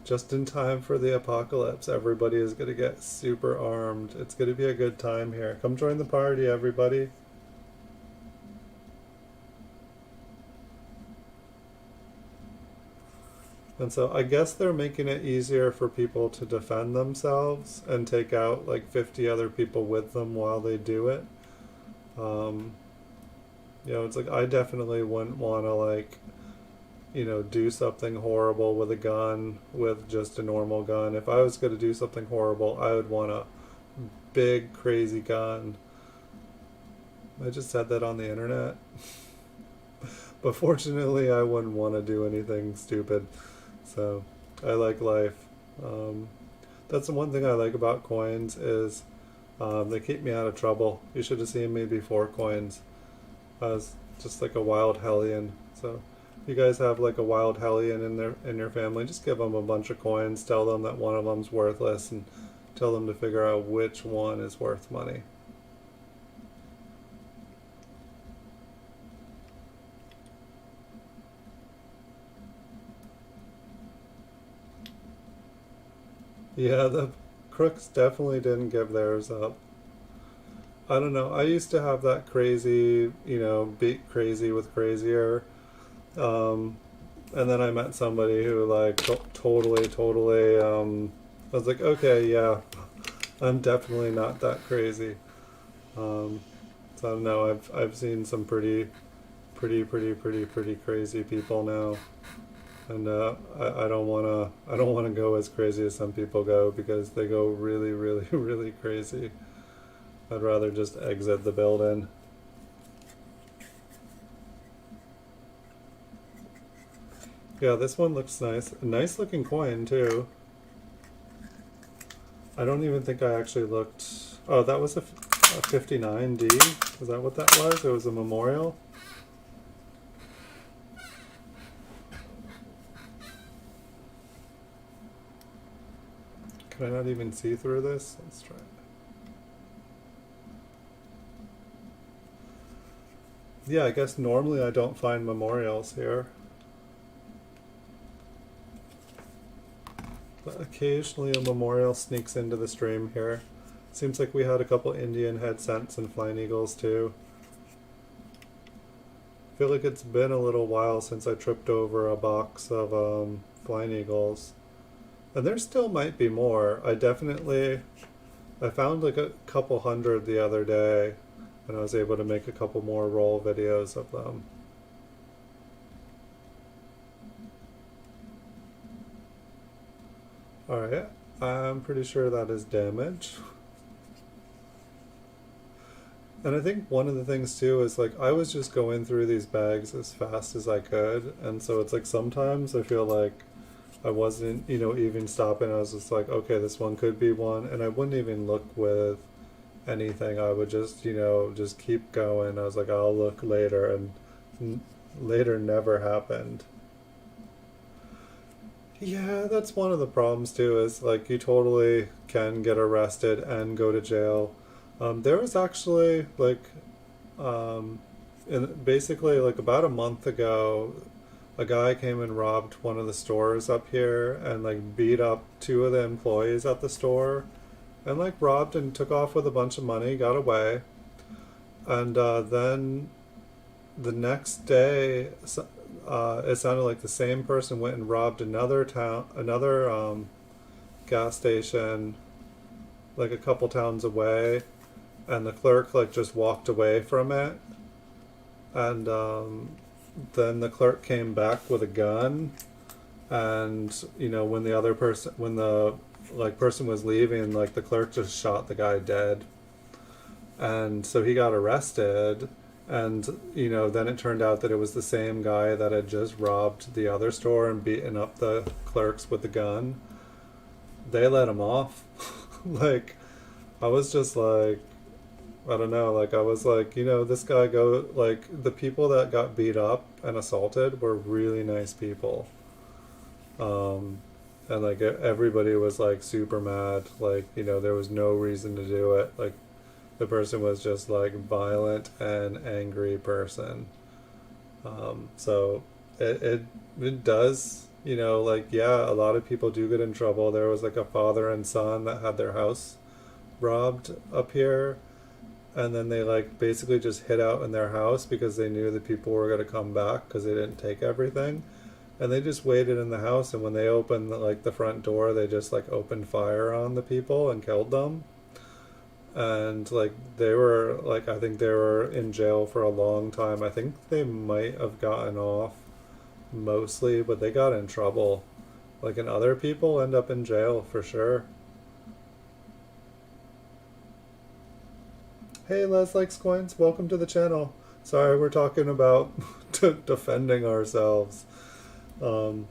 Just in time for the apocalypse. Everybody is going to get super armed. It's going to be a good time here. Come join the party, everybody. And so I guess they're making it easier for people to defend themselves and take out like 50 other people with them while they do it. Um, it's like I definitely wouldn't want to like, do something horrible with a gun, with just a normal gun. If I was going to do something horrible, I would want a big, crazy gun. I just said that on the internet. But fortunately, I wouldn't want to do anything stupid. So I like life. That's the one thing I like about coins is they keep me out of trouble. You should have seen me before coins. I was just like a wild hellion. So if you guys have like a wild hellion in your family, just give them a bunch of coins. Tell them that one of them's worthless, and tell them to figure out which one is worth money. Yeah, the crooks definitely didn't give theirs up. I don't know. I used to have that crazy, beat crazy with crazier. Um, And then I met somebody who like totally I was like, okay, yeah, I'm definitely not that crazy. Um, so I don't know, I've seen some pretty crazy people now. And I don't wanna go as crazy as some people go because they go really crazy. I'd rather just exit the building. Yeah, this one looks nice. A nice looking coin too. I don't even think I actually looked. Oh, that was a 59D. Is that what that was? It was a memorial. Can I not even see through this? Let's try it. Yeah, I guess normally I don't find memorials here. But occasionally a memorial sneaks into the stream here. Seems like we had a couple Indian head cents and flying eagles too. I feel like it's been a little while since I tripped over a box of flying eagles. And there still might be more. I found like a couple hundred the other day, and I was able to make a couple more roll videos of them. Alright, I'm pretty sure that is damage. And I think one of the things too is like I was just going through these bags as fast as I could, and so it's like sometimes I feel like I wasn't, even stopping. I was just like, okay, this one could be one, and I wouldn't even look with anything. I would just, just keep going. I was like, I'll look later, and later never happened. Yeah, that's one of the problems too, is like you totally can get arrested and go to jail. There was actually um, basically like about a month ago, a guy came and robbed one of the stores up here and like beat up two of the employees at the store and like robbed and took off with a bunch of money, got away. And then the next day, it sounded like the same person went and robbed another gas station, like a couple towns away, and the clerk like just walked away from it, and then the clerk came back with a gun, and when the like person was leaving, like the clerk just shot the guy dead, and so he got arrested. And then it turned out that it was the same guy that had just robbed the other store and beaten up the clerks with the gun. They let him off. Like, I was just like, I don't know, like I was like, this guy like the people that got beat up and assaulted were really nice people. And like everybody was like super mad, like, there was no reason to do it. Like the person was just like violent and angry person. So it does, like, yeah, a lot of people do get in trouble. There was like a father and son that had their house robbed up here, and then they like basically just hid out in their house because they knew that people were going to come back because they didn't take everything, and they just waited in the house, and when they opened like the front door, they just like opened fire on the people and killed them. And like they were like, I think they were in jail for a long time. I think they might have gotten off mostly, but they got in trouble, like, and other people end up in jail for sure. Hey, Les Likes Coins, welcome to the channel. Sorry, we're talking about defending ourselves. Um,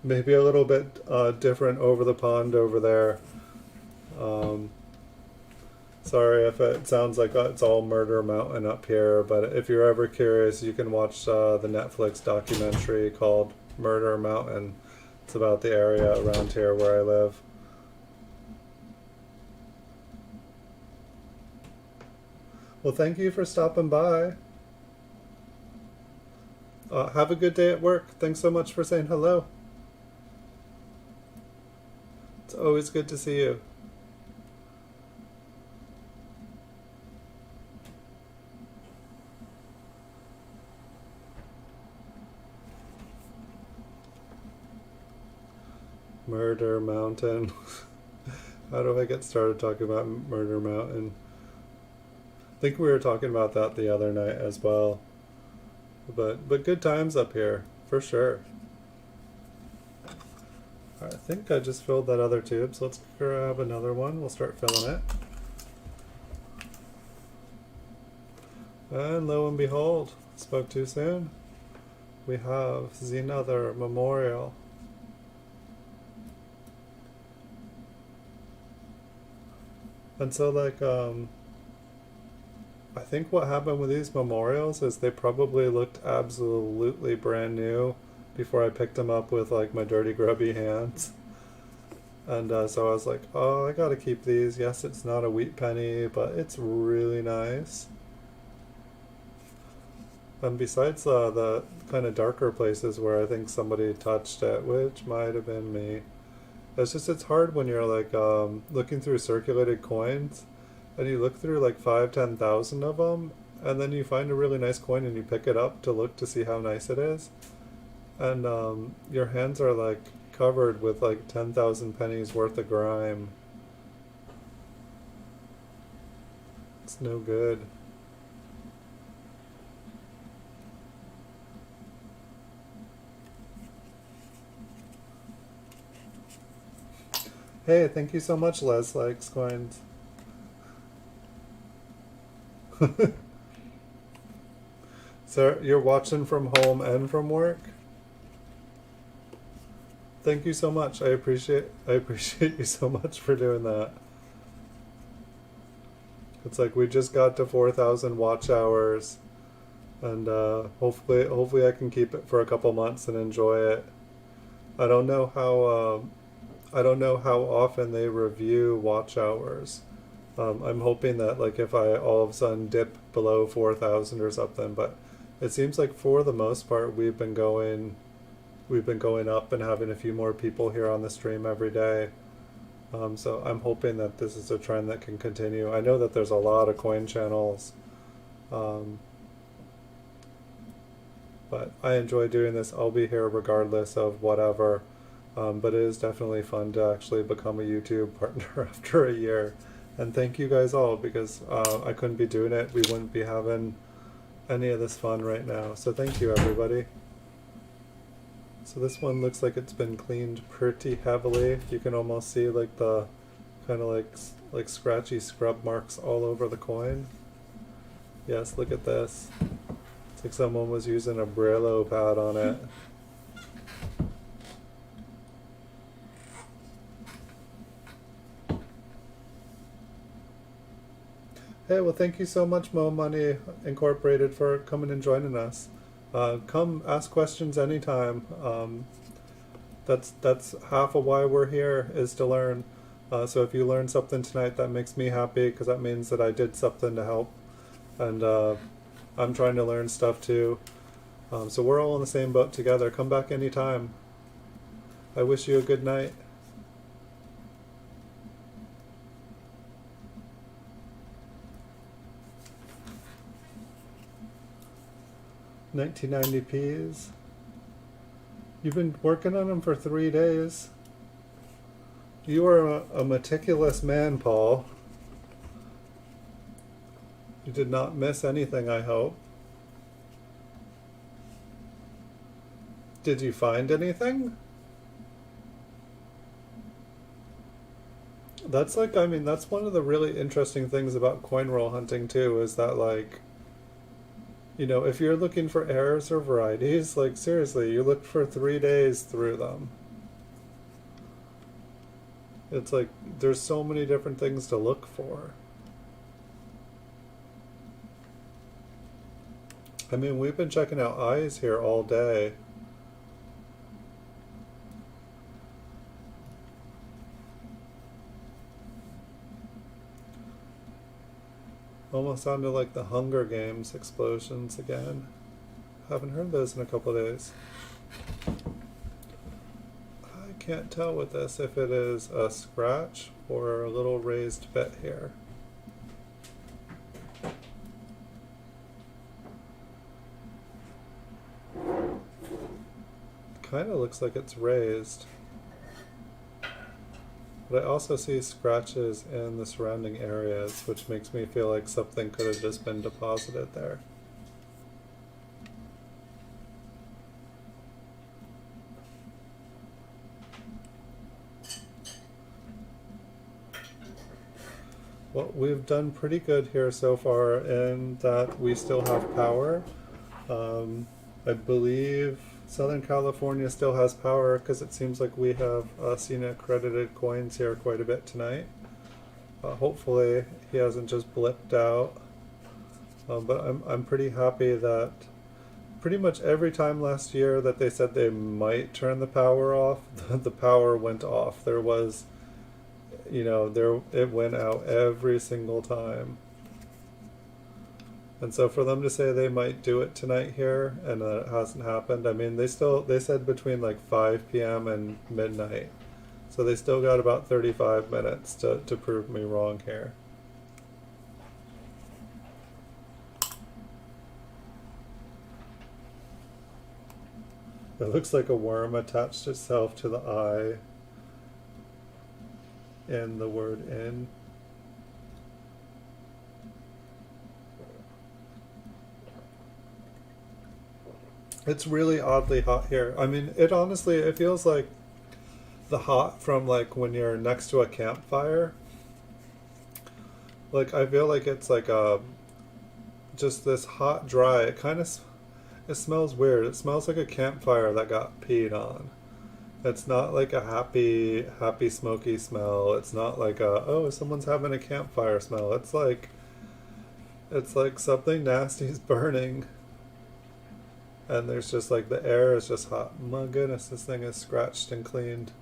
Maybe a little bit different over the pond over there. Sorry if it sounds like it's all Murder Mountain up here, but if you're ever curious, you can watch the Netflix documentary called Murder Mountain. It's about the area around here where I live. Well, thank you for stopping by. Have a good day at work. Thanks so much for saying hello. It's always good to see you. Murder Mountain. How do I get started talking about Murder Mountain? I think we were talking about that the other night as well. But good times up here, for sure. I think I just filled that other tube, so let's grab another one. We'll start filling it. And lo and behold, spoke too soon. We have another memorial. And so like, I think what happened with these memorials is they probably looked absolutely brand new before I picked them up with like my dirty grubby hands. And so I was like, oh, I gotta keep these. Yes, it's not a wheat penny, but it's really nice. And besides the kind of darker places where I think somebody touched it, which might have been me, it's hard when you're like looking through circulated coins and you look through like 5,000-10,000 of them, and then you find a really nice coin and you pick it up to look to see how nice it is, and your hands are like covered with like 10,000 pennies worth of grime. It's no good. Hey, thank you so much, Les Likes Coins. So you're watching from home and from work? Thank you so much. I appreciate you so much for doing that. It's like we just got to 4,000 watch hours, and hopefully I can keep it for a couple months and enjoy it. I don't know how often they review watch hours. I'm hoping that like if I all of a sudden dip below 4,000 or something, but it seems like for the most part we've been going up and having a few more people here on the stream every day. So I'm hoping that this is a trend that can continue. I know that there's a lot of coin channels, but I enjoy doing this. I'll be here regardless of whatever. But it is definitely fun to actually become a YouTube partner after a year. And thank you guys all, because I couldn't be doing it. We wouldn't be having any of this fun right now. So thank you, everybody. So this one looks like it's been cleaned pretty heavily. You can almost see like the kind of like scratchy scrub marks all over the coin. Yes, look at this. It's like someone was using a Brillo pad on it. Hey, well, thank you so much, Mo Money Incorporated, for coming and joining us. Come ask questions anytime. That's half of why we're here, is to learn. So if you learn something tonight, that makes me happy, because that means that I did something to help. And I'm trying to learn stuff too. So we're all in the same boat together. Come back anytime. I wish you a good night. $19.90. You've been working on them for 3 days. You are a meticulous man, Paul. You did not miss anything, I hope. Did you find anything? That's like, I mean, that's one of the really interesting things about coin roll hunting too, is that like, you know, if you're looking for errors or varieties, like seriously, you look for 3 days through them. It's like, there's so many different things to look for. I mean, we've been checking out eyes here all day. Almost sounded like the Hunger Games explosions again. Haven't heard those in a couple of days. I can't tell with this if it is a scratch or a little raised bit here. Kind of looks like it's raised. But I also see scratches in the surrounding areas, which makes me feel like something could have just been deposited there. Well, we've done pretty good here so far in that we still have power. I believe Southern California still has power because it seems like we have seen accredited coins here quite a bit tonight. Hopefully he hasn't just blipped out. But I'm pretty happy that pretty much every time last year that they said they might turn the power off, the power went off. There was, it went out every single time. And so for them to say they might do it tonight here and it hasn't happened, I mean, they said between like 5 p.m. and midnight. So they still got about 35 minutes to prove me wrong here. It looks like a worm attached itself to the eye in the word in. It's really oddly hot here. I mean, it feels like the hot from like when you're next to a campfire. Like I feel like it's like just this hot, dry. It smells weird. It smells like a campfire that got peed on. It's not like a happy, smoky smell. It's not like someone's having a campfire smell. It's like something nasty is burning. And there's just like the air is just hot. My goodness, this thing is scratched and cleaned.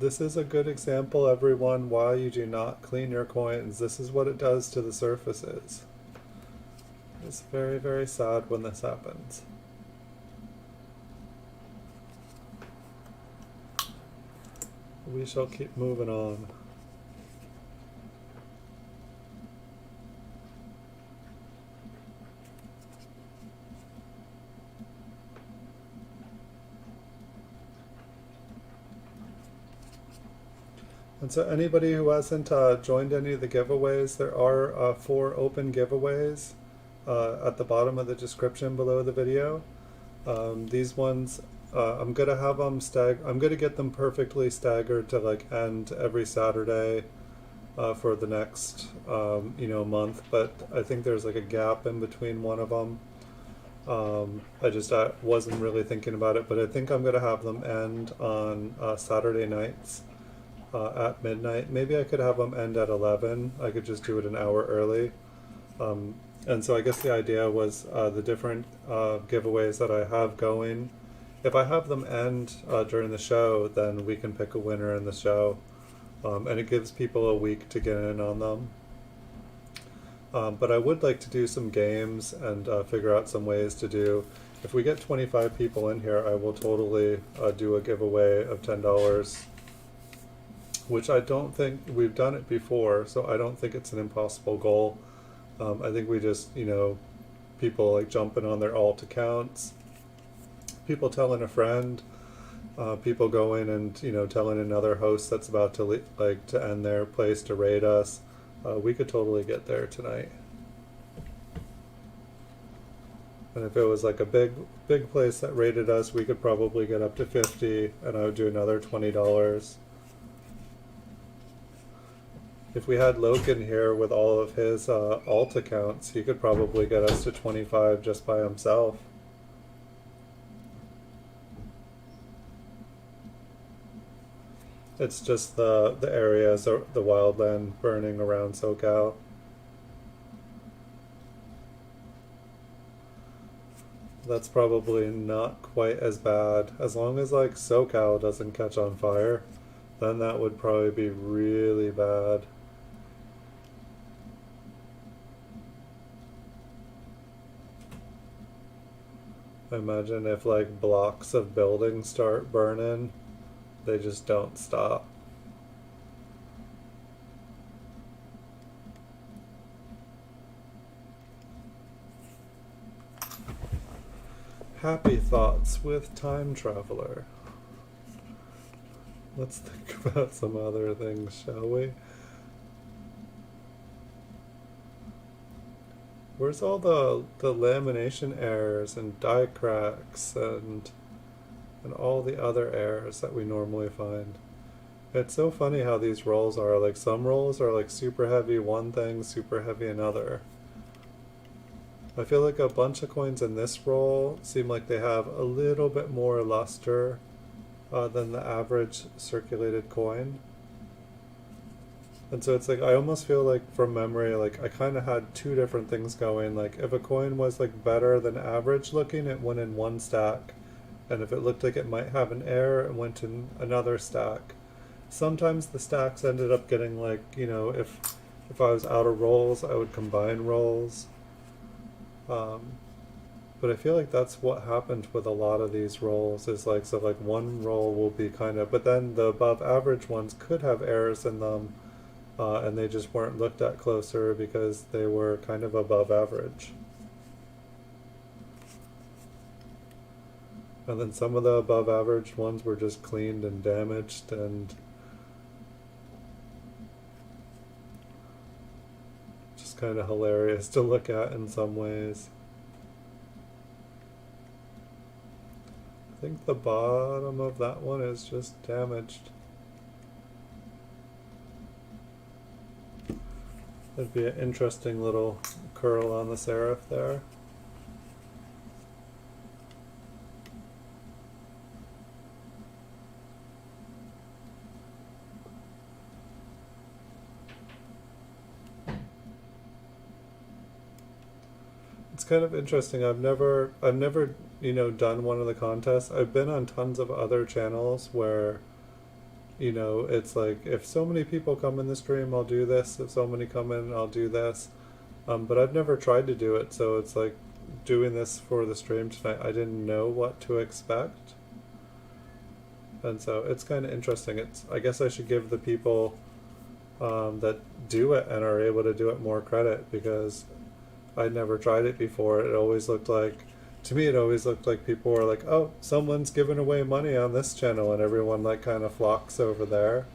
This is a good example, everyone, why you do not clean your coins. This is what it does to the surfaces. It's very, very sad when this happens. We shall keep moving on. And so anybody who hasn't joined any of the giveaways, there are 4 open giveaways at the bottom of the description below the video. These ones, I'm gonna have them I'm gonna get them perfectly staggered to like end every Saturday for the next month. But I think there's like a gap in between one of them. I wasn't really thinking about it, but I think I'm gonna have them end on Saturday nights. At midnight. Maybe I could have them end at 11. I could just do it an hour early. And so I guess the idea was the different giveaways that I have going. If I have them end during the show, then we can pick a winner in the show. And it gives people a week to get in on them. But I would like to do some games and figure out some ways to do. If we get 25 people in here, I will totally do a giveaway of $10. Which I don't think we've done it before, so I don't think it's an impossible goal. I think we just, people like jumping on their alt accounts, people telling a friend, people going and telling another host that's about to to end their place to raid us. We could totally get there tonight. And if it was like a big place that raided us, we could probably get up to 50, and I would do another $20. If we had Logan here with all of his alt accounts, he could probably get us to 25 just by himself. It's just the areas, the wildland burning around SoCal. That's probably not quite as bad. As long as like SoCal doesn't catch on fire, then that would probably be really bad. Imagine if like blocks of buildings start burning, they just don't stop. Happy thoughts with time traveler. Let's think about some other things, shall we? Where's all the lamination errors and die cracks and all the other errors that we normally find? It's so funny how these rolls are. Like some rolls are like super heavy one thing, super heavy another. I feel like a bunch of coins in this roll seem like they have a little bit more luster than the average circulated coin. And so it's like, I almost feel like from memory, like I kind of had two different things going. Like if a coin was like better than average looking, it went in one stack. And if it looked like it might have an error, it went in another stack. Sometimes the stacks ended up getting like, you know, if I was out of rolls, I would combine rolls. But I feel like that's what happened with a lot of these rolls is like, so like one roll will be kind of, but then the above average ones could have errors in them, and they just weren't looked at closer because they were kind of above average. And then some of the above average ones were just cleaned and damaged and just kind of hilarious to look at in some ways. I think the bottom of that one is just damaged. That'd be an interesting little curl on the serif there. It's kind of interesting. I've never, you know, done one of the contests. I've been on tons of other channels where, you know, it's like if so many people come in the stream, I'll do this. If so many come in, I'll do this. But I've never tried to do it, so it's like doing this for the stream tonight. I didn't know what to expect, and so it's kind of interesting. It's, I guess I should give the people that do it and are able to do it more credit because I'd never tried it before. It always looked like, to me, it always looked like people were like, oh, someone's giving away money on this channel, and everyone like kind of flocks over there.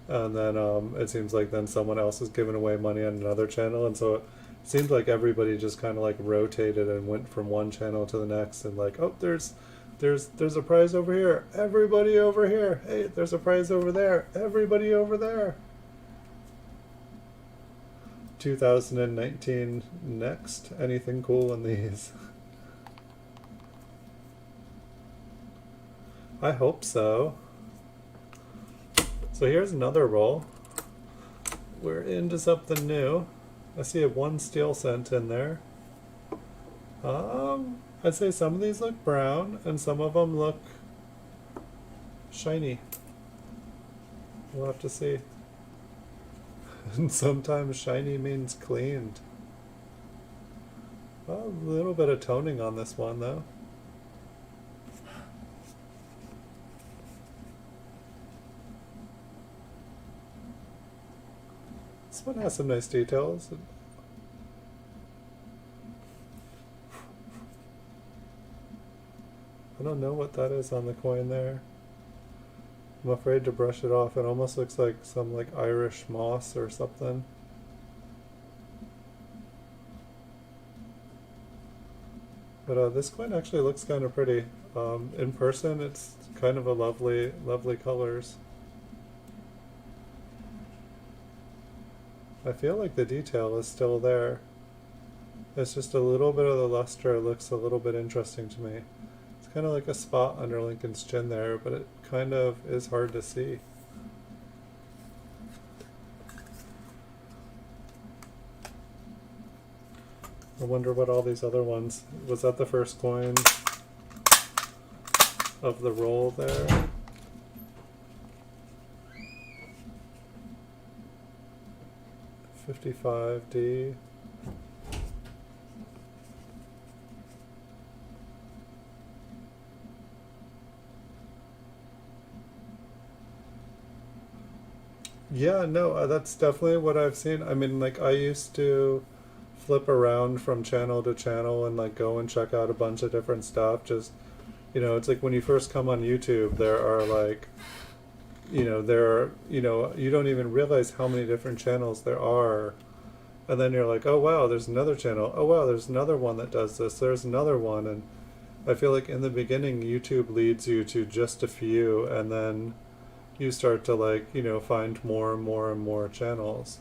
And then it seems like then someone else is giving away money on another channel, and so it seemed like everybody just kind of like rotated and went from one channel to the next, and like, oh, there's a prize over here, everybody over here. Hey, there's a prize over there, everybody over there. 2019 next. Anything cool in these? I hope so. So here's another roll. We're into something new. I see a 1 steel cent in there. I'd say some of these look brown and some of them look shiny. We'll have to see. And sometimes shiny means cleaned. Well, a little bit of toning on this one though. This one has some nice details. I don't know what that is on the coin there. I'm afraid to brush it off. It almost looks like some like Irish moss or something. But this coin actually looks kind of pretty. In person, it's kind of a lovely, lovely colors. I feel like the detail is still there. It's just a little bit of the luster looks a little bit interesting to me. It's kind of like a spot under Lincoln's chin there, but it kind of is hard to see. I wonder what all these other ones, was that the first coin of the roll there? $55D. Yeah, no, that's definitely what I've seen. I mean, like, I used to flip around from channel to channel and, like, go and check out a bunch of different stuff. Just, you know, it's like when you first come on YouTube, there are, like, you don't even realize how many different channels there are. And then you're like, oh wow, there's another channel. Oh wow, there's another one that does this. There's another one. And I feel like in the beginning, YouTube leads you to just a few, and then you start to like, find more and more and more channels.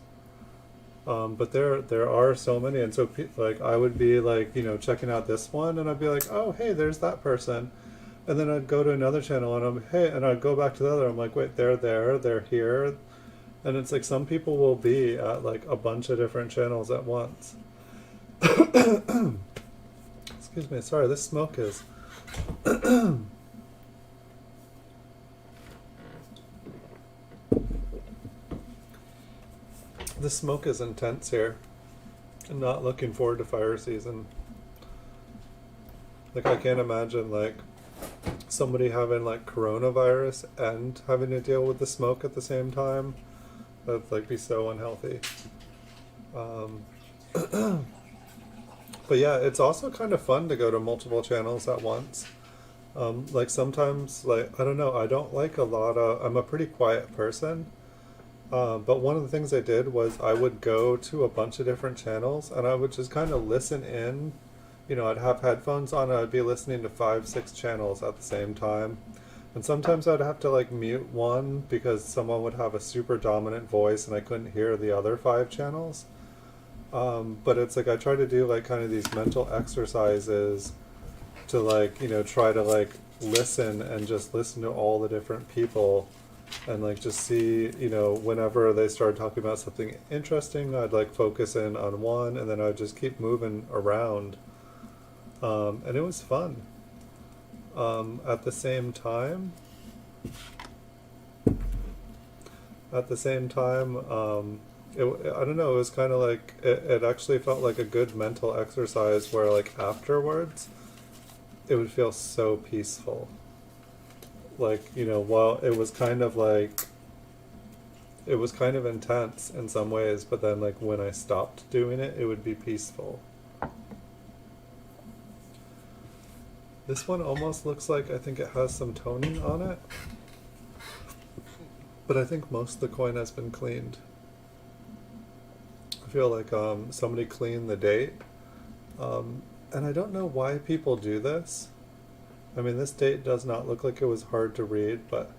But there are so many, and so like I would be like, checking out this one, and I'd be like, oh hey, there's that person, and then I'd go to another channel, and and I'd go back to the other. I'm like, wait, they're there, they're here, and it's like some people will be at like a bunch of different channels at once. Excuse me, sorry, this smoke is. The smoke is intense here. I'm not looking forward to fire season. Like I can't imagine like somebody having like coronavirus and having to deal with the smoke at the same time. That'd like be so unhealthy. But yeah, it's also kind of fun to go to multiple channels at once. Like sometimes, like I don't know, I don't like a lot of. I'm a pretty quiet person. But one of the things I did was I would go to a bunch of different channels and I would just kind of listen in. I'd have headphones on and I'd be listening to 5, 6 channels at the same time. And sometimes I'd have to like mute one because someone would have a super dominant voice and I couldn't hear the other 5 channels. But it's like I try to do like kind of these mental exercises to like, try to like listen and just listen to all the different people and like just see, whenever they started talking about something interesting, I'd like focus in on one and then I'd just keep moving around. And it was fun. At the same time, I don't know, it was kind of like, it actually felt like a good mental exercise where like afterwards, it would feel so peaceful. Like, while it was kind of like, it was kind of intense in some ways, but then like when I stopped doing it, it would be peaceful. This one almost looks like, I think it has some toning on it, but I think most of the coin has been cleaned. I feel like somebody cleaned the date, and I don't know why people do this. I mean, this date does not look like it was hard to read, but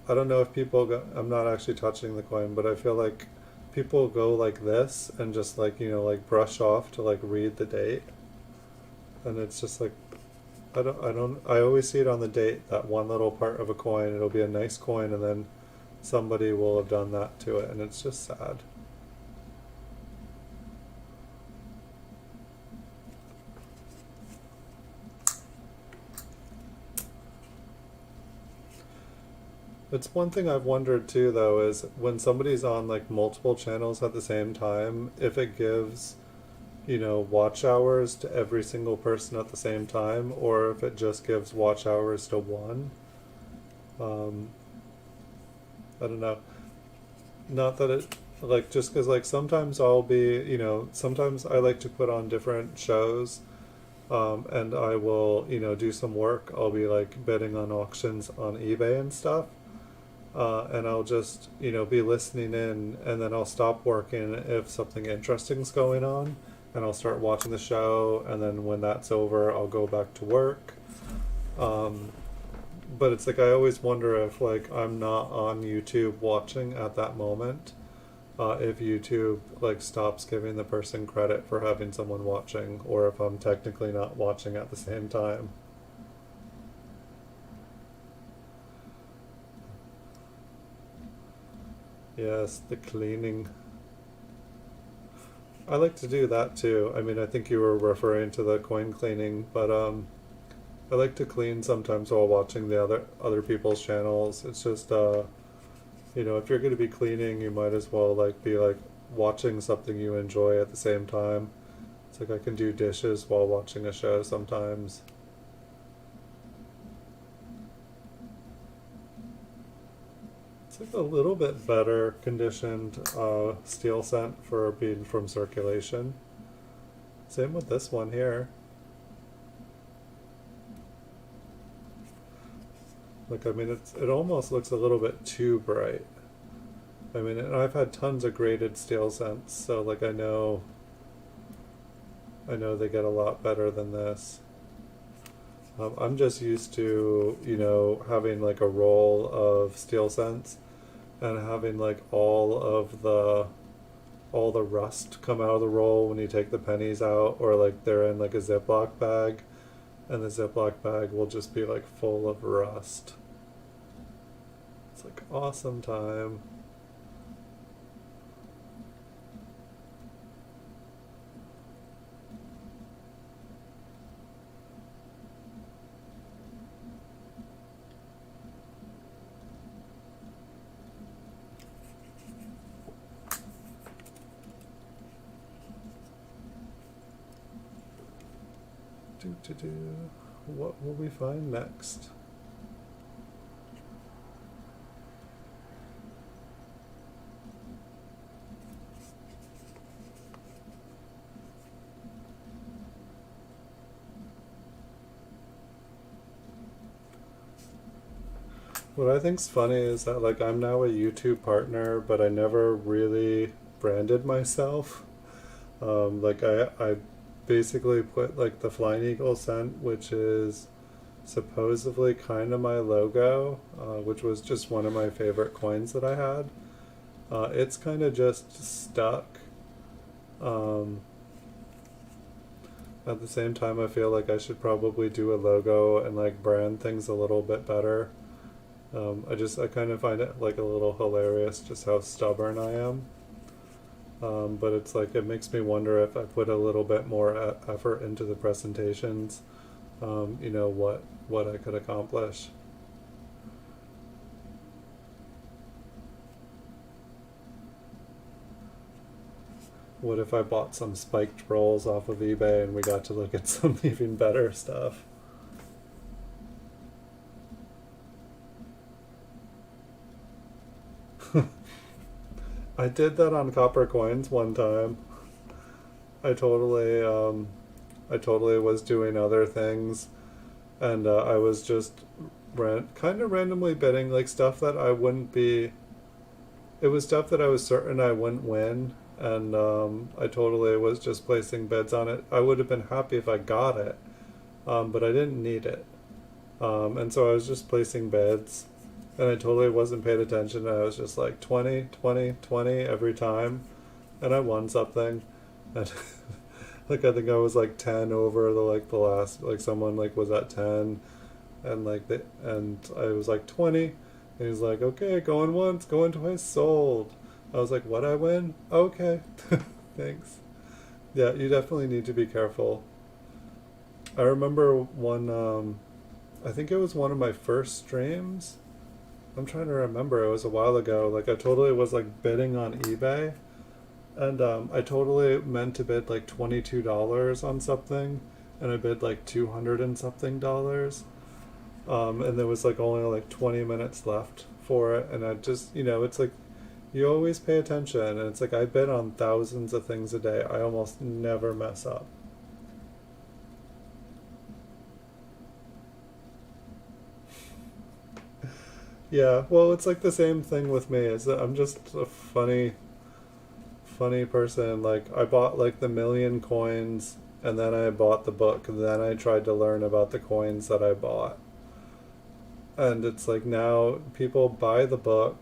I don't know if people go, I'm not actually touching the coin, but I feel like people go like this and just like, like brush off to like read the date. And it's just like, I always see it on the date, that one little part of a coin, it'll be a nice coin and then somebody will have done that to it, and it's just sad. It's one thing I've wondered too, though, is when somebody's on like multiple channels at the same time, if it gives, watch hours to every single person at the same time, or if it just gives watch hours to one. I don't know. Not that it, like, just because, like, sometimes I'll be, sometimes I like to put on different shows, and I will, do some work. I'll be like bidding on auctions on eBay and stuff. And I'll just, be listening in, and then I'll stop working if something interesting's going on, and I'll start watching the show, and then when that's over, I'll go back to work. But it's like I always wonder if like I'm not on YouTube watching at that moment, if YouTube like stops giving the person credit for having someone watching, or if I'm technically not watching at the same time. Yes, the cleaning. I like to do that too. I mean, I think you were referring to the coin cleaning, but I like to clean sometimes while watching the other people's channels. It's just if you're going to be cleaning, you might as well like be like watching something you enjoy at the same time. It's like I can do dishes while watching a show sometimes. It's like a little bit better conditioned steel scent for being from circulation. Same with this one here. Like, I mean, it almost looks a little bit too bright. I mean, and I've had tons of graded steel cents, so like I know they get a lot better than this. I'm just used to, you know, having like a roll of steel cents and having like all the rust come out of the roll when you take the pennies out, or like they're in like a Ziploc bag, and the Ziploc bag will just be like full of rust. It's like awesome time. What will we find next? What I think's funny is that like I'm now a YouTube partner, but I never really branded myself. Like I basically put like the Flying Eagle cent, which is supposedly kind of my logo, which was just one of my favorite coins that I had. It's kind of just stuck. Um, at the same time, I feel like I should probably do a logo and like brand things a little bit better. I kind of find it like a little hilarious just how stubborn I am. But it's like it makes me wonder if I put a little bit more effort into the presentations, you know, what I could accomplish. What if I bought some spiked rolls off of eBay and we got to look at some even better stuff? I did that on copper coins one time. I totally, I totally was doing other things, and I was just kind of randomly bidding like stuff that I wouldn't be. It was stuff that I was certain I wouldn't win, and I totally was just placing bids on it. I would have been happy if I got it, but I didn't need it, and so I was just placing bids, and I totally wasn't paying attention. I was just like 20, 20, 20 every time, and I won something. And like I think I was like 10 over the last, like someone like was at 10, and and I was like 20, and he's like, okay, going once, going twice, sold. I was like, what, I win? Okay. Thanks. Yeah, you definitely need to be careful. I remember one, I think it was one of my first streams. I'm trying to remember. It was a while ago. Like I totally was like bidding on eBay, and I totally meant to bid like $22 on something, and I bid like 200 and something dollars. And there was like only like 20 minutes left for it, and I just, you know, it's like you always pay attention, and it's like I bid on thousands of things a day. I almost never mess up. Yeah, well, it's like the same thing with me. Is that I'm just a funny person. Like I bought like the million coins, and then I bought the book, and then I tried to learn about the coins that I bought. And it's like now people buy the book,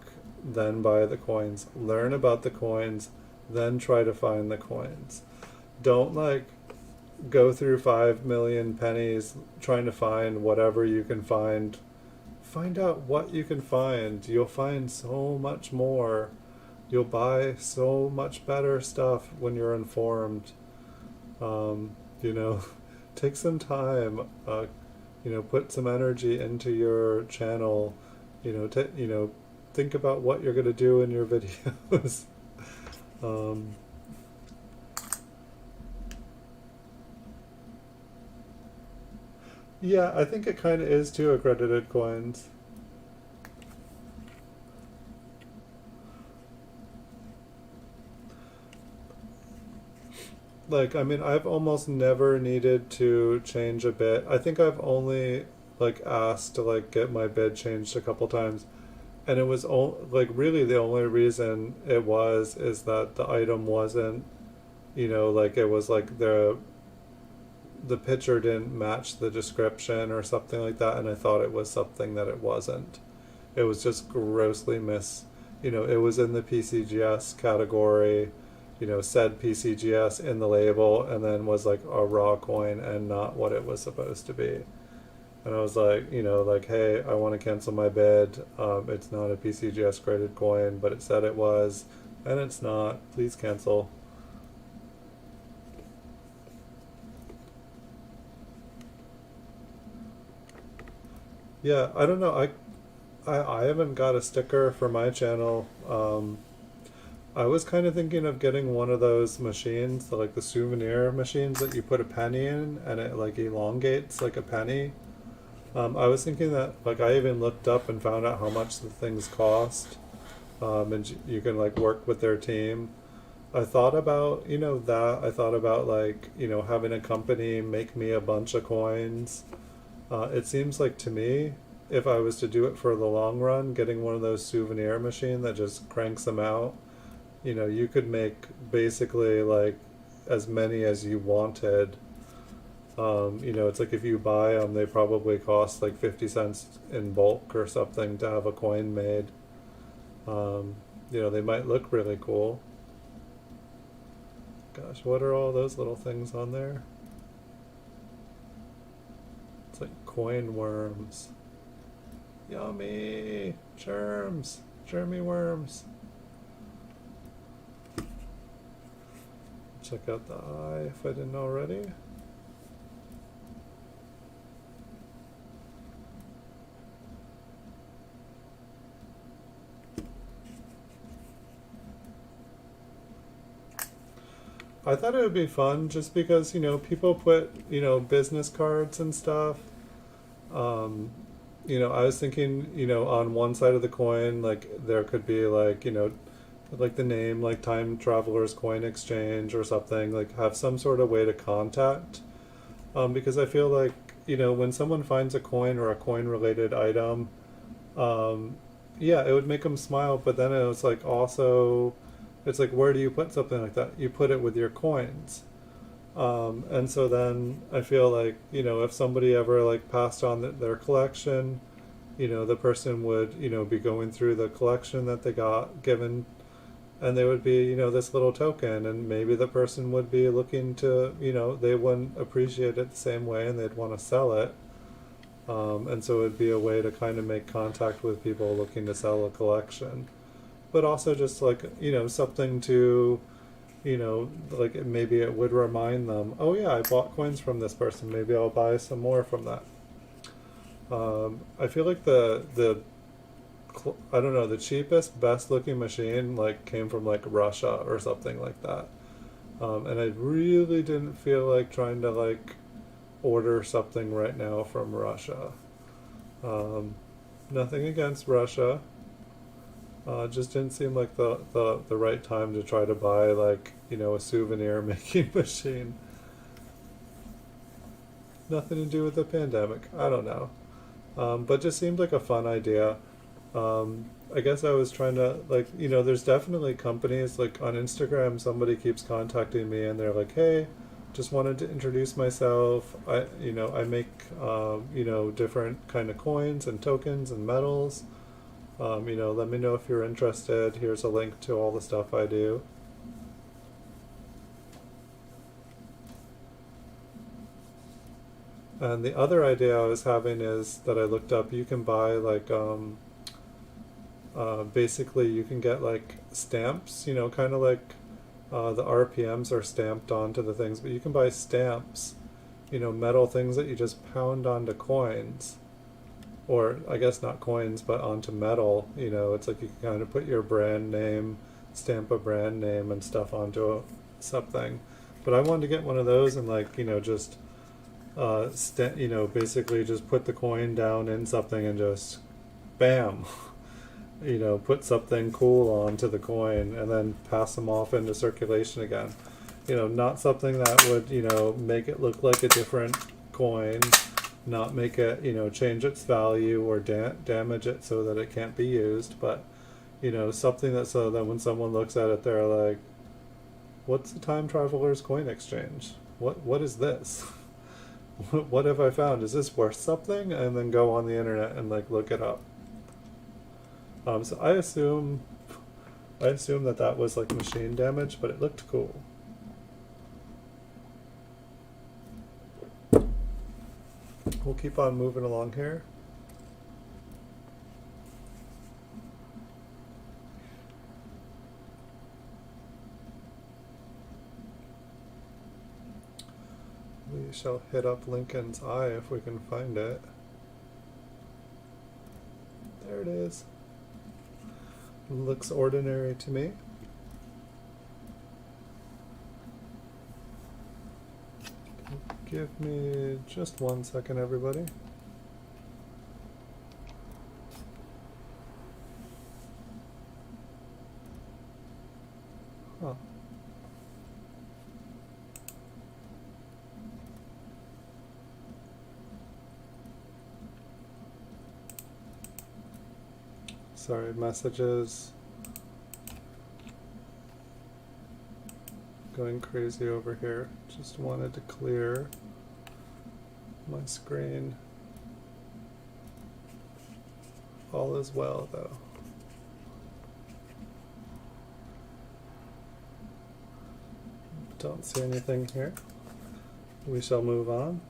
then buy the coins, learn about the coins, then try to find the coins. Don't like go through 5 million pennies trying to find whatever you can find. Find out what you can find. You'll find so much more. You'll buy so much better stuff when you're informed. You know, take some time. You know, put some energy into your channel. You know, think about what you're gonna do in your videos. um, yeah, I think it kind of is too accredited coins. Like, I mean, I've almost never needed to change a bit. I think I've only like asked to like get my bid changed a couple times, and it was like really the only reason it was is that the item wasn't, you know, like it was like the picture didn't match the description or something like that, and I thought it was something that it wasn't. It was just grossly you know, it was in the PCGS category, you know, said PCGS in the label, and then was like a raw coin and not what it was supposed to be. And I was like, you know, like, hey, I want to cancel my bid. It's not a PCGS graded coin, but it said it was, and it's not. Please cancel. Yeah, I don't know. I haven't got a sticker for my channel. I was kind of thinking of getting one of those machines, like the souvenir machines that you put a penny in and it like elongates like a penny. I was thinking that, like, I even looked up and found out how much the things cost, and you can like work with their team. I thought about, you know, that. I thought about like, you know, having a company make me a bunch of coins. It seems like to me, if I was to do it for the long run, getting one of those souvenir machine that just cranks them out, you know, you could make basically like as many as you wanted. You know, it's like if you buy them, they probably cost like 50 cents in bulk or something to have a coin made. You know, they might look really cool. Gosh, what are all those little things on there? It's like coin worms. Yummy! Germs! Germy worms. Check out the eye if I didn't already. I thought it would be fun just because, you know, people put, you know, business cards and stuff. You know, I was thinking, you know, on one side of the coin, like there could be like, you know, like the name, like Time Traveler's Coin Exchange or something, like have some sort of way to contact. Because I feel like, you know, when someone finds a coin or a coin related item, yeah, it would make them smile, but then it was like also, it's like, where do you put something like that? You put it with your coins. And so then I feel like, you know, if somebody ever like passed on their collection, you know, the person would, you know, be going through the collection that they got given, and they would be, you know, this little token, and maybe the person would be looking to, you know, they wouldn't appreciate it the same way and they'd want to sell it. And so it would be a way to kind of make contact with people looking to sell a collection. But also just like, you know, something to, you know, like maybe it would remind them, oh yeah, I bought coins from this person, maybe I'll buy some more from that. I feel like I don't know, the cheapest, best looking machine like came from like Russia or something like that. And I really didn't feel like trying to like order something right now from Russia. Nothing against Russia. Just didn't seem like the right time to try to buy like, you know, a souvenir making machine. Nothing to do with the pandemic. I don't know. But just seemed like a fun idea. I guess I was trying to like, you know, there's definitely companies like on Instagram, somebody keeps contacting me and they're like, hey, just wanted to introduce myself. You know, I make, you know, different kind of coins and tokens and metals. You know, let me know if you're interested. Here's a link to all the stuff I do. And the other idea I was having is that I looked up, you can buy like, basically you can get like stamps, you know, kind of like the RPMs are stamped onto the things, but you can buy stamps, you know, metal things that you just pound onto coins. Or I guess not coins, but onto metal. You know, it's like you can kind of put your brand name, stamp a brand name and stuff onto something. But I wanted to get one of those and like, you know, just, you know, basically just put the coin down in something and just, bam, you know, put something cool onto the coin and then pass them off into circulation again. You know, not something that would, you know, make it look like a different coin, not make it, change its value or damage it so that it can't be used, but, something that so that when someone looks at it, they're like, what's the time traveler's coin exchange? What is this? What have I found? Is this worth something? And then go on the internet and like look it up. So I assume that was like machine damage, but it looked cool. We'll keep on moving along here. We shall hit up Lincoln's Eye if we can find it. There it is. Looks ordinary to me. Give me just 1 second, everybody. Huh. Sorry, messages going crazy over here. Just wanted to clear my screen. All is well, though. Don't see anything here. We shall move on.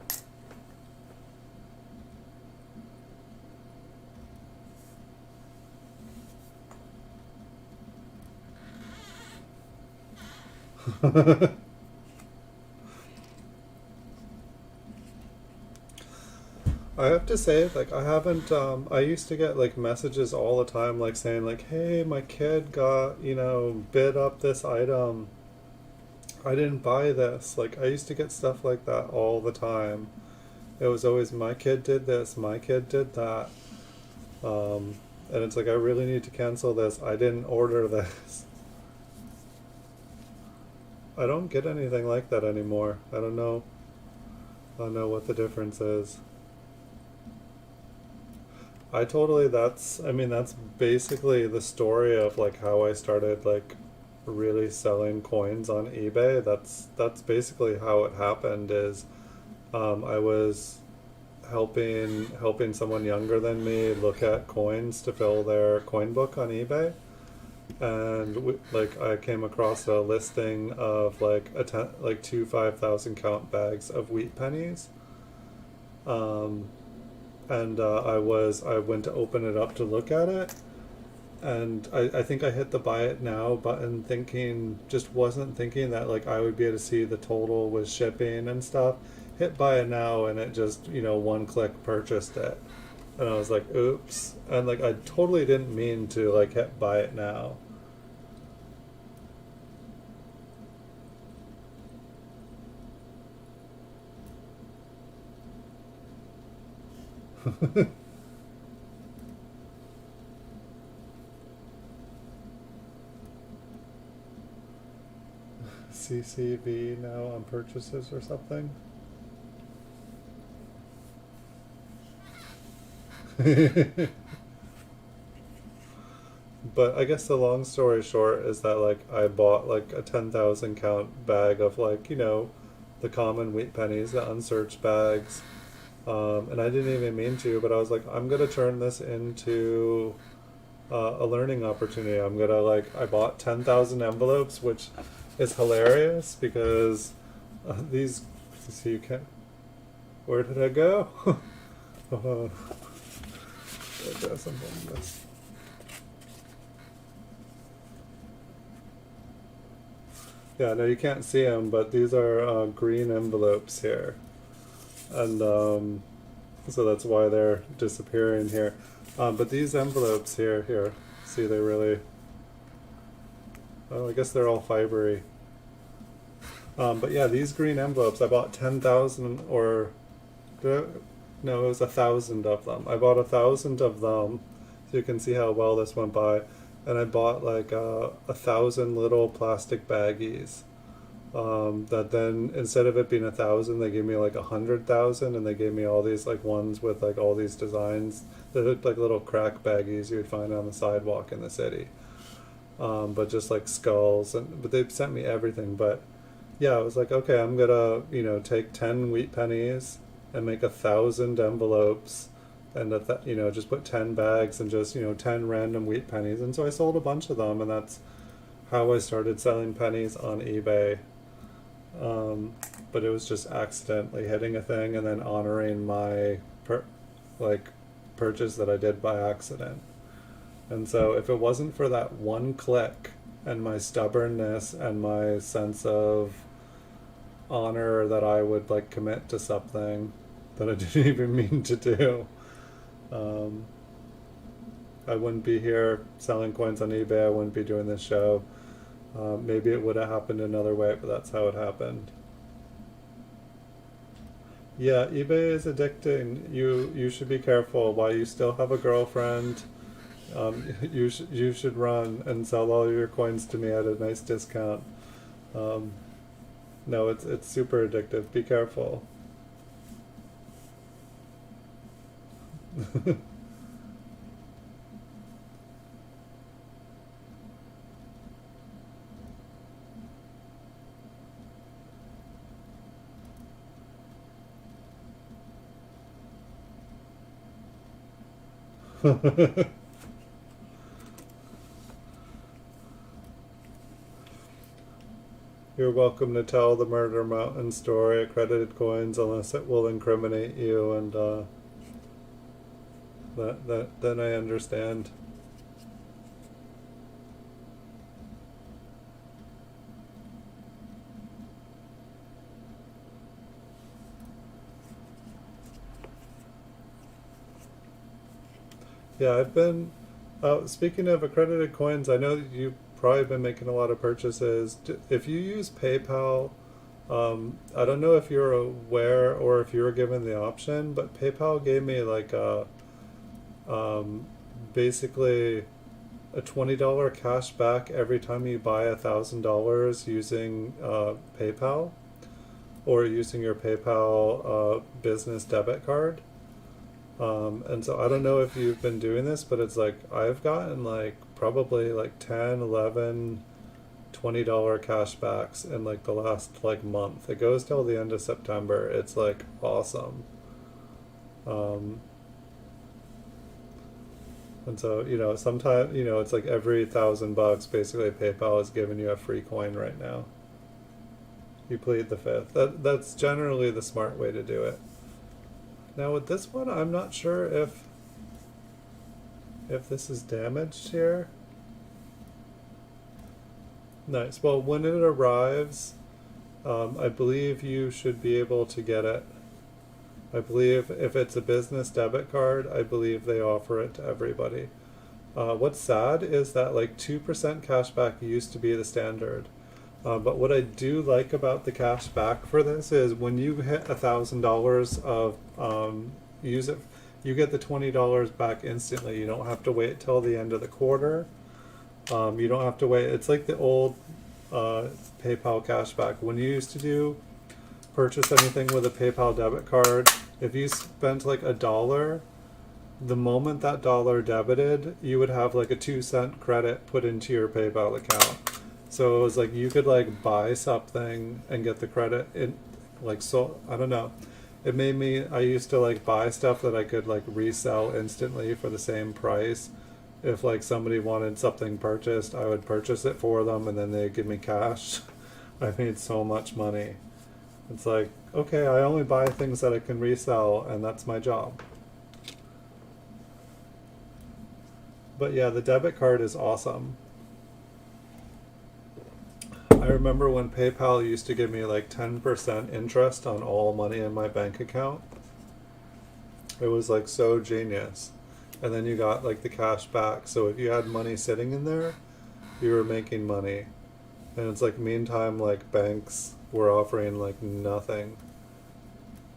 I have to say, like, I haven't, I used to get, like, messages all the time, like, saying, like, hey, my kid got, bid up this item. I didn't buy this. Like, I used to get stuff like that all the time. It was always, my kid did this, my kid did that. And it's like, I really need to cancel this. I didn't order this. I don't get anything like that anymore. I don't know what the difference is. That's basically the story of like how I started like really selling coins on eBay. That's basically how it happened is I was helping someone younger than me look at coins to fill their coin book on eBay. And I came across a listing of like two 5,000 count bags of wheat pennies. I went to open it up to look at it, and I think I hit the buy it now button wasn't thinking that like I would be able to see the total with shipping and stuff. Hit buy it now and it just, one click purchased it. And I was like, oops. And like I totally didn't mean to like hit buy it now. CCV now on purchases or something. But I guess the long story short is that like I bought like a 10,000 count bag of like, the common wheat pennies, the unsearched bags. And I didn't even mean to, but I was like, I'm gonna turn this into a learning opportunity. I bought 10,000 envelopes, which is hilarious because these, see, you can't, where did I go? Yeah, no, you can't see them, but these are green envelopes here. And so that's why they're disappearing here. But these envelopes here, see, they really, oh, I guess they're all fibery. But yeah, these green envelopes, I bought 10,000 no, it was 1,000 of them. I bought 1,000 of them, so you can see how well this went by. And I bought like 1,000 little plastic baggies that then instead of it being 1,000, they gave me like 100,000, and they gave me all these like ones with like all these designs that looked like little crack baggies you would find on the sidewalk in the city. But just like skulls, but they sent me everything. But yeah, I was like, okay, I'm gonna take 10 wheat pennies and make 1,000 envelopes, and just put 10 bags and just 10 random wheat pennies, and so I sold a bunch of them, and that's how I started selling pennies on eBay. But it was just accidentally hitting a thing and then honoring my purchase that I did by accident. And so if it wasn't for that one click and my stubbornness and my sense of honor that I would like commit to something that I didn't even mean to do, um, I wouldn't be here selling coins on eBay. I wouldn't be doing this show. Maybe it would have happened another way, but that's how it happened. Yeah, eBay is addicting. You should be careful. While you still have a girlfriend, you should run and sell all your coins to me at a nice discount. Um, no, it's super addictive. Be careful. You're welcome to tell the Murder Mountain story, accredited coins, unless it will incriminate you, and then I understand. Yeah, I've been. Speaking of accredited coins, I know that you've probably been making a lot of purchases. If you use PayPal, I don't know if you're aware or if you were given the option, but PayPal gave me like um, basically a $20 cash back every time you buy $1,000 using PayPal or using your PayPal business debit card. And so I don't know if you've been doing this, but it's like I've gotten like probably like 10, 11, $20 cash backs in like the last like month. It goes till the end of September. It's like awesome. Um, and so, sometimes, it's like every $1,000 basically PayPal is giving you a free coin right now. You plead the fifth. That's generally the smart way to do it. Now with this one, I'm not sure if this is damaged here. Nice. Well, when it arrives, I believe you should be able to get it. I believe if it's a business debit card, I believe they offer it to everybody. What's sad is that like 2% cashback used to be the standard. But what I do like about the cash back for this is when you hit $1,000 of use it, you get the $20 back instantly. You don't have to wait till the end of the quarter. You don't have to wait. It's like the old PayPal cashback. When you used to purchase anything with a PayPal debit card, if you spent like $1, the moment that dollar debited, you would have like a 2-cent credit put into your PayPal account. So it was like you could like buy something and get the credit in, like, so I don't know. It made me, I used to like buy stuff that I could like resell instantly for the same price. If like somebody wanted something purchased, I would purchase it for them and then they'd give me cash. I made so much money. It's like, okay, I only buy things that I can resell and that's my job. But yeah, the debit card is awesome. I remember when PayPal used to give me like 10% interest on all money in my bank account. It was like so genius. And then you got like the cash back. So if you had money sitting in there, you were making money. And it's like meantime, like banks were offering like nothing.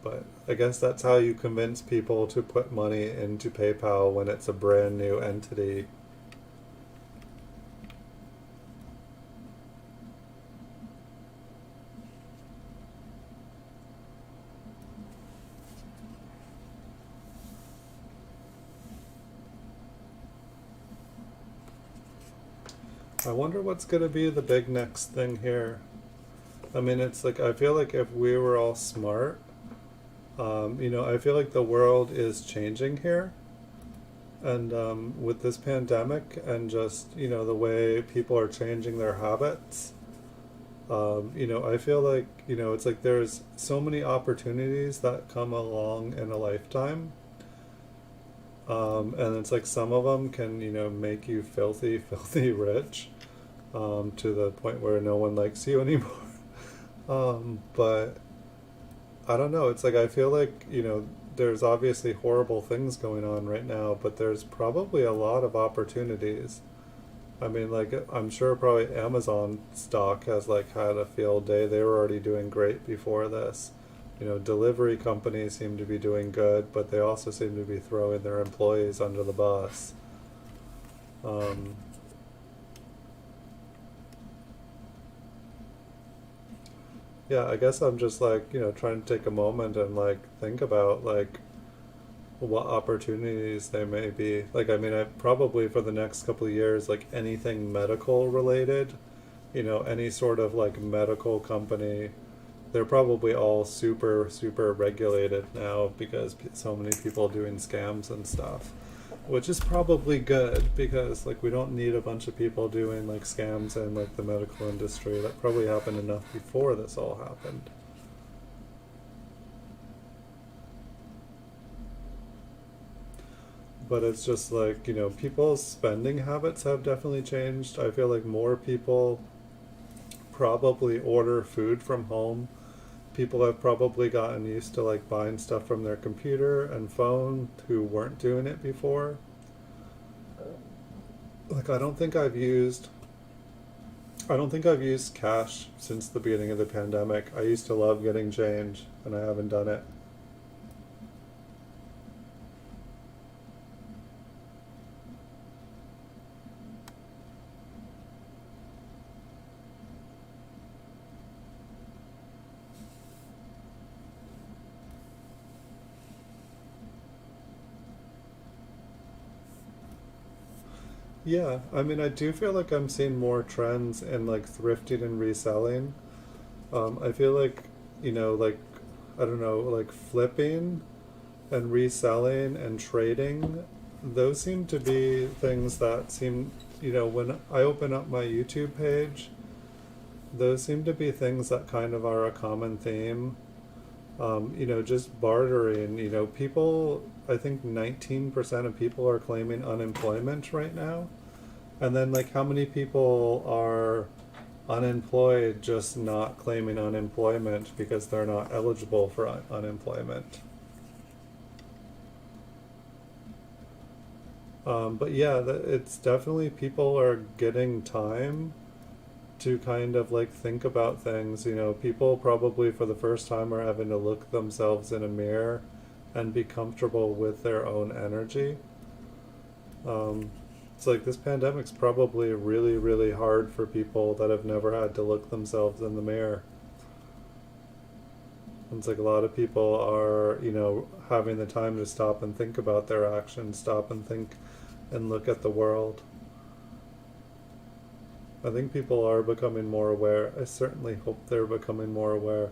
But I guess that's how you convince people to put money into PayPal when it's a brand new entity. I wonder what's going to be the big next thing here. I mean, it's like, I feel like if we were all smart, I feel like the world is changing here. And with this pandemic and just, the way people are changing their habits, I feel like, it's like there's so many opportunities that come along in a lifetime. And it's like some of them can, make you filthy, filthy rich, to the point where no one likes you anymore. But I don't know. It's like I feel like, there's obviously horrible things going on right now, but there's probably a lot of opportunities. I mean, like, I'm sure probably Amazon stock has like had a field day. They were already doing great before this. Delivery companies seem to be doing good, but they also seem to be throwing their employees under the bus. Um, yeah, I guess I'm just like, trying to take a moment and like think about like what opportunities there may be. Like, I mean, I probably for the next couple of years, like anything medical related, any sort of like medical company, they're probably all super, super regulated now because so many people are doing scams and stuff, which is probably good because like we don't need a bunch of people doing like scams in like the medical industry. That probably happened enough before this all happened. But it's just like, people's spending habits have definitely changed. I feel like more people probably order food from home. People have probably gotten used to like buying stuff from their computer and phone who weren't doing it before. Like I don't think I've used cash since the beginning of the pandemic. I used to love getting change and I haven't done it. Yeah, I mean, I do feel like I'm seeing more trends in like thrifting and reselling. I feel like, like, I don't know, like flipping and reselling and trading, those seem to be things that seem, when I open up my YouTube page, those seem to be things that kind of are a common theme. Just bartering, people, I think 19% of people are claiming unemployment right now. And then, like, how many people are unemployed just not claiming unemployment because they're not eligible for unemployment? But yeah, it's definitely people are getting time to kind of like think about things. People probably for the first time are having to look themselves in a mirror and be comfortable with their own energy. Um, it's like this pandemic's probably really, really hard for people that have never had to look themselves in the mirror. It's like a lot of people are, having the time to stop and think about their actions, stop and think and look at the world. I think people are becoming more aware. I certainly hope they're becoming more aware.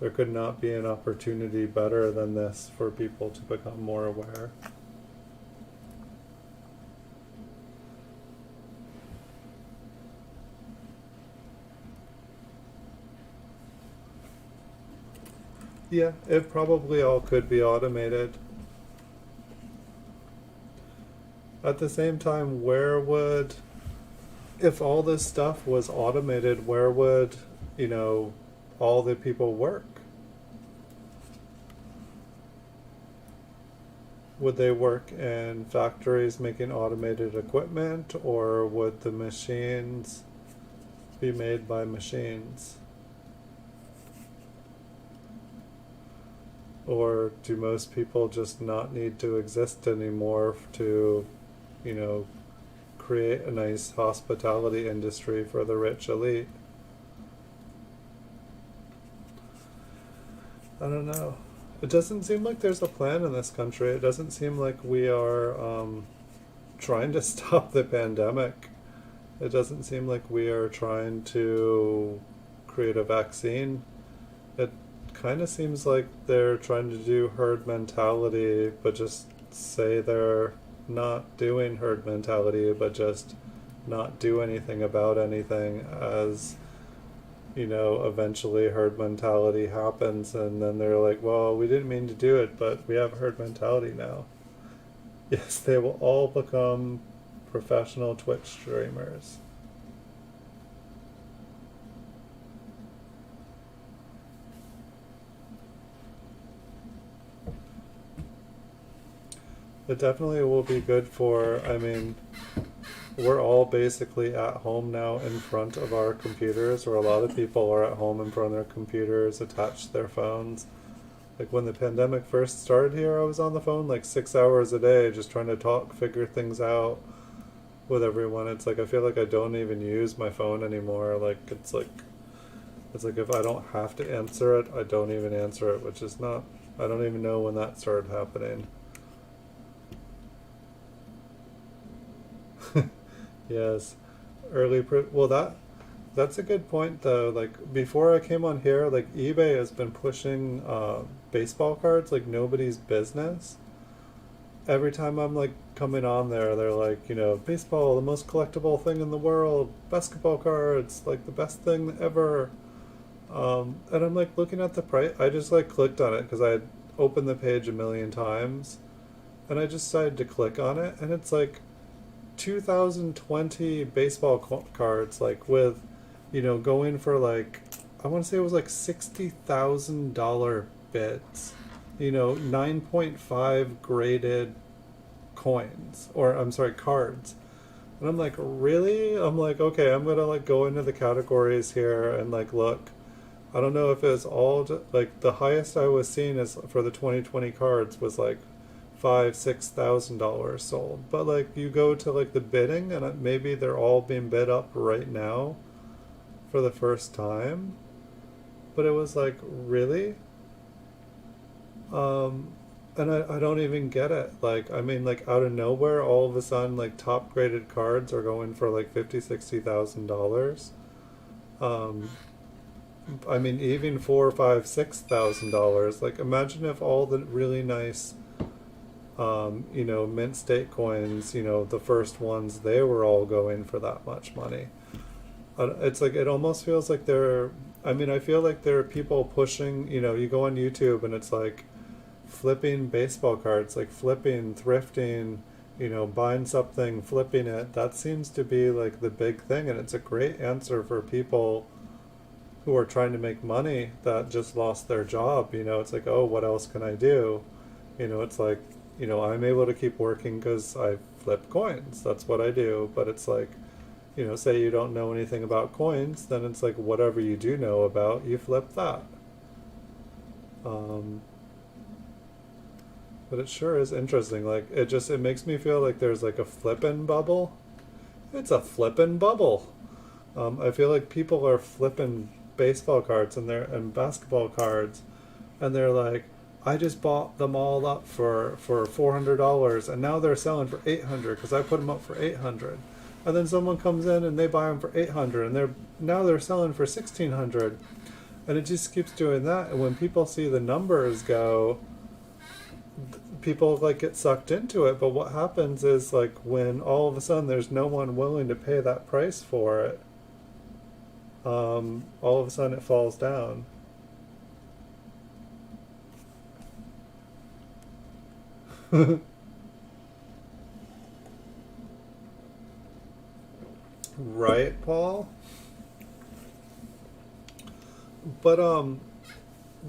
There could not be an opportunity better than this for people to become more aware. Yeah, it probably all could be automated. At the same time, if all this stuff was automated, where would, you know, all the people work? Would they work in factories making automated equipment, or would the machines be made by machines? Or do most people just not need to exist anymore to, you know, create a nice hospitality industry for the rich elite? I don't know. It doesn't seem like there's a plan in this country. It doesn't seem like we are trying to stop the pandemic. It doesn't seem like we are trying to create a vaccine. It kind of seems like they're trying to do herd mentality, but just say they're not doing herd mentality, but just not do anything about anything as, eventually herd mentality happens, and then they're like, well, we didn't mean to do it, but we have herd mentality now. Yes, they will all become professional Twitch streamers. It definitely will be good for, we're all basically at home now in front of our computers, or a lot of people are at home in front of their computers, attached to their phones. Like when the pandemic first started here, I was on the phone like 6 hours a day just trying to talk, figure things out with everyone. It's like I feel like I don't even use my phone anymore. It's like if I don't have to answer it, I don't even answer it, which is not, I don't even know when that started happening. Yes, that's a good point though. Like before I came on here, like eBay has been pushing baseball cards like nobody's business. Every time I'm like coming on there, they're like, baseball, the most collectible thing in the world, basketball cards, like the best thing ever. And I'm like looking at the price. I just like clicked on it because I had opened the page a million times, and I just decided to click on it, and it's like 2020 baseball cards, like with, going for like, I want to say it was like $60,000 bids, 9.5 graded coins, or I'm sorry, cards. And I'm like, really? I'm like, okay, I'm gonna like go into the categories here and like look. I don't know if it's all like the highest I was seeing is for the 2020 cards was like $5,000-6,000 sold, but like you go to like the bidding and maybe they're all being bid up right now for the first time, but it was like, really? And I don't even get it. Like, like out of nowhere, all of a sudden, like top graded cards are going for like $50,000-60,000. Um, even 4, 5, 6,000 dollars. Like, imagine if all the really nice, mint state coins, the first ones, they were all going for that much money. It's like, it almost feels like I feel like there are people pushing, you go on YouTube and it's like flipping baseball cards, like flipping, thrifting, buying something, flipping it. That seems to be like the big thing, and it's a great answer for people who are trying to make money that just lost their job. It's like, oh, what else can I do? It's like, I'm able to keep working because I flip coins. That's what I do. But it's like, say you don't know anything about coins, then it's like whatever you do know about, you flip that. But it sure is interesting. Like it makes me feel like there's like a flippin' bubble. It's a flippin' bubble. I feel like people are flipping baseball cards and basketball cards, and they're like, I just bought them all up for $400, and now they're selling for $800 because I put them up for $800. And then someone comes in and they buy them for $800, and they're selling for $1,600, and it just keeps doing that. And when people see the numbers go, people like get sucked into it. But what happens is like when all of a sudden there's no one willing to pay that price for it, all of a sudden it falls down. Right, Paul? But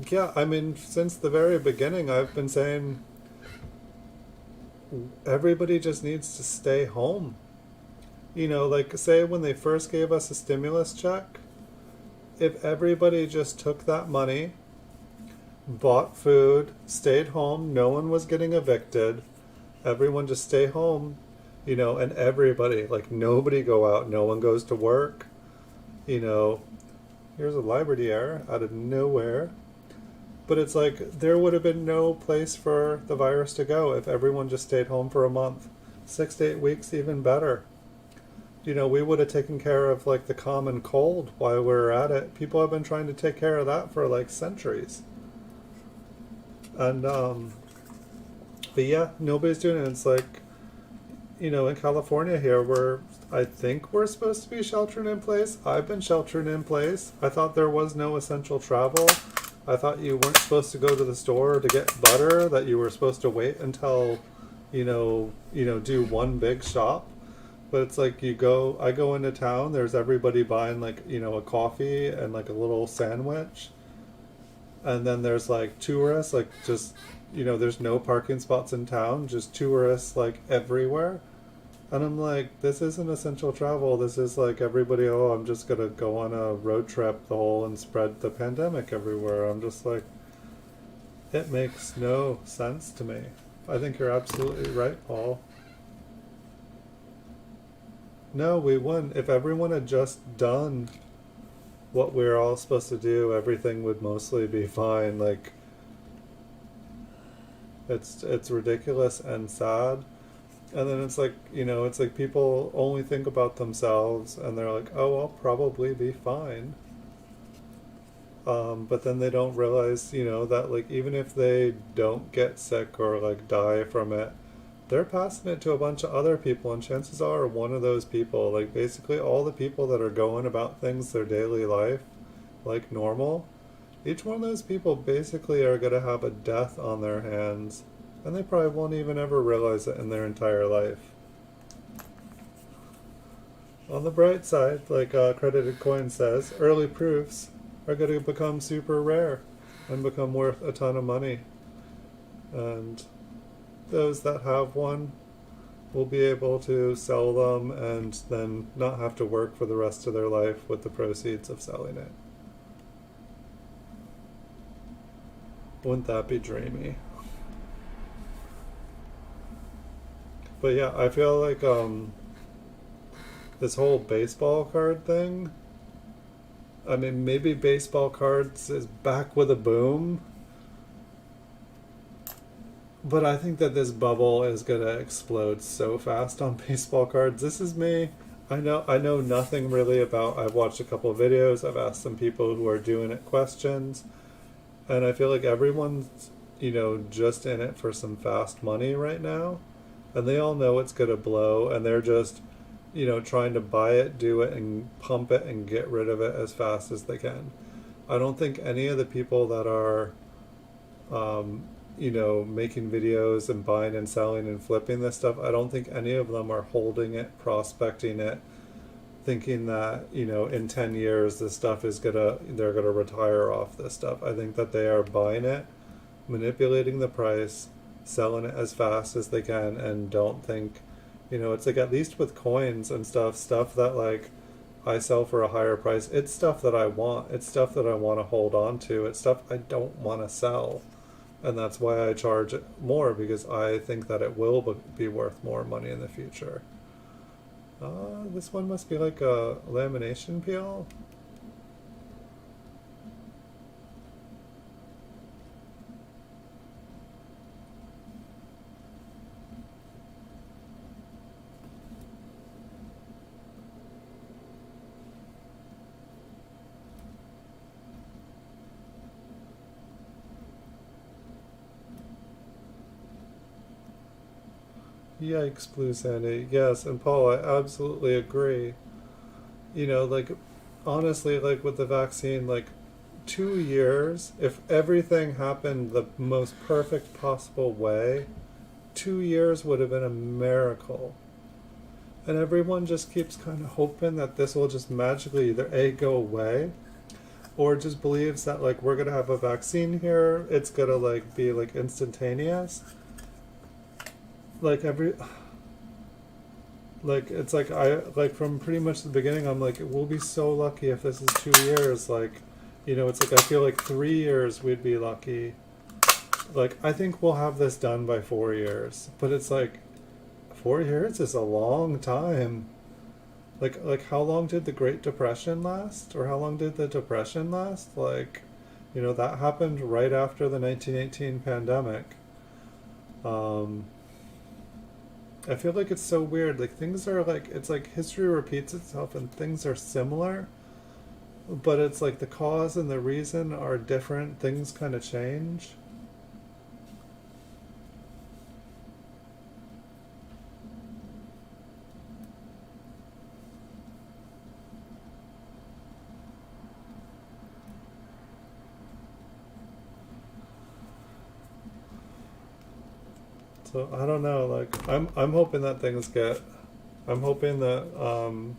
yeah, since the very beginning I've been saying everybody just needs to stay home. Like say when they first gave us a stimulus check, if everybody just took that money, bought food, stayed home, no one was getting evicted, everyone just stay home, and everybody, like nobody go out, no one goes to work, here's a Liberty error out of nowhere. But it's like there would have been no place for the virus to go if everyone just stayed home for a month. 6 to 8 weeks, even better. we would have taken care of like the common cold while we were at it. People have been trying to take care of that for like centuries. And but yeah, nobody's doing it. It's like, in California here, I think we're supposed to be sheltering in place. I've been sheltering in place. I thought there was no essential travel. I thought you weren't supposed to go to the store to get butter, that you were supposed to wait until, do one big shop. But it's like I go into town, there's everybody buying like, a coffee and like a little sandwich. And then there's like tourists, like just, there's no parking spots in town, just tourists like everywhere. And I'm like, this isn't essential travel. This is like everybody, oh, I'm just going to go on a road trip the whole and spread the pandemic everywhere. I'm just like, it makes no sense to me. I think you're absolutely right, Paul. No, we wouldn't. If everyone had just done what we're all supposed to do, everything would mostly be fine. Like, it's ridiculous and sad. And then it's like, it's like people only think about themselves and they're like, oh, I'll probably be fine. But then they don't realize, that like even if they don't get sick or like die from it, they're passing it to a bunch of other people, and chances are one of those people, like basically all the people that are going about things their daily life like normal, each one of those people basically are going to have a death on their hands, and they probably won't even ever realize it in their entire life. On the bright side, like Credited Coin says, early proofs are going to become super rare and become worth a ton of money. And those that have one will be able to sell them and then not have to work for the rest of their life with the proceeds of selling it. Wouldn't that be dreamy? But yeah, I feel like this whole baseball card thing, I mean, maybe baseball cards is back with a boom, but I think that this bubble is gonna explode so fast on baseball cards. This is me. I know nothing really about. I've watched a couple of videos. I've asked some people who are doing it questions, and I feel like everyone's just in it for some fast money right now, and they all know it's gonna blow, and they're just trying to buy it, do it, and pump it and get rid of it as fast as they can. I don't think any of the people that are making videos and buying and selling and flipping this stuff, I don't think any of them are holding it, prospecting it, thinking that, in 10 years this stuff they're gonna retire off this stuff. I think that they are buying it, manipulating the price, selling it as fast as they can, and don't think, it's like, at least with coins and stuff that like I sell for a higher price, it's stuff that I want. It's stuff that I want to hold on to. It's stuff I don't want to sell. And that's why I charge it more, because I think that it will be worth more money in the future. This one must be like a lamination peel. Yikes, Blue Sandy. Yes, and Paul, I absolutely agree. Like, honestly, like with the vaccine, like 2 years, if everything happened the most perfect possible way, 2 years would have been a miracle. And everyone just keeps kind of hoping that this will just magically either A, go away, or just believes that like we're gonna have a vaccine here, it's gonna like be like instantaneous. Like it's like I like from pretty much the beginning I'm like, we'll be so lucky if this is 2 years. Like, it's like I feel like 3 years we'd be lucky. Like, I think we'll have this done by 4 years, but it's like 4 years is a long time. Like how long did the Great Depression last, or how long did the Depression last? Like, that happened right after the 1918 pandemic. I feel like it's so weird. Like things are like it's like history repeats itself and things are similar, but it's like the cause and the reason are different. Things kind of change. So I don't know. Like I'm hoping that things get. I'm hoping that I'm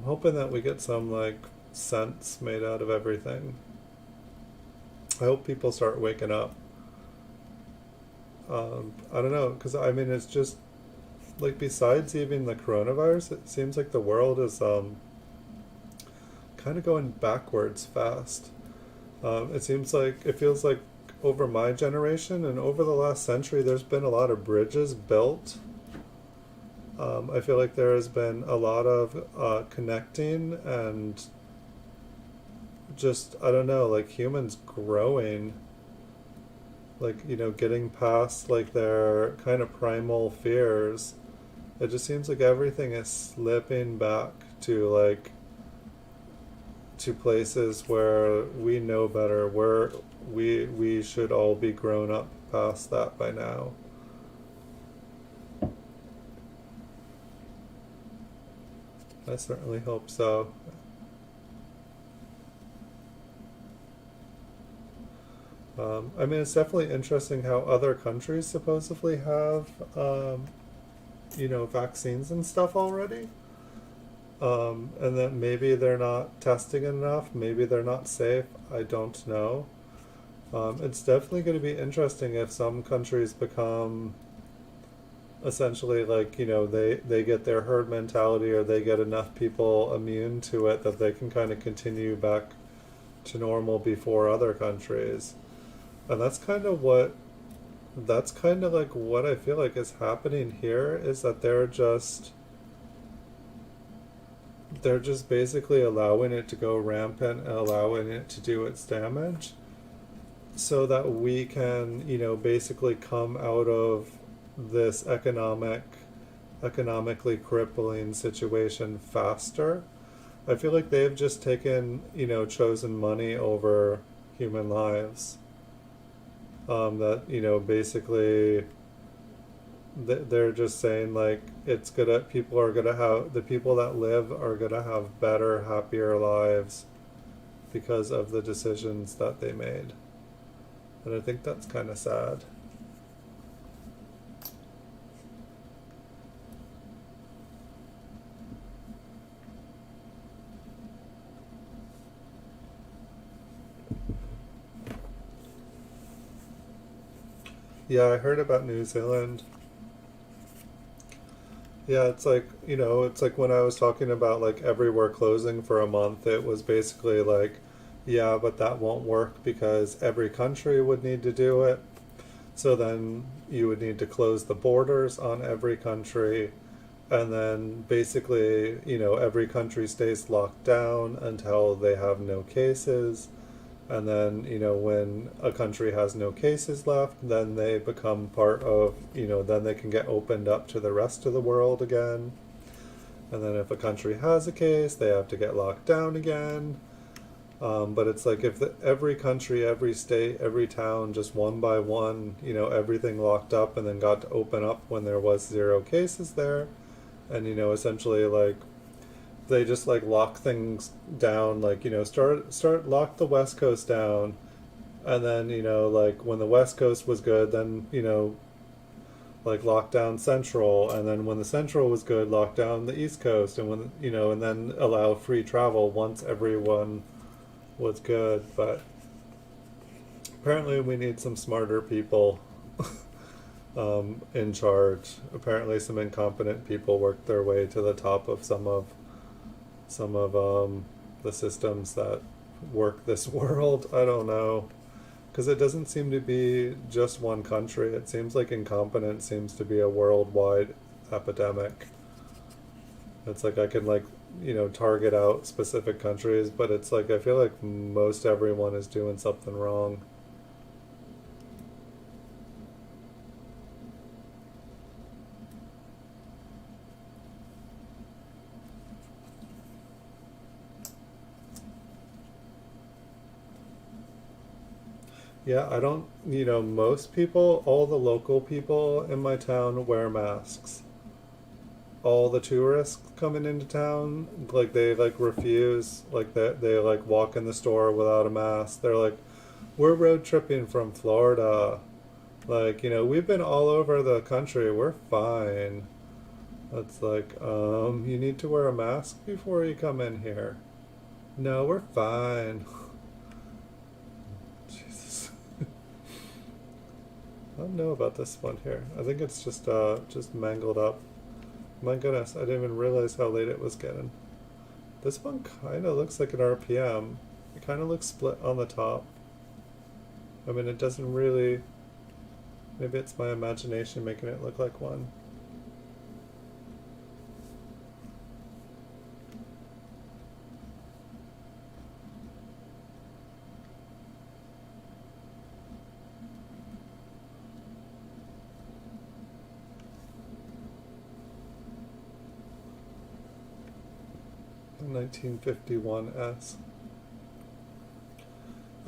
hoping that we get some like sense made out of everything. I hope people start waking up. I don't know, because I mean, it's just like besides even the coronavirus, it seems like the world is kind of going backwards fast. It seems like it feels like over my generation and over the last century, there's been a lot of bridges built. I feel like there has been a lot of connecting and just, I don't know, like humans growing, like, you know, getting past like their kind of primal fears. It just seems like everything is slipping back to like to places where we know better, where we should all be grown up past that by now. I certainly hope so. I mean, it's definitely interesting how other countries supposedly have, you know, vaccines and stuff already. And that maybe they're not testing enough, maybe they're not safe. I don't know. It's definitely going to be interesting if some countries become essentially like, you know, they get their herd mentality or they get enough people immune to it that they can kind of continue back to normal before other countries. And that's kind of like what I feel like is happening here is that they're just basically allowing it to go rampant and allowing it to do its damage so that we can, you know, basically come out of this economically crippling situation faster. I feel like they've just taken, you know, chosen money over human lives. That, you know, basically they're just saying like it's gonna people are gonna have the people that live are gonna have better, happier lives because of the decisions that they made. And I think that's kind of sad. Yeah, I heard about New Zealand. Yeah, it's like, you know, it's like when I was talking about like everywhere closing for a month, it was basically like, yeah, but that won't work because every country would need to do it. So then you would need to close the borders on every country. And then basically, you know, every country stays locked down until they have no cases. And then, you know, when a country has no cases left, then they become part of, you know, then they can get opened up to the rest of the world again. And then if a country has a case, they have to get locked down again. But it's like if every country, every state, every town, just one by one, you know, everything locked up and then got to open up when there was zero cases there. And, you know, essentially like they just like lock things down, like, you know, start lock the West Coast down, and then, you know, like when the West Coast was good, then, you know, like lock down Central, and then when the Central was good, lock down the East Coast, and when, you know, and then allow free travel once everyone was good. But apparently we need some smarter people in charge. Apparently some incompetent people worked their way to the top of some of the systems that work this world. I don't know, because it doesn't seem to be just one country. It seems like incompetence seems to be a worldwide epidemic. It's like I can like, you know, target out specific countries, but it's like I feel like most everyone is doing something wrong. Yeah, I don't, most people, all the local people in my town wear masks. All the tourists coming into town, like they like refuse, like they like walk in the store without a mask. They're like, we're road tripping from Florida. Like, we've been all over the country. We're fine. It's like, you need to wear a mask before you come in here. No, we're fine. Jesus. I don't know about this one here. I think it's just mangled up. My goodness, I didn't even realize how late it was getting. This one kind of looks like an RPM. It kind of looks split on the top. I mean, it doesn't really. Maybe it's my imagination making it look like one. The 1951S.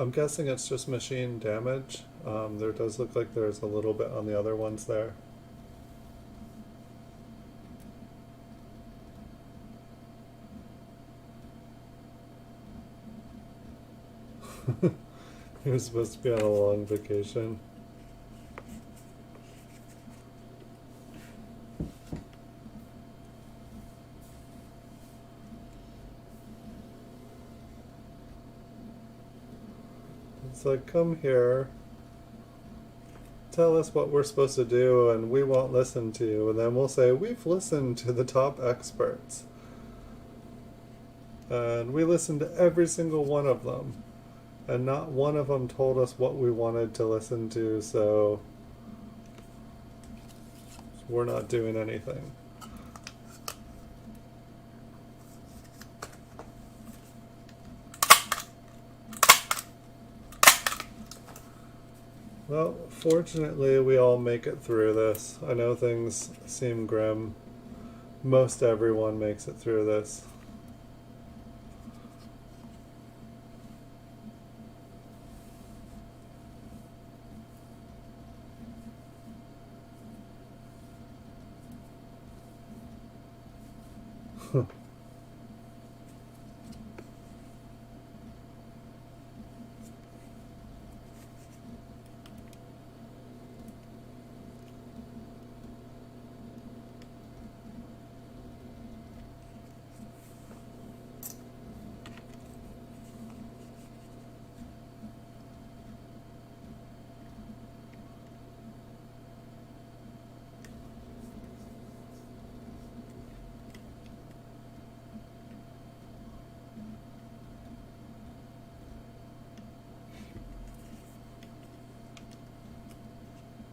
I'm guessing it's just machine damage. There does look like there's a little bit on the other ones there. He was supposed to be on a long vacation. It's like, come here, tell us what we're supposed to do, and we won't listen to you. And then we'll say, we've listened to the top experts. And we listened to every single one of them. And not one of them told us what we wanted to listen to, so we're not doing anything. Well, fortunately, we all make it through this. I know things seem grim. Most everyone makes it through this.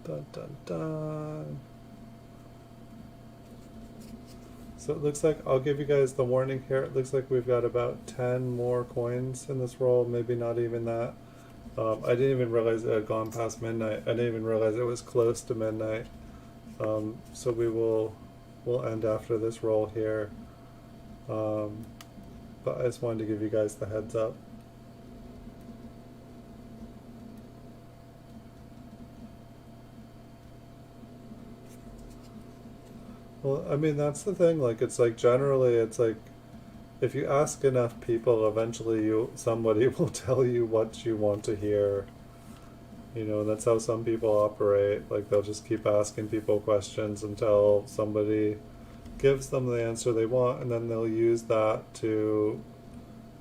Dun dun dun. So it looks like, I'll give you guys the warning here, it looks like we've got about 10 more coins in this roll, maybe not even that. I didn't even realize it had gone past midnight. I didn't even realize it was close to midnight. So we'll end after this roll here. But I just wanted to give you guys the heads up. Well, I mean, that's the thing, like, it's like, generally, it's like, if you ask enough people, eventually somebody will tell you what you want to hear. And that's how some people operate. Like, they'll just keep asking people questions until somebody gives them the answer they want, and then they'll use that to,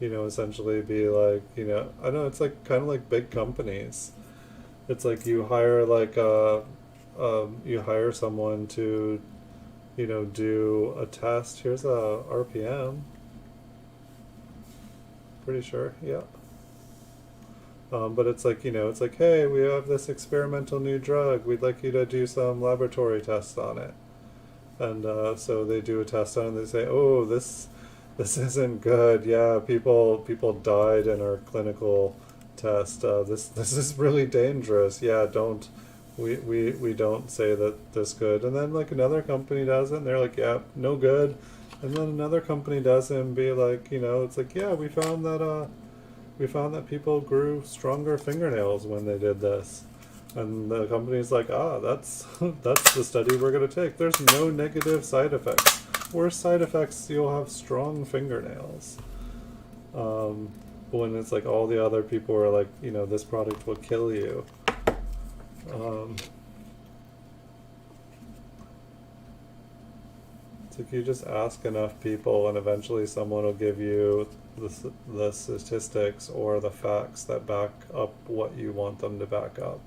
essentially be like, I know, it's like, kind of like big companies. It's like you hire, like, you hire someone to do a test. Here's a RPM. Pretty sure, yeah. But it's like, it's like, hey, we have this experimental new drug. We'd like you to do some laboratory tests on it. And so they do a test on it, and they say, oh, this isn't good. Yeah, people died in our clinical test. This is really dangerous. Yeah, don't. We don't say that this good. And then like another company does it and they're like, yeah, no good. And then another company does it and be like, it's like, yeah, we found that we found that people grew stronger fingernails when they did this. And the company's like, that's that's the study we're going to take. There's no negative side effects. Worst side effects, you'll have strong fingernails. When it's like all the other people are like, this product will kill you. It's like you just ask enough people, and eventually someone will give you the statistics or the facts that back up what you want them to back up.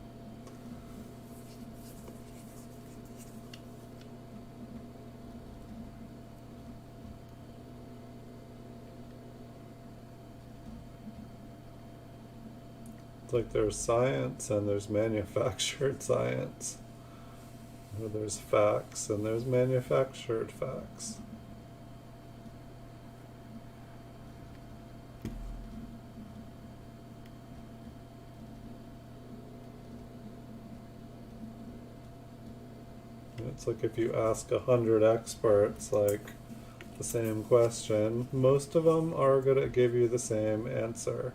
It's like there's science and there's manufactured science. Or there's facts and there's manufactured facts. It's like if you ask 100 experts like the same question, most of them are going to give you the same answer.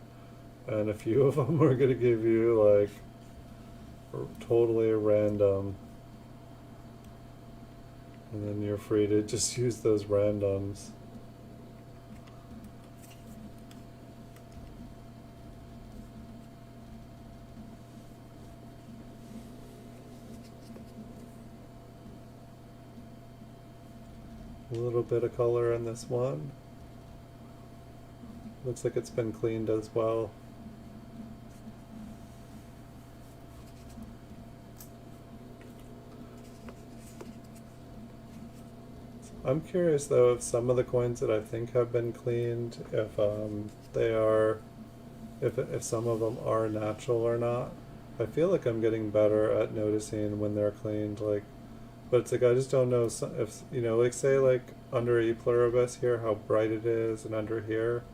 And a few of them are going to give you like totally random. And then you're free to just use those randoms. A little bit of color in this one. Looks like it's been cleaned as well. I'm curious though if some of the coins that I think have been cleaned, if if some of them are natural or not. I feel like I'm getting better at noticing when they're cleaned, like, but it's like I just don't know if like say like under E pluribus here how bright it is, and under here,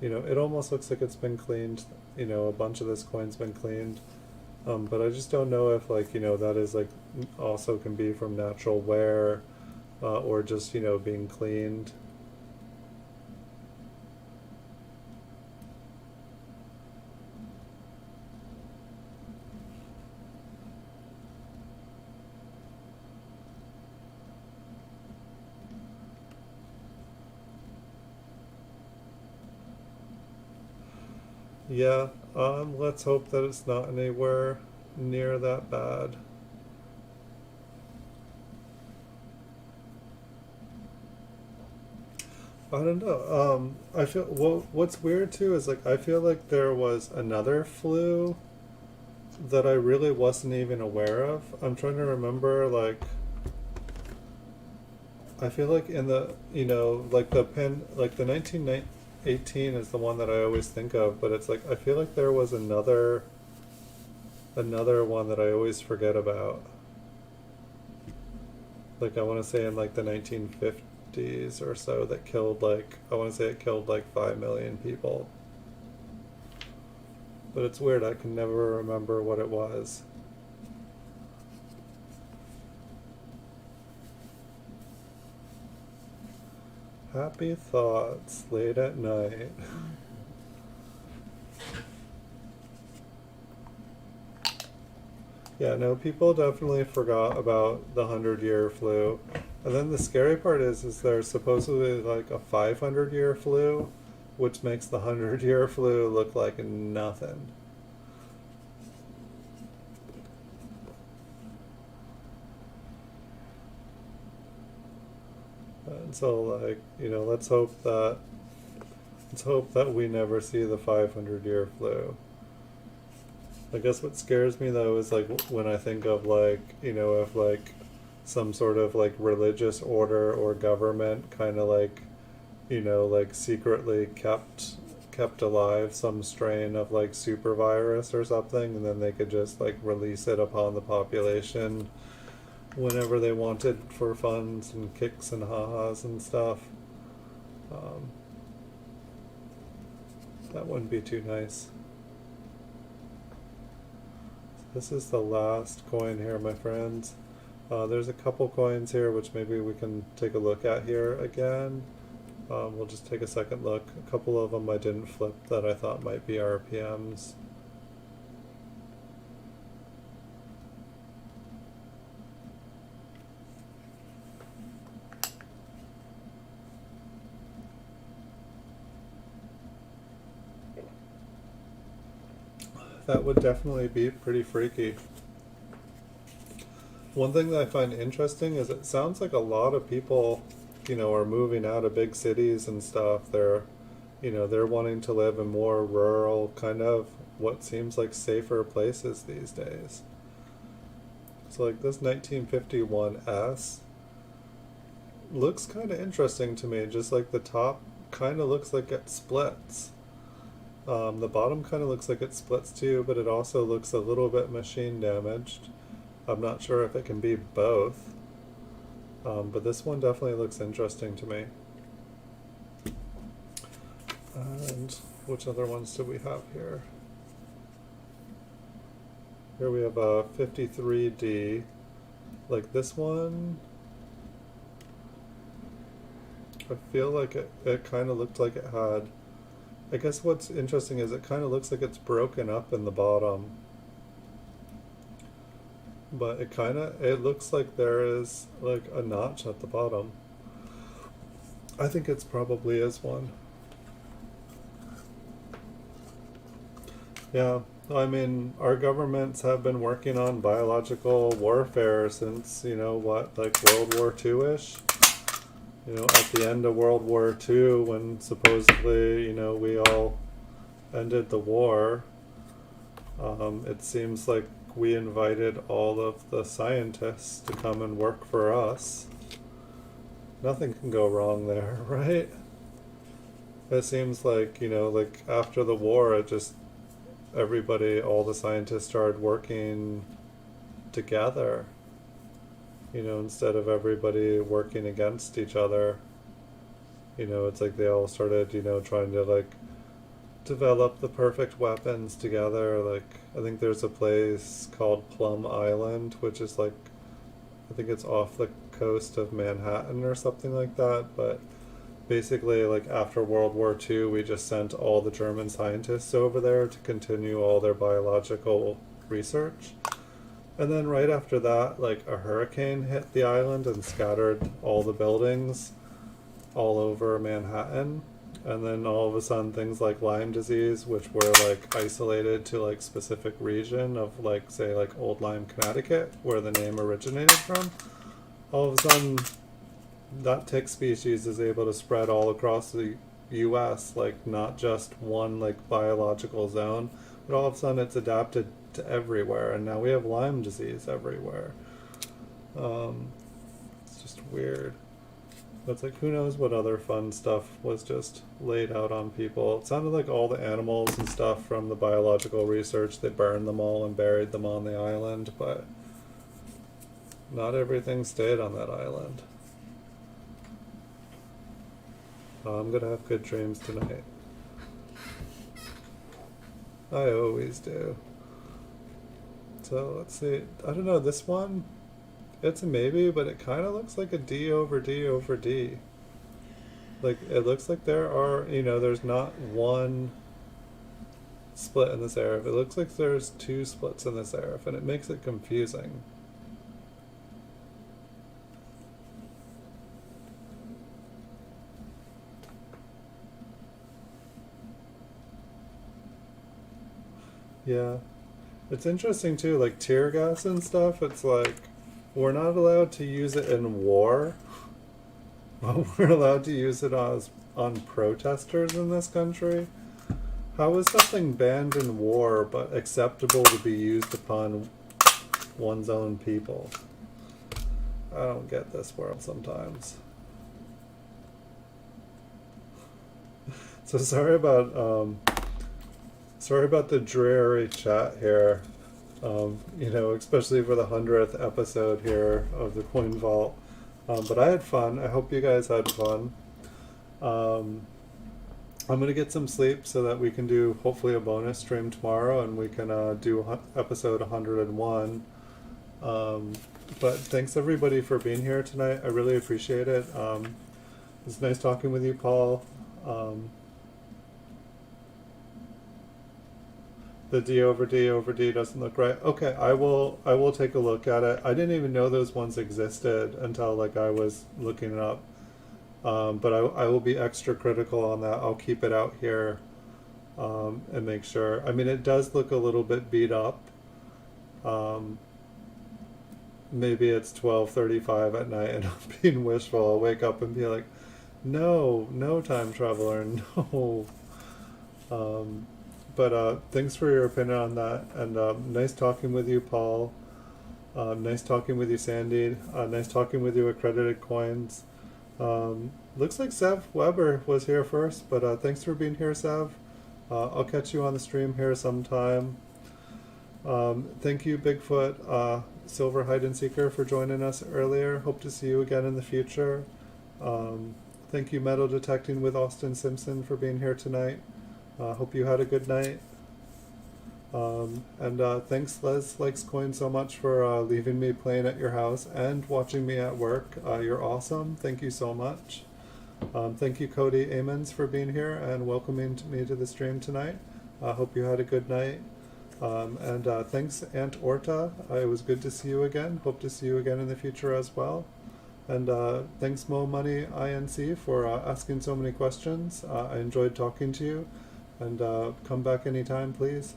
it almost looks like it's been cleaned. A bunch of this coin's been cleaned, but I just don't know if like that is like also can be from natural wear. Or just, being cleaned. Yeah, let's hope that it's not anywhere near that bad. I don't know. I feel what's weird too is like I feel like there was another flu that I really wasn't even aware of. I'm trying to remember like I feel like in the like the 1918 is the one that I always think of, but it's like I feel like there was another one that I always forget about. Like I want to say in like the 1950s or so that killed like I want to say it killed like 5 million people. But it's weird, I can never remember what it was. Happy thoughts late at night. Yeah, no, people definitely forgot about the 100-year flu. And then the scary part is there's supposedly like a 500-year flu, which makes the 100-year flu look like nothing. And so like, let's hope that we never see the 500-year flu. I guess what scares me though is like when I think of like, if like some sort of like religious order or government kind of like, like secretly kept alive some strain of like super virus or something, and then they could just like release it upon the population whenever they wanted for funds and kicks and ha-has and stuff. That wouldn't be too nice. This is the last coin here, my friends. There's a couple coins here which maybe we can take a look at here again. We'll just take a second look. A couple of them I didn't flip that I thought might be RPMs. That would definitely be pretty freaky. One thing that I find interesting is it sounds like a lot of people, are moving out of big cities and stuff. They're wanting to live in more rural, kind of what seems like safer places these days. So like this 1951S looks kind of interesting to me. Just like the top kind of looks like it splits. The bottom kind of looks like it splits too, but it also looks a little bit machine damaged. I'm not sure if it can be both, but this one definitely looks interesting to me. And which other ones do we have here? Here we have a 53D. Like this one, I feel like it kind of looked like it had, I guess what's interesting is it kind of looks like it's broken up in the bottom. But it looks like there is like a notch at the bottom. I think it's probably is one. Yeah, I mean, our governments have been working on biological warfare since, like World War II-ish. At the end of World War II, when supposedly, we all ended the war, it seems like we invited all of the scientists to come and work for us. Nothing can go wrong there, right? It seems like, like after the war, all the scientists started working together. Instead of everybody working against each other, it's like they all started, trying to like develop the perfect weapons together. Like, I think there's a place called Plum Island, which is like, I think it's off the coast of Manhattan or something like that. But basically, like after World War II, we just sent all the German scientists over there to continue all their biological research. And then right after that, like a hurricane hit the island and scattered all the buildings all over Manhattan. And then all of a sudden things like Lyme disease, which were like isolated to like specific region of like, say like Old Lyme, Connecticut, where the name originated from, all of a sudden that tick species is able to spread all across the US, like not just one like biological zone, but all of a sudden it's adapted to everywhere, and now we have Lyme disease everywhere. It's just weird. But it's like, who knows what other fun stuff was just laid out on people. It sounded like all the animals and stuff from the biological research, they burned them all and buried them on the island, but not everything stayed on that island. I'm gonna have good dreams tonight. I always do. So let's see. I don't know, this one, it's a maybe, but it kind of looks like a D over D over D. Like, it looks like there are, there's not one split in this serif. It looks like there's two splits in this serif, and it makes it confusing. Yeah. It's interesting too, like tear gas and stuff, it's like, we're not allowed to use it in war, but we're allowed to use it on protesters in this country. How is something banned in war but acceptable to be used upon one's own people? I don't get this world sometimes. So sorry about the dreary chat here. Especially for the 100th episode here of the Coin Vault. But I had fun. I hope you guys had fun. I'm going to get some sleep so that we can do hopefully a bonus stream tomorrow, and we can do episode 101. But thanks everybody for being here tonight. I really appreciate it. It's nice talking with you, Paul. Um, the D over D doesn't look right. Okay, I will take a look at it. I didn't even know those ones existed until like I was looking it up. But I will be extra critical on that. I'll keep it out here and make sure. I mean, it does look a little bit beat up. Um, Maybe it's 12:35 at night and I'm being wishful. I'll wake up and be like, no, no time traveler, no. Um, but thanks for your opinion on that, and nice talking with you, Paul. Nice talking with you, Sandy. Nice talking with you, Accredited Coins. Looks like Sav Weber was here first, but thanks for being here, Sav. I'll catch you on the stream here sometime. Thank you, Bigfoot, Silver Hide and Seeker, for joining us earlier. Hope to see you again in the future. Thank you, Metal Detecting with Austin Simpson, for being here tonight. Hope you had a good night. And thanks, Les Likes Coin, so much for leaving me playing at your house and watching me at work. You're awesome. Thank you so much. Thank you, Cody Amons, for being here and welcoming me to the stream tonight. Hope you had a good night. And thanks, Aunt Orta. It was good to see you again. Hope to see you again in the future as well. And thanks, Mo Money INC, for asking so many questions. I enjoyed talking to you. And come back anytime, please.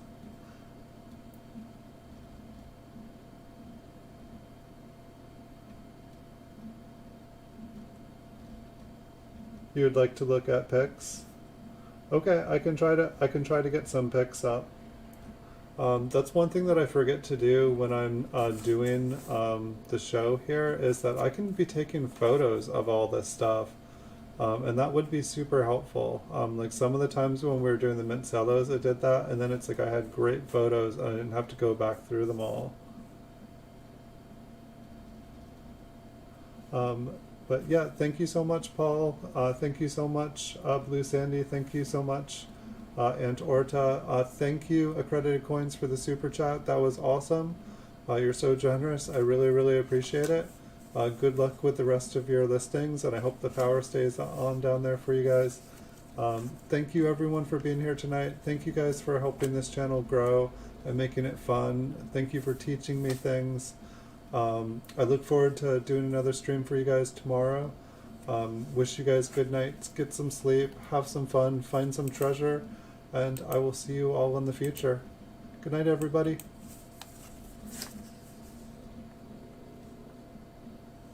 You would like to look at pics? Okay, I can try to get some pics up. That's one thing that I forget to do when I'm doing the show here, is that I can be taking photos of all this stuff. And that would be super helpful. Like some of the times when we were doing the mint cellos, I did that, and then it's like I had great photos and I didn't have to go back through them all. But yeah, thank you so much, Paul. Thank you so much, Blue Sandy. Thank you so much, Aunt Orta. Thank you, Accredited Coins, for the super chat. That was awesome. You're so generous. I really, really appreciate it. Good luck with the rest of your listings, and I hope the power stays on down there for you guys. Thank you, everyone, for being here tonight. Thank you guys for helping this channel grow and making it fun. Thank you for teaching me things. I look forward to doing another stream for you guys tomorrow. Wish you guys good night, get some sleep, have some fun, find some treasure, and I will see you all in the future. Good night, everybody.